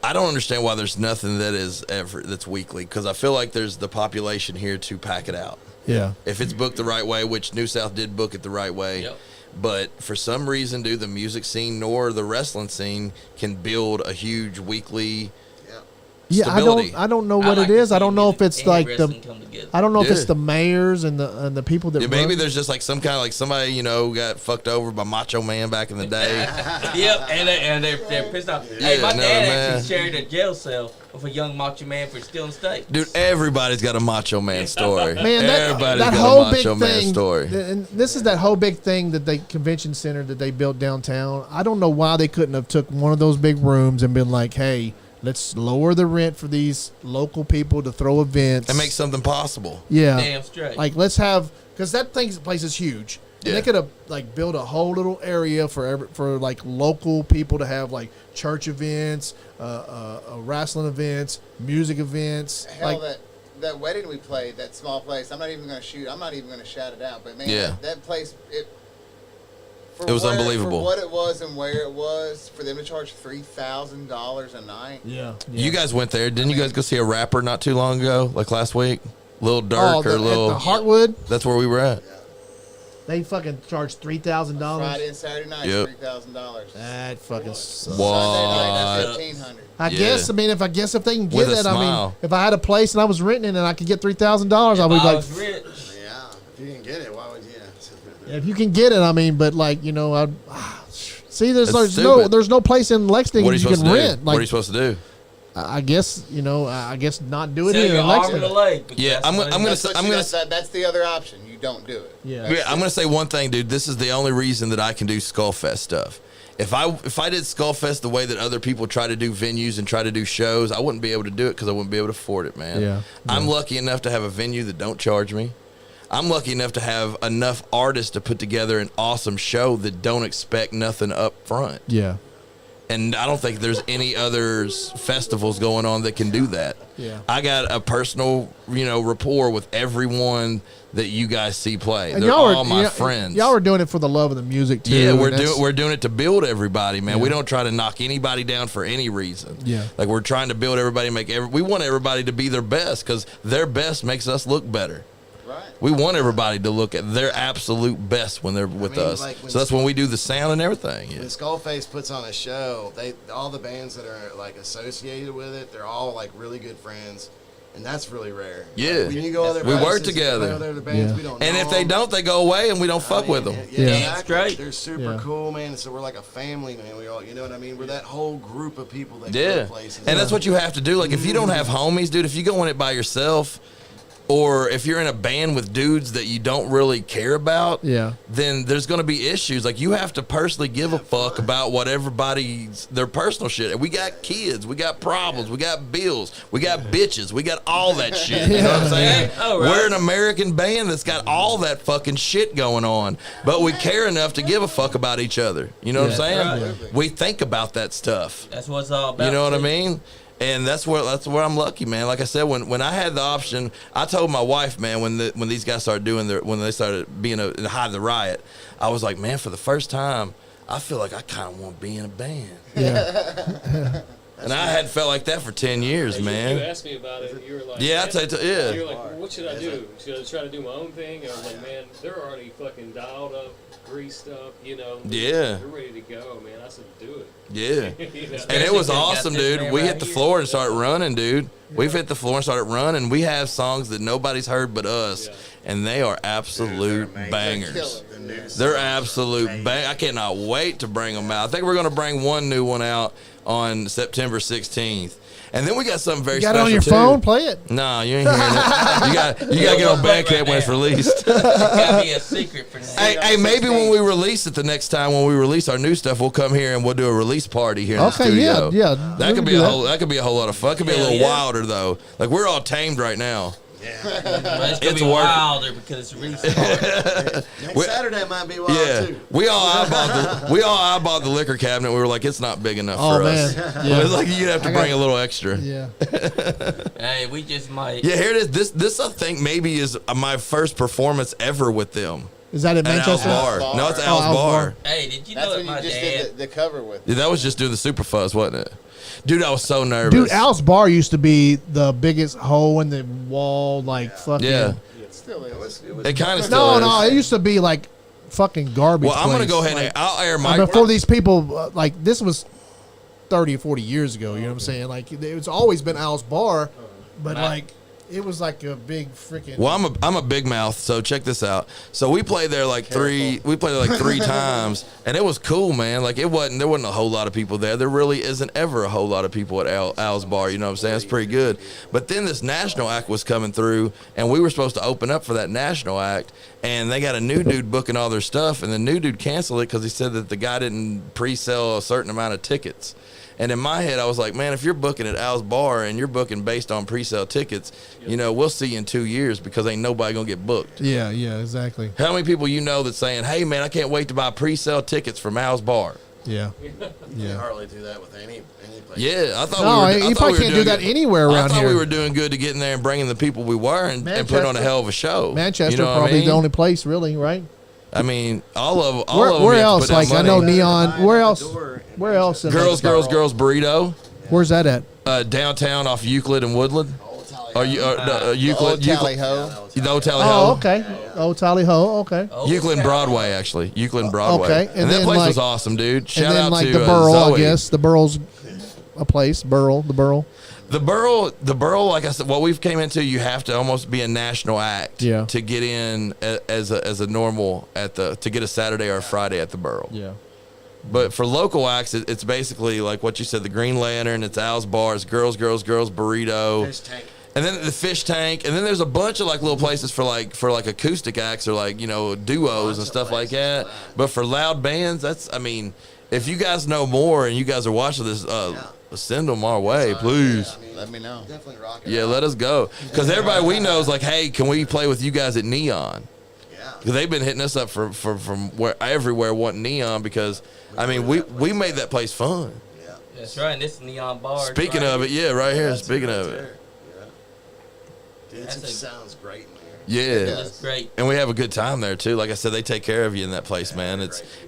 I don't understand why there's nothing that is ever that's weekly, because I feel like there's the population here to pack it out. Yeah. If it's booked the right way, which New South did book it the right way. Yep. But for some reason, dude, the music scene nor the wrestling scene can build a huge weekly Yeah, stability. I don't know I what like it to is. I see don't know if music it's and like the wrestling come together. I don't know if Yeah. it's the mayors and the people that Maybe run. there's just like some kind of like somebody got fucked over by Macho Man back in the day. Yep, and they're pissed off. Hey, my dad actually shared a jail cell with a young macho man for stealing steaks. Dude, everybody's got a Macho Man story. Man, everybody's that got whole a big Macho Man thing, story. and this is that whole big thing that they convention center that they built downtown. I don't know why they couldn't have took one of those big rooms and been like, hey, let's lower the rent for these local people to throw events And make something possible. Yeah, Damn straight. like let's have because that place is huge. And Yeah. they could have like built a whole little area for like local people to have like church events, wrestling events, music events. Hell, Like that wedding we played, that small place. I'm not even going to shout it out. But man, Yeah. that place, it was unbelievable. For what it was and where it was, for them to charge $3,000 a night. yeah, You guys went there. Didn't you guys go see a rapper not too long ago? Like last week? Lil Durk or at Lil... the Heartwood, That's where we were at. they fucking charged $3,000. Friday and Saturday night, Yep. $3,000. That fucking sucks. What? Sunday night, that's $1,500. I Yeah. guess. I mean, if they can get With a that, I smile. mean, if I had a place and I was renting it and I could get $3,000, I'd be I like, was rich. Yeah, if you didn't get it, why would you? if you can get it, I mean, but like I'd see. That's There's stupid. no place in Lexington What are you you supposed can to do? rent. What are you Like, supposed to do? I guess I guess not do it Sell here your in arm and Lexington. a leg. because Yeah, that's I'm what gonna it is. say That's the other option. You don't do it. Yeah. I'm going to say one thing, dude. This is the only reason that I can do Skullfest stuff. If I did Skullfest the way that other people try to do venues and try to do shows, I wouldn't be able to do it because I wouldn't be able to afford it, man. Yeah. I'm lucky enough to have a venue that don't charge me. I'm lucky enough to have enough artists to put together an awesome show that don't expect nothing up front. Yeah. And I don't think there's any others festivals going on that can do that. Yeah. I got a personal, rapport with everyone that you guys see play. And They're y'all all were my friends. Y'all were doing it for the love of the music too. Yeah, and we're doing it to build everybody, man. Yeah. We don't try to knock anybody down for any reason. Yeah. Like we're trying to build everybody, we want everybody to be their best because their best makes us look better. Right. We want everybody to look at their absolute best when they're with us. like when So that's when we do the sound and everything. Yeah. When Skullface puts on a show, all the bands that are like associated with it, they're all like really good friends, and that's really rare. Yeah. Like, when you go other We work places, together. play with other bands, Yeah. we don't And know if they them. don't, they go away and we don't fuck with them. Yeah, Yeah. exactly. Straight. They're super Yeah. cool, man. So we're like a family, man. We all, you know what I mean? We're that whole group of people that Yeah. go places. And that's what you have to do. Like, if you don't have homies, dude, if you go in it by yourself, or if you're in a band with dudes that you don't really care about, Yeah. then there's going to be issues. Like, you have to personally give a fuck about what everybody's, their personal shit. And we got kids, we got problems, we got bills, we got bitches, we got all that shit. You know what I'm saying? Yeah. All right. We're an American band that's got all that fucking shit going on, but we care enough to give a fuck about each other. You know what I'm saying? Right. We think about that stuff. That's what it's all about. You know what I too. mean? And that's where I'm lucky, man. Like I said, when I had the option, I told my wife, man, when these guys started when they started being in Hyde the Riot, I was like, man, for the first time, I feel like I kind of want to be in a band. Yeah. And I hadn't felt like that for 10 years, You man. asked me about it. You were like, Yeah, I tell you, yeah. You were like, well, what should I do? Should I try to do my own thing? And I was like, man, they're already fucking dialed up, greased up, Yeah. They're ready to go, man. I said, do it. Yeah. You know? And it was Especially awesome, got this dude. man We right hit the here. floor and started running, dude. We've hit the floor and started running. We have songs that nobody's heard but us, Yeah. and they are absolute amazing. bangers. They're killer. They're absolute bang. I cannot wait to bring them out. I think we're going to bring one new one out on September 16th. And then we got something very You got it special on your too. phone? Play it. No, you ain't hearing it. You got to get on Right Bandcamp when it's now. released. It's gotta be a secret for now. Hey, maybe when we release it the next time, when we release our new stuff, we'll come here and we'll do a release party here in the Okay, studio. yeah. That we could can be do a that. whole. That could be a whole lot of fun. It could be a Hell little yeah. wilder though. Like we're all tamed right now. But it's gonna It's be working. wilder because it's release party. We- Saturday might be wild Yeah, too. we all eyeballed the liquor cabinet. We were like, it's not big enough Oh for man. us. Yeah. It was like you'd have to I got- bring a little extra. Yeah. Hey, we just might. Yeah, here it is. This I think maybe is my first performance ever with them Is that at at Al's Manchester? Bar. Bar. No, it's Oh, Al's Al's Bar. Bar. Hey, did you That's know when that you my just dad? did the cover with. Yeah, that was just doing the Super Fuzz, wasn't it? Dude, I was so nervous. Dude, Al's Bar used to be the biggest hole in the wall, like fucking. Yeah, It still is. it kind of still No, is. it used to be like fucking garbage. Well, I'm gonna place. go ahead Like, and I'll air my. before these people, like this was 30 or 40 years ago. You know what I'm saying? Like it's always been Al's Bar, but Right. like It was like a big freaking. Well, I'm a big mouth, so check this out. So we played there like three times, and it was cool, man. Like there wasn't a whole lot of people there. There really isn't ever a whole lot of people at Al's bar. You know what I'm saying? It's pretty good. But then this national act was coming through, and we were supposed to open up for that national act, and they got a new dude booking all their stuff, and the new dude canceled it because he said that the guy didn't pre-sell a certain amount of tickets. And in my head, I was like, man, if you're booking at Al's bar and you're booking based on pre-sale tickets, you know, we'll see you in 2 years because ain't nobody going to get booked. Yeah, exactly. How many people you know that's saying, hey, man, I can't wait to buy pre-sale tickets from Al's bar? Yeah. You hardly do that with any place. Yeah, I thought you probably can't do that anywhere around here. I thought we were doing good to get in there and bringing the people we were and put on a hell of a show. Manchester, you know probably the only place, really, right? I mean, all of them. Where else? Like I know Neon. Where else? Where else? Girls Burrito. Where's that at? Downtown off Euclid and Woodland. Euclid. Old Tally Ho. Old Tally Ho. Oh, okay. Old Tally Ho. Okay. Euclid and Broadway, actually. Euclid and Broadway. Okay. And that place was awesome, dude. Shout out to the Burl, Zoe. I guess. The Burl's a place. The Burl. The Burl, like I said, what we've came into, you have to almost be a national act to get in as a normal to get a Saturday or a Friday at the Burl. Yeah. But for local acts, it's basically like what you said, the Green Lantern, it's Al's Bar, it's Girls Burrito. Fish Tank. And then the Fish Tank, and then there's a bunch of like little places for acoustic acts or like, you know, duos and stuff like that. But for loud bands, if you guys know more and you guys are watching this, send them our way, please. Let me know. Definitely rock it. Yeah, let us go. Because everybody we know is like, hey, can we play with you guys at Neon? Yeah. Because they've been hitting us up from everywhere wanting Neon because, we made that place fun. Yeah. That's right. And this is Neon Bar. Speaking of it, right here. Speaking of it. Yeah. Dude, it sounds great in there. Yeah. That's great. And we have a good time there too. Like I said, they take care of you in that place, man.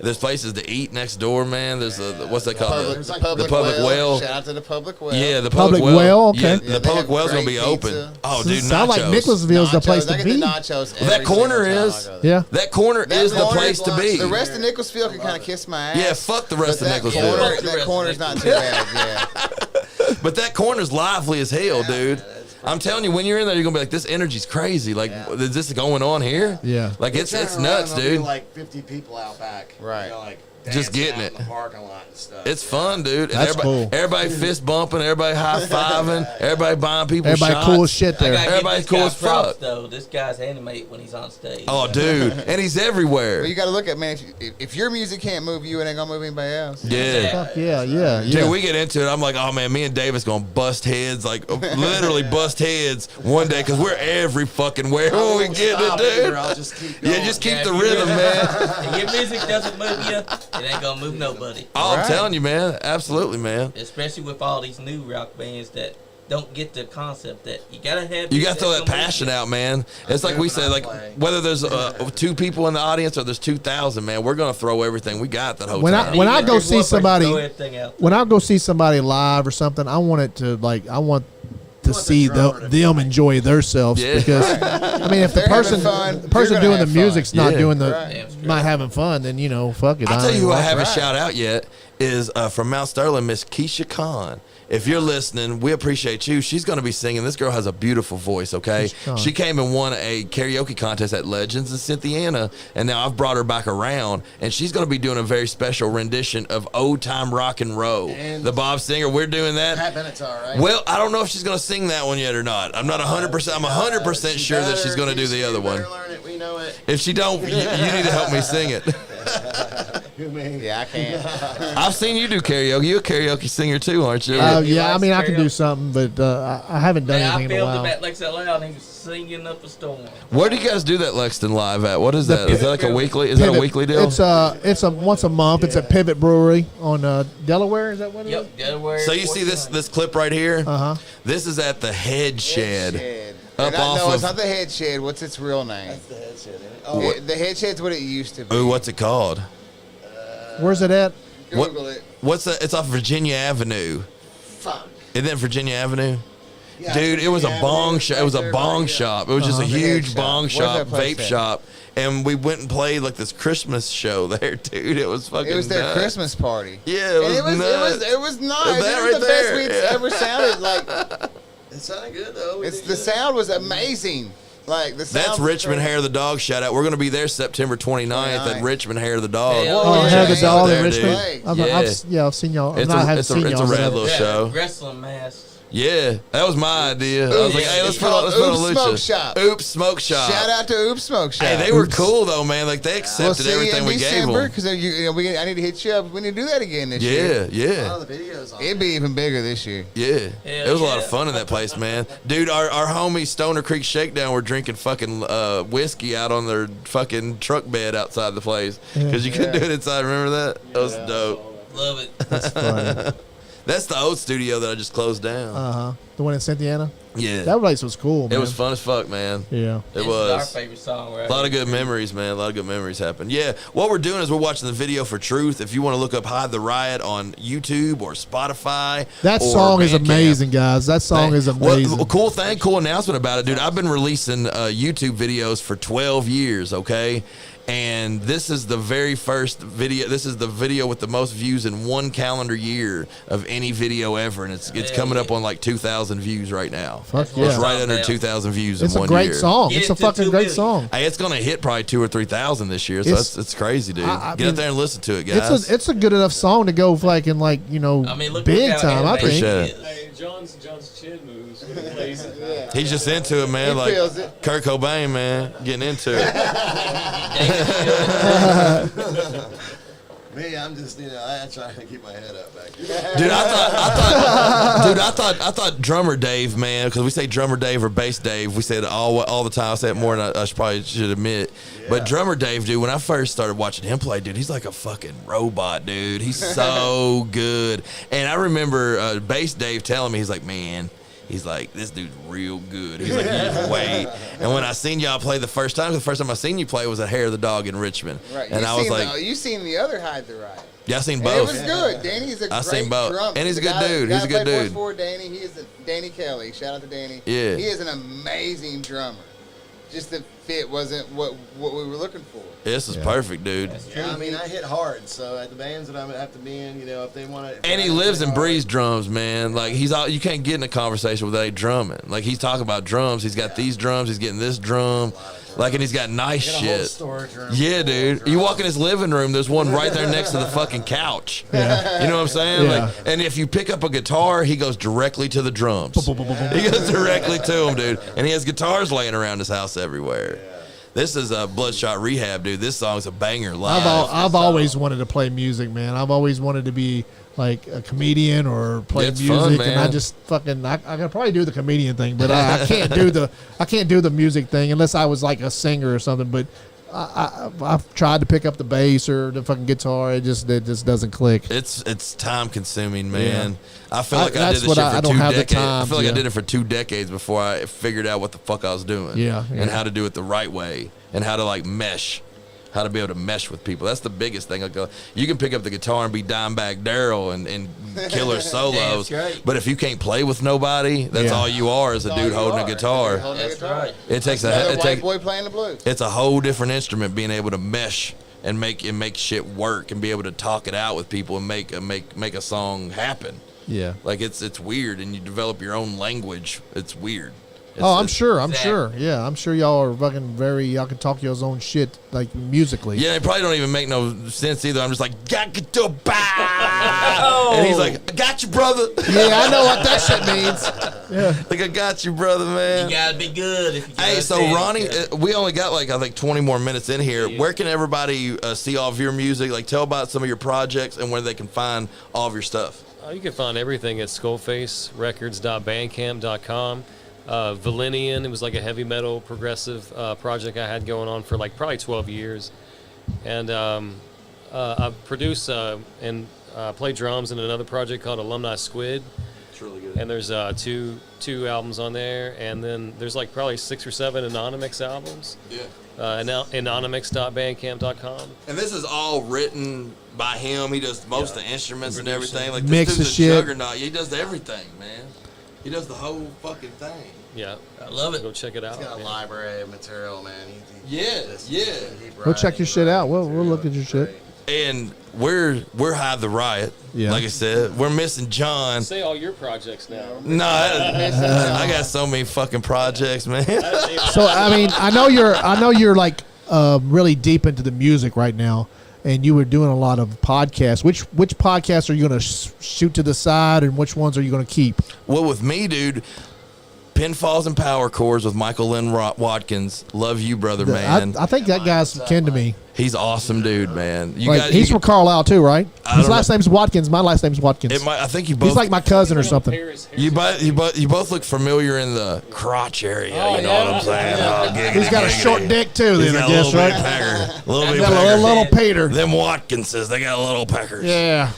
There's places to eat next door, man. There's what's that called? The Public Well. Shout out to the Public Well. Yeah, the Public Well. Okay. Yeah, the Public Well's gonna be open. Oh, dude, sound like Nicholasville's the place to be. That corner is. Yeah. That corner is the place to be. The rest of Nicholasville can kind of kiss my ass. Yeah, fuck the rest of Nicholasville. That corner's not too bad. Yeah. But that corner's lively as hell, dude. I'm telling you, when you're in there, you're gonna be like, this energy's crazy. Like, is this going on here? Yeah. Like it's nuts, dude. Like 50 people out back. Right. You know, like just getting out it. In the parking lot and stuff. It's fun, dude. And That's cool. Everybody fist bumping, everybody high fiving, everybody buying people Everybody shots. cool as shit there. Everybody's cool as fuck. Though this guy's animate when he's on stage. Oh, dude, and he's everywhere. Well, you got to look at, man. If your music can't move you, it ain't gonna move anybody else. Yeah. Fuck yeah. Dude, we get into it. I'm like, oh man, me and Davis gonna bust heads, like literally bust heads one day, cause we're every fucking where when we get it, dude. I'll just keep going. Yeah, just keep the rhythm, man. If your music doesn't move you, it ain't gonna move nobody. Oh, I'm telling you, man. Absolutely, man. Especially with all these new rock bands that don't get the concept that you gotta have. You gotta throw that passion out, man. It's like we said, like whether there's 2 people in the audience or there's 2,000, man, we're gonna throw everything we got that whole time. When I go see somebody, when I go see somebody live or something, I want to see them enjoy themselves because I mean, if the person doing the music's not doing not having fun, then fuck it. I'll tell you who I haven't shout out yet is from Mount Sterling, Miss Keisha Khan. If you're listening, we appreciate you. She's going to be singing. This girl has a beautiful voice, okay? She came and won a karaoke contest at Legends in Cynthiana, and now I've brought her back around, and she's going to be doing a very special rendition of Old Time Rock and Roll. The Bob Singer, we're doing that. Pat Benatar, right? Well, I don't know if she's going to sing that one yet or not. I'm not 100%. I'm 100% sure that she's going to do the other one. Learn it. We know it. If she don't, you need to help me sing it. Yeah, I can't. I've seen you do karaoke. You're a karaoke singer too, aren't you? Yeah, I mean, I can do something, but I haven't done anything in a while. I filmed him at Lexington Loud, and he was singing up a storm. Where do you guys do that Lexington live at? What is that? Is that like a weekly? Is that a weekly deal? It's a once a month. It's at Pivot Brewery on Delaware. Is that what it is? Yep, Delaware. So you see this clip right here? This is at the Head Shed. No, it's not the Head Shed. What's its real name? That's the Head Shed, isn't it? The Head Shed's what it used to be. Ooh, what's it called? Where's it at? Google it. What's that? It's off Virginia Avenue. Fuck. Isn't that Virginia Avenue? Yeah, Dude, it was a bong shop. It was a bong shop. It was just a huge bong shop, vape shop. And we went and played like this Christmas show there, dude. It was fucking. It was their nuts. Christmas party. Yeah, it was nuts. It was nice. That It was right the there, best we'd ever sounded like. It sounded good though. It's the sound was amazing. Like the sound. That's was Richmond great. Hair of the Dog shout out. We're going to be there September 29th at Richmond Hair of the Dog. Hell Oh, yeah. Hair the Dog There, in dude. Richmond. Yeah. I've seen y'all. It's I a, haven't it's a, seen it's y'all. a but rad little show. Wrestling masks. Yeah, that was my idea. I was like, hey, let's It's put on called Lucha. Smoke Shop. Oops, Smoke Shop. Shout out to Oops Smoke Shop. Hey, they were cool though, man. Like they accepted everything we gave them. Because I need to hit you up. We need to do that again this Yeah, year. yeah. A lot of the videos on It'd be even bigger this year. Yeah, Hell it was a lot yeah. of fun in that place, man. Dude, our homies Stoner Creek Shakedown were drinking fucking whiskey out on their fucking truck bed outside the place because you couldn't do it inside. Remember that? That was dope. Love it. That's funny. That's the old studio that I just closed down. The one in Cynthiana. Yeah, That place was cool. Man. it was fun as fuck, man. Yeah. It This was. is our favorite song, right? A lot of good memories, man. A lot of good memories happened. Yeah, what we're doing is we're watching the video for Truth. If you want to look up Hyde the Riot on YouTube or Spotify. That or song is Bandcamp. amazing, guys. That song is amazing. Well, cool announcement about it, dude. I've been releasing YouTube videos for 12 years, okay? And this is the very first video. This is the video with the most views in one calendar year of any video ever, and it's coming up on like 2,000 views right now. Fuck It's yeah. right under 2,000 views It's in a one great year. song. Get It's it a to fucking 2 great million. song. Hey, it's gonna hit probably 2,000 or 3,000 this year, so It's- it's crazy, dude. I Get mean, out there and listen to it, guys. It's a good enough song to go like in like I mean, look big how time. I animated think. Appreciate it it. is. Hey, John's chin moves when he plays it. He's just into it, man. He Like feels it. Kurt Cobain, man, getting into it. Me, I'm just, I try to keep my head up back here. Dude, I thought drummer Dave, man, because we say drummer Dave or bass Dave. We say it all the time. I say it more than I probably should admit. But drummer Dave, dude, when I first started watching him play, dude, he's like a fucking robot, dude. He's so good. And I remember bass Dave telling me, he's like, man, he's like, this dude's real good. He's like, you just wait. And when I seen y'all play the first time I seen you play was at Hair of the Dog in Richmond. Right. And I was like, you seen the other Hyde the Riot. yeah, I seen And both. it was good. Danny's a I great seen both. drummer. And he's a The good guy- dude. the He's guy a good that plays dude. For Danny, he is Danny Kelly. Shout out to Danny. Yeah. He is an amazing drummer. Just the fit wasn't what we were looking for. This is perfect, dude. Yeah, I mean, I hit hard, so at the bands that I have to be in, if they want to. And he lives and breathes drums, man. Like you can't get in a conversation without drumming. Like he's talking about drums. He's got these drums. He's getting this drum. Like, and he's got nice shit. Yeah, dude. You walk in his living room. There's one right there next to the fucking couch. Yeah. You know what I'm saying? Yeah. Like, and if you pick up a guitar, he goes directly to the drums. He goes directly to them, dude. And he has guitars laying around his house everywhere. This is a Bloodshot Rehab, dude. This song's a banger live. I've always wanted to play music, man. I've always wanted to be like a comedian or play It's music, fun, and I man. just fucking I can probably do the comedian thing, but I can't do the music thing unless I was like a singer or something. But I've tried to pick up the bass or the fucking guitar. It just doesn't click. It's time consuming, man. I feel like I that's did this what shit I for don't 2 have the decades. I time, feel like I yeah. did it for 2 decades before I figured out what the fuck I was doing. Yeah, yeah. And how to do it the right way and how to like mesh. How to be able to mesh with people. That's the biggest thing. Like, you can pick up the guitar and be Dimebag Daryl and killer solos. great. But if you can't play with nobody, that's Yeah. all you are is a dude holding a guitar. That's right. It takes Another white a boy playing the blues. it's a whole different instrument being able to mesh and make shit work and be able to talk it out with people and make a song happen. Yeah. Like it's weird, and you develop your own language. It's weird. I'm sure. Exactly. Yeah, I'm sure y'all are fucking y'all can talk y'all's own shit like musically. Yeah, it probably don't even make no sense either. I'm just like, got to bow, and he's like, I got you, brother. Yeah, I know what that shit means. Yeah. Like, I got you, brother, man. You gotta be good. If you Hey, so Ronnie, we only got like I think 20 more minutes in here. Where can everybody see all of your music? Like, tell about some of your projects and where they can find all of your stuff. You can find everything at skullfacerecords.bandcamp.com. Valenian, it was like a heavy metal progressive project I had going on for like probably 12 years. And I produce and play drums in another project called Alumni Squid. It's really good. And there's two albums on there. And then there's like probably 6 or 7 Anonymous albums. Yeah. Anonymous.bandcamp.com. And this is all written by him. He does most of the instruments and everything. Like, Mix this the dude's a shit. juggernaut. He does everything, man. He does the whole fucking thing. Yeah. I love it. Go check it out. He's got a Yeah. library of material, man. Yeah, yeah. Go check your shit out. We'll look at your shit. and we're Hyde the Riot. Yeah. Like I said, we're missing John. Say all your projects now. No, I got so many fucking projects, man. So I mean, I know you're like really deep into the music right now, and you were doing a lot of podcasts. Which podcasts are you going to shoot to the side, and which ones are you going to keep? Well, with me, dude, Pinfalls and Power Chords with Michael Lynn Watkins. Love you, brother, man. I think that guy's kin to me. He's awesome, dude, man. He's from Carlisle too, right? His last name's Watkins. My last name's Watkins. I think you both. He's like my cousin or something. You both look familiar in the crotch area. You know what I'm saying? Oh, He's got a short dick too. Then I guess, right? A little bit got pecker. a little Peter. Them Watkinses, they got little peckers. Yeah.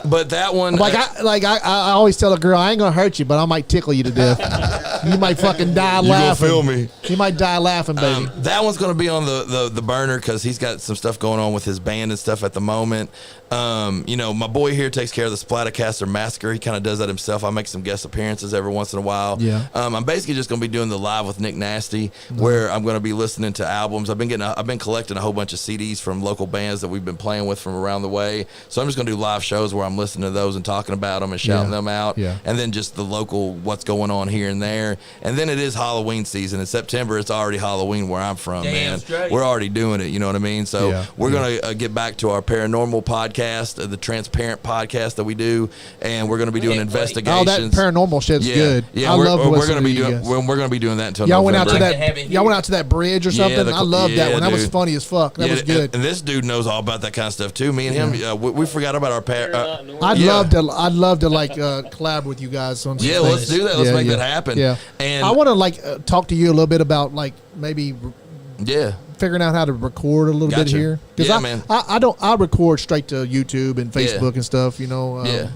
But that one, I always tell a girl, I ain't gonna hurt you, but I might tickle you to death. You might fucking die laughing. You gonna feel me? You might die laughing, baby. That one's gonna be on the burner because he's got some stuff going on with his band and stuff at the moment. My boy here takes care of the Splattercaster Massacre. He kind of does that himself. I make some guest appearances every once in a while. Yeah. I'm basically just gonna be doing the live with Nick Nasty, where I'm gonna be listening to albums. I've been collecting a whole bunch of CDs from local bands that we've been playing with from around the way. So I'm just gonna do live shows where I'm listening to those and talking about them and shouting them out. Yeah. And then just the local what's going on here and there. And then it is Halloween season. In September, it's already Halloween where I'm from, man. Straight. We're already doing it. You know what I mean? So we're gonna get back to our paranormal podcast, the Transparent podcast that we do, and we're gonna be doing investigations. Oh, that paranormal shit's good. Yeah, I love we're gonna be doing. we're gonna be doing that until y'all November. went out to that bridge or something. I love that one. That was funny as fuck. That was good. And this dude knows all about that kind of stuff too. Me and him, we forgot about our I'd love to like collab with you guys on some things. let's do that. Let's make that happen. Yeah, and I want to talk to you a little bit about maybe figuring out how to record a little bit here, because I record straight to YouTube and Facebook and stuff,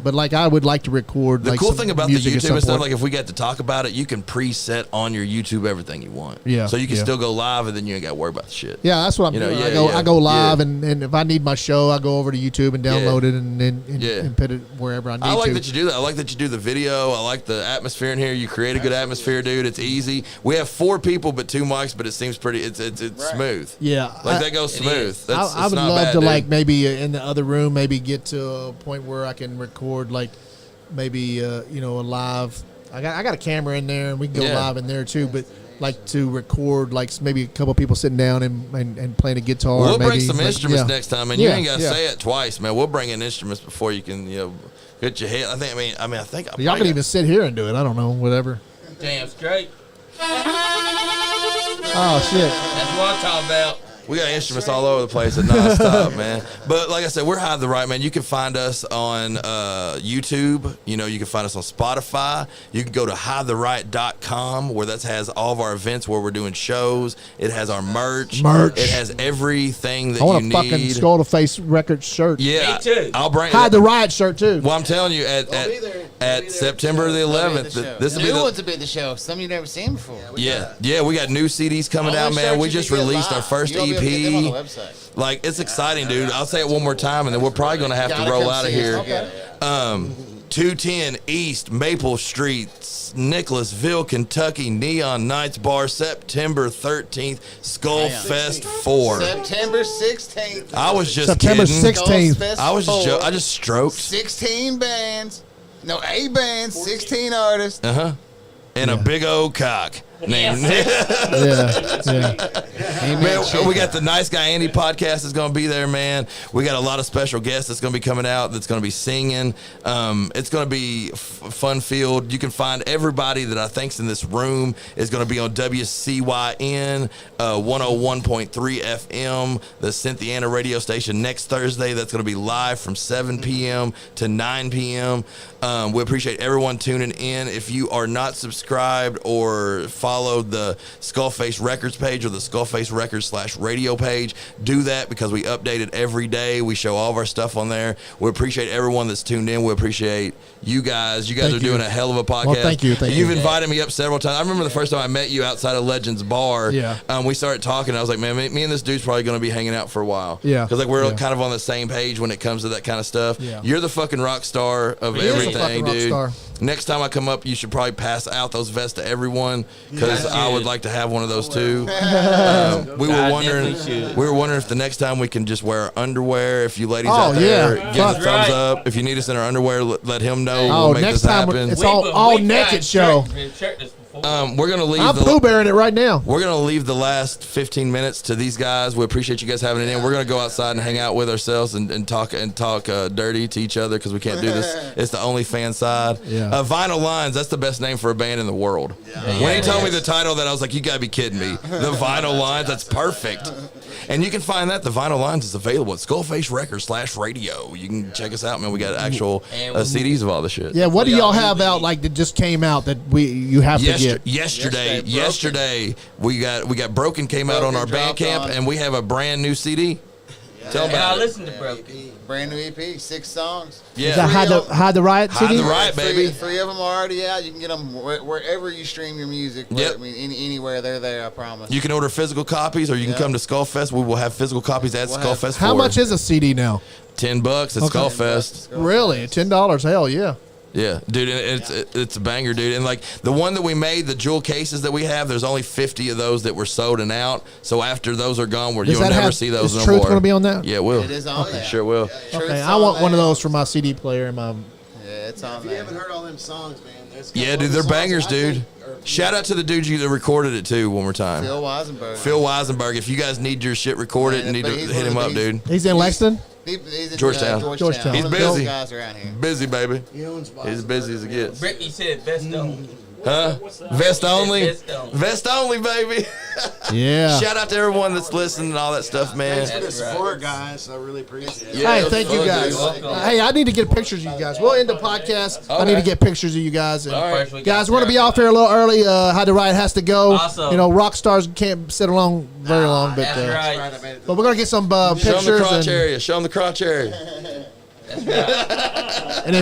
but I would like to record the cool thing about the YouTube and stuff, point. if we get to talk about it, you can preset on your YouTube everything you want, so you can still go live and then you ain't got to worry about the shit. That's what I'm doing. I go live and if I need my show, I go over to YouTube and download it and put it wherever I need to. I like that you do that. I like that you do the video. I like the atmosphere in here. You create a good atmosphere, dude. It's easy. We have 4 people but 2 mics, but it seems pretty it's smooth. Yeah, that goes smooth. I would love to maybe in the other room, maybe get to a point where I can record maybe a live. I got a camera in there and we can go live in there too, but to record maybe a couple people sitting down and playing a guitar. We'll maybe, bring some instruments next time, and you ain't got to say it twice, man. We'll bring in instruments before you can get your head. I think y'all can even sit here and do it. I don't know, whatever. Damn straight. Oh shit! That's what I'm talking about. We got instruments all over the place at nonstop, man. But like I said, we're Hyde the Riot, man. You can find us on YouTube. You can find us on Spotify. You can go to HydeTheRiot.com, where that has all of our events where we're doing shows. It has our merch. It has everything that you need. I want a fucking Skull to Face Records shirt. Yeah, me too. I'll bring Hyde the Riot shirt too. Well, I'm telling you, at September the 11th, this will be ones will be at the show. Some you've never seen before. Yeah, we got new CDs coming out, man. We just released our first EP. It's exciting, dude. I'll say it one more time, and then we're probably going to have to roll out of here. Okay. 210 East Maple Street, Nicholasville, Kentucky, Neon Nights Bar, September 13th, Skull Fest 4. September 16th. I was just September kidding. 16th. I just stroked. 16 bands. No, 8 bands, 16 artists. And a big old cock. Named Man, we got the Nice Guy Andy podcast is going to be there, man. We got a lot of special guests that's going to be coming out that's going to be singing. It's going to be fun filled. You can find everybody that I think's in this room is going to be on WCYN 101.3 FM, the Cynthiana radio station, next Thursday. That's going to be live from 7 p.m. to 9 p.m. We appreciate everyone tuning in. If you are not subscribed or followed the Skullface Records page or the Skullface Records /radio page, do that because we update it every day. We show all of our stuff on there. We appreciate everyone that's tuned in. We appreciate you guys. You guys are doing a hell of a podcast. Well, thank you. You've invited me up several times. I remember the first time I met you outside of Legends Bar. Yeah. We started talking. I was like, man, me and this dude's probably going to be hanging out for a while. Yeah. Because we're kind of on the same page when it comes to that kind of stuff. Yeah. You're the fucking rock star of everything, dude. Star. Next time I come up, you should probably pass out those vests to everyone because I would like to have one of those too. We were I wondering. definitely should. We were wondering if the next time we can just wear underwear. If you ladies Oh, out there, yeah. give us a That's thumbs right. up. If you need us in our underwear, let him know. Oh, We'll make next this time happen. it's all naked show. We're gonna leave. I'm Pooh Bearing it right now. We're gonna leave the last 15 minutes to these guys. We appreciate you guys having it in. We're gonna go outside and hang out with ourselves and talk dirty to each other because we can't do this. It's the only fan side. Yeah. Vinyl Lines. That's the best name for a band in the world. When he told me the title, of that I was like, you gotta be kidding me. The Vinyl Lines. That's perfect. And you can find that the Vinyl Lines is available at Skullface Records /radio. You can check us out, man. We got actual CDs of all the shit. Yeah, what do y'all have out like that just came out that you have to get? Yesterday, we got Broken came out on our dropped Bandcamp, on. and we have a brand new CD. Tell them I about it. listen to Broken. Brand new EP, 6 songs. Yeah. Is that Hyde the Riot Hyde CD? the Riot, baby. Three of them are already out. You can get them wherever you stream your music. Yep. I mean, anywhere they're there. I promise. You can order physical copies, or you can come to Skullfest. We will have physical copies at Skullfest. How much is a CD now? $10 at Skullfest. Really? $10? Hell yeah. Yeah, dude, it's a banger, dude. And like the one that we made, the jewel cases that we have, there's only 50 of those that were sold and out. So after those are gone, you'll never see those no more. Is Truth going to be on that? Yeah, it will. It is on there. Sure will. Okay, I want one of those for my CD player and my. Yeah, it's on If you there. haven't heard all them songs, man, there's a Yeah, couple dude, they're other songs bangers, that I dude. think are- Shout out to the dude that recorded it too. One more time, Phil Weisenberg. Phil Weisenberg. If you guys need your shit recorded, Man, and need to but he's hit him one up, of the- dude. He's in Lexington. He's in Georgetown. Georgetown. He's One of those busy. guys around here. Busy, baby. He owns He's as busy as it gets. Brittany said best only. Huh? Vest only? Vest only. Vest only, baby. Yeah. Shout out to everyone that's listening and all that stuff, man. Thanks for the support, guys. I really appreciate it. Yeah, Hey, thank you guys. Hey, I need to get pictures of you guys. We'll end the podcast. I need to get pictures of you guys. And First we guys, got we're going to be off here a little early. Hyde the Riot has to go. Awesome. You know, rock stars can't sit along very long, but That's right. but we're going to get some Show them the pictures. crotch And, area. Show them the crotch area. and